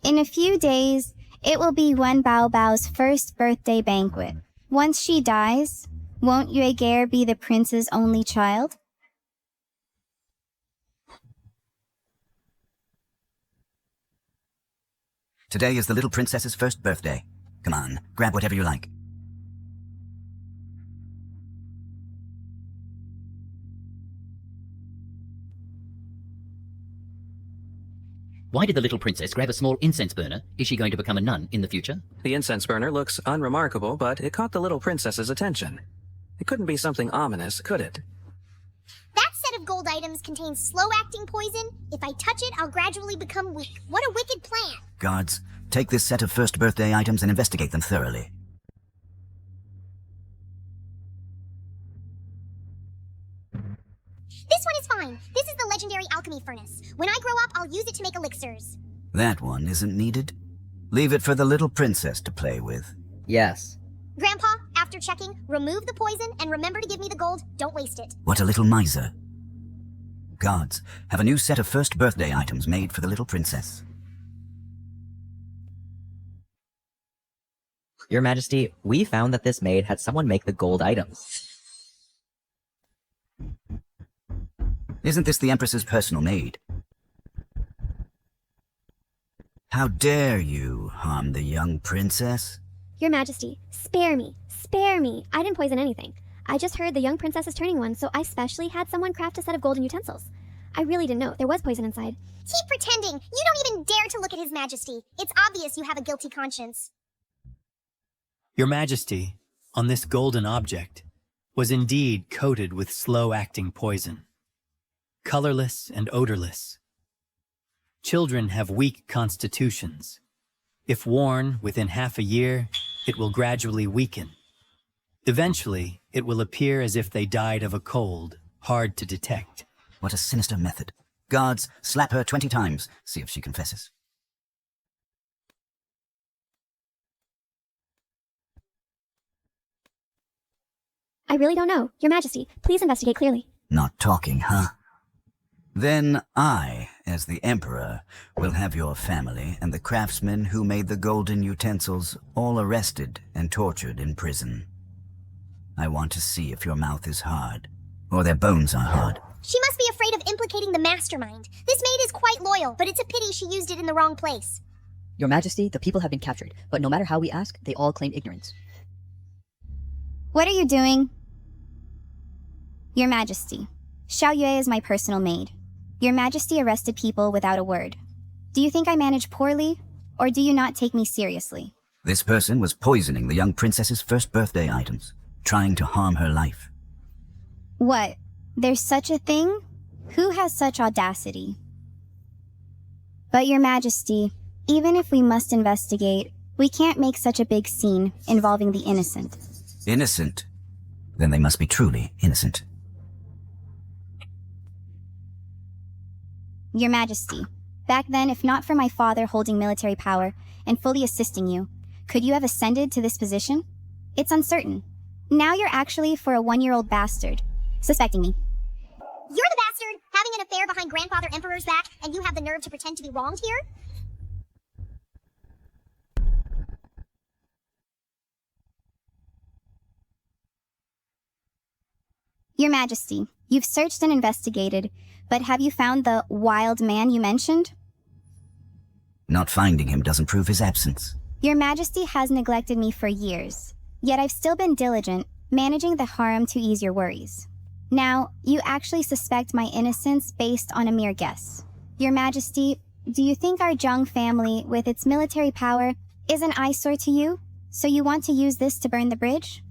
In a few days, it will be Wen Baobao's first birthday banquet. Once she dies, won't Yuegare be the prince's only child? Today is the little princess's first birthday. Come on, grab whatever you like. Why did the little princess grab a small incense burner? Is she going to become a nun in the future? The incense burner looks unremarkable, but it caught the little princess's attention. It couldn't be something ominous, could it? That set of gold items contains slow-acting poison. If I touch it, I'll gradually become weak. What a wicked plan! Guards, take this set of first birthday items and investigate them thoroughly. This one is fine. This is the legendary alchemy furnace. When I grow up, I'll use it to make elixirs. That one isn't needed. Leave it for the little princess to play with. Yes. Grandpa, after checking, remove the poison and remember to give me the gold. Don't waste it. What a little miser. Guards, have a new set of first birthday items made for the little princess. Your Majesty, we found that this maid had someone make the gold items. Isn't this the Empress's personal maid? How dare you harm the young princess? Your Majesty, spare me. Spare me. I didn't poison anything. I just heard the young princess is turning one, so I specially had someone craft a set of golden utensils. I really didn't know. There was poison inside. Keep pretending. You don't even dare to look at His Majesty. It's obvious you have a guilty conscience. Your Majesty, on this golden object, was indeed coated with slow-acting poison. Colorless and odorless. Children have weak constitutions. If worn within half a year, it will gradually weaken. Eventually, it will appear as if they died of a cold, hard to detect. What a sinister method. Guards, slap her 20 times. See if she confesses. I really don't know. Your Majesty, please investigate clearly. Not talking, huh? Then I, as the Emperor, will have your family and the craftsmen who made the golden utensils all arrested and tortured in prison. I want to see if your mouth is hard, or their bones are hard. She must be afraid of implicating the mastermind. This maid is quite loyal, but it's a pity she used it in the wrong place. Your Majesty, the people have been captured, but no matter how we ask, they all claim ignorance. What are you doing? Your Majesty, Xiao Yue is my personal maid. Your Majesty arrested people without a word. Do you think I manage poorly, or do you not take me seriously? This person was poisoning the young princess's first birthday items, trying to harm her life. What? There's such a thing? Who has such audacity? But Your Majesty, even if we must investigate, we can't make such a big scene involving the innocent. Innocent? Then they must be truly innocent. Your Majesty, back then, if not for my father holding military power and fully assisting you, could you have ascended to this position? It's uncertain. Now you're actually for a 1-year-old bastard, suspecting me. You're the bastard, having an affair behind Grandfather Emperor's back, and you have the nerve to pretend to be wronged here? Your Majesty, you've searched and investigated, but have you found the wild man you mentioned? Not finding him doesn't prove his absence. Your Majesty has neglected me for years, yet I've still been diligent, managing the harem to ease your worries. Now, you actually suspect my innocence based on a mere guess. Your Majesty, do you think our Zheng family, with its military power, is an eyesore to you? So you want to use this to burn the bridge?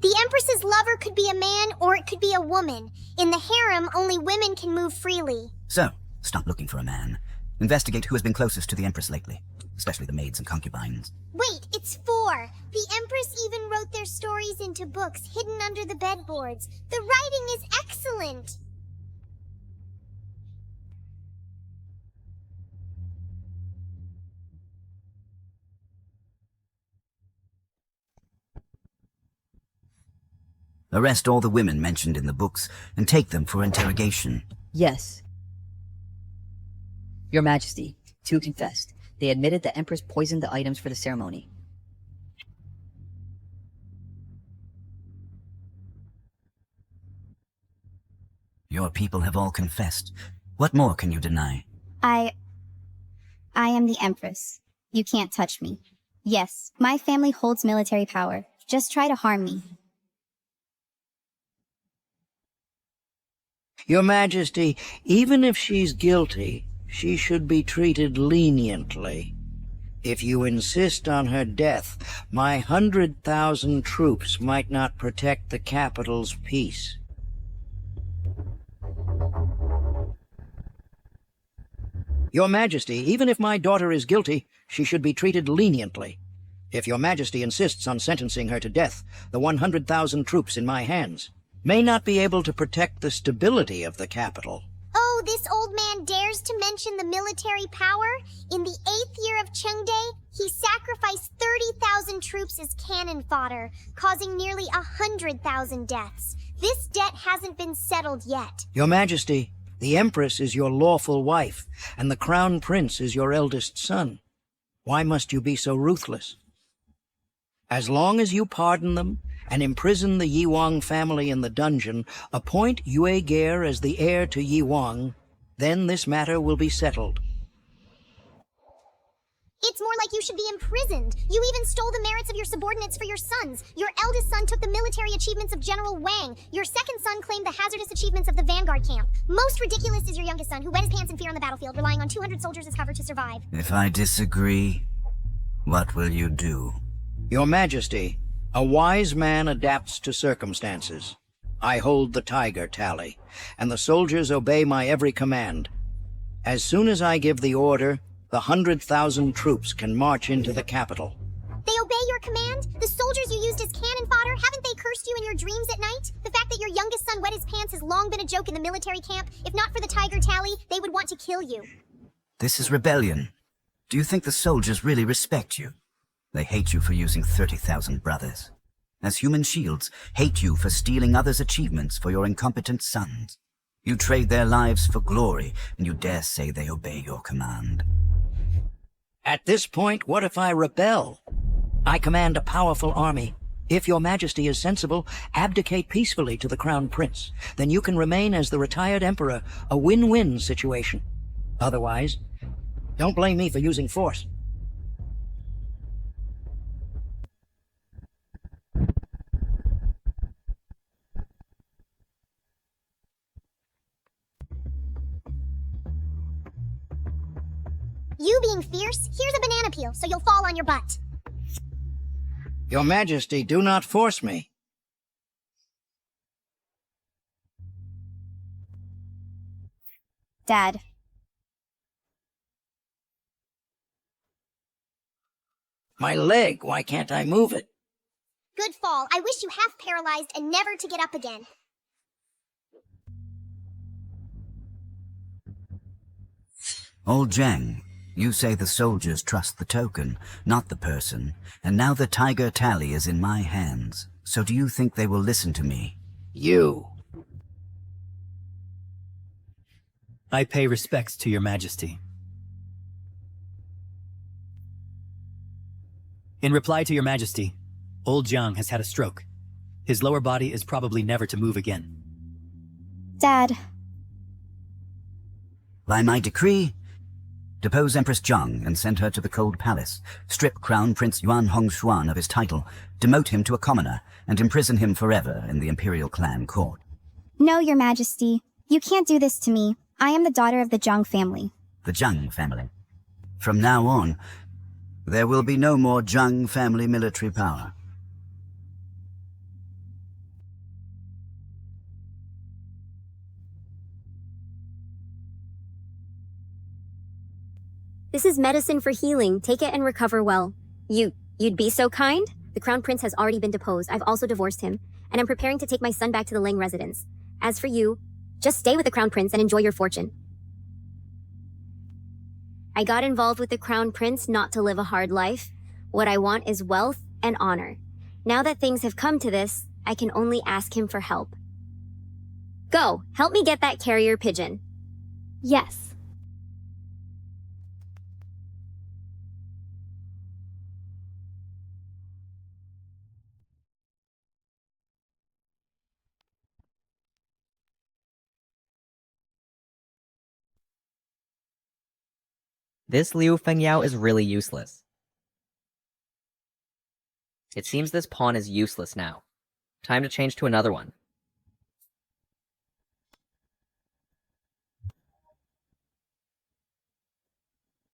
The Empress's lover could be a man or it could be a woman. In the harem, only women can move freely. So, stop looking for a man. Investigate who has been closest to the Empress lately, especially the maids and concubines. Wait, it's 4. The Empress even wrote their stories into books hidden under the bedboards. The writing is excellent. Arrest all the women mentioned in the books and take them for interrogation. Yes. Your Majesty, 2 confessed. They admitted the Empress poisoned the items for the ceremony. Your people have all confessed. What more can you deny? I am the Empress. You can't touch me. Yes, my family holds military power. Just try to harm me. Your Majesty, even if she's guilty, she should be treated leniently. If you insist on her death, my 100,000 troops might not protect the capital's peace. Your Majesty, even if my daughter is guilty, she should be treated leniently. If Your Majesty insists on sentencing her to death, the 100,000 troops in my hands may not be able to protect the stability of the capital. Oh, this old man dares to mention the military power? In the 8th year of Chengde, he sacrificed 30,000 troops as cannon fodder, causing nearly 100,000 deaths. This debt hasn't been settled yet. Your Majesty, the Empress is your lawful wife, and the Crown Prince is your eldest son. Why must you be so ruthless? As long as you pardon them and imprison the Yiwang family in the dungeon, appoint Yue Gare as the heir to Yiwang, then this matter will be settled. It's more like you should be imprisoned. You even stole the merits of your subordinates for your sons. Your eldest son took the military achievements of General Wang. Your second son claimed the hazardous achievements of the vanguard camp. Most ridiculous is your youngest son, who wet his pants in fear on the battlefield, relying on 200 soldiers as cover to survive. If I disagree, what will you do? Your Majesty, a wise man adapts to circumstances. I hold the tiger tally, and the soldiers obey my every command. As soon as I give the order, the 100,000 troops can march into the capital. They obey your command? The soldiers you used as cannon fodder, haven't they cursed you in your dreams at night? The fact that your youngest son wet his pants has long been a joke in the military camp. If not for the tiger tally, they would want to kill you. This is rebellion. Do you think the soldiers really respect you? They hate you for using 30,000 brothers. As human shields, hate you for stealing others' achievements for your incompetent sons. You trade their lives for glory, and you dare say they obey your command. At this point, what if I rebel? I command a powerful army. If your Majesty is sensible, abdicate peacefully to the Crown Prince. Then you can remain as the retired emperor, a win-win situation. Otherwise, don't blame me for using force. You being fierce, here's a banana peel, so you'll fall on your butt. Your Majesty, do not force me. Dad. My leg, why can't I move it? good fall. I wish you half paralyzed and never to get up again. Old Zhang, you say the soldiers trust the token, not the person, and now the tiger tally is in my hands. So do you think they will listen to me? You. I pay respects to your majesty. In reply to your majesty, old Jiang has had a stroke. His lower body is probably never to move again. Dad. By my decree, depose Empress Zhang and send her to the Cold Palace, strip Crown Prince Yuan Hongshuan of his title, demote him to a commoner, and imprison him forever in the Imperial Clan Court. No, Your Majesty. You can't do this to me. I am the daughter of the Zhang family. The Zhang family. From now on, there will be no more Zhang family military power. This is medicine for healing. Take it and recover well. You'd be so kind? The Crown Prince has already been deposed. I've also divorced him, and I'm preparing to take my son back to the Ling residence. As for you, just stay with the Crown Prince and enjoy your fortune. I got involved with the Crown Prince not to live a hard life. What I want is wealth and honor. Now that things have come to this, I can only ask him for help. Go, help me get that carrier pigeon. Yes. This Liu Fengyao is really useless. It seems this pawn is useless now. Time to change to another one.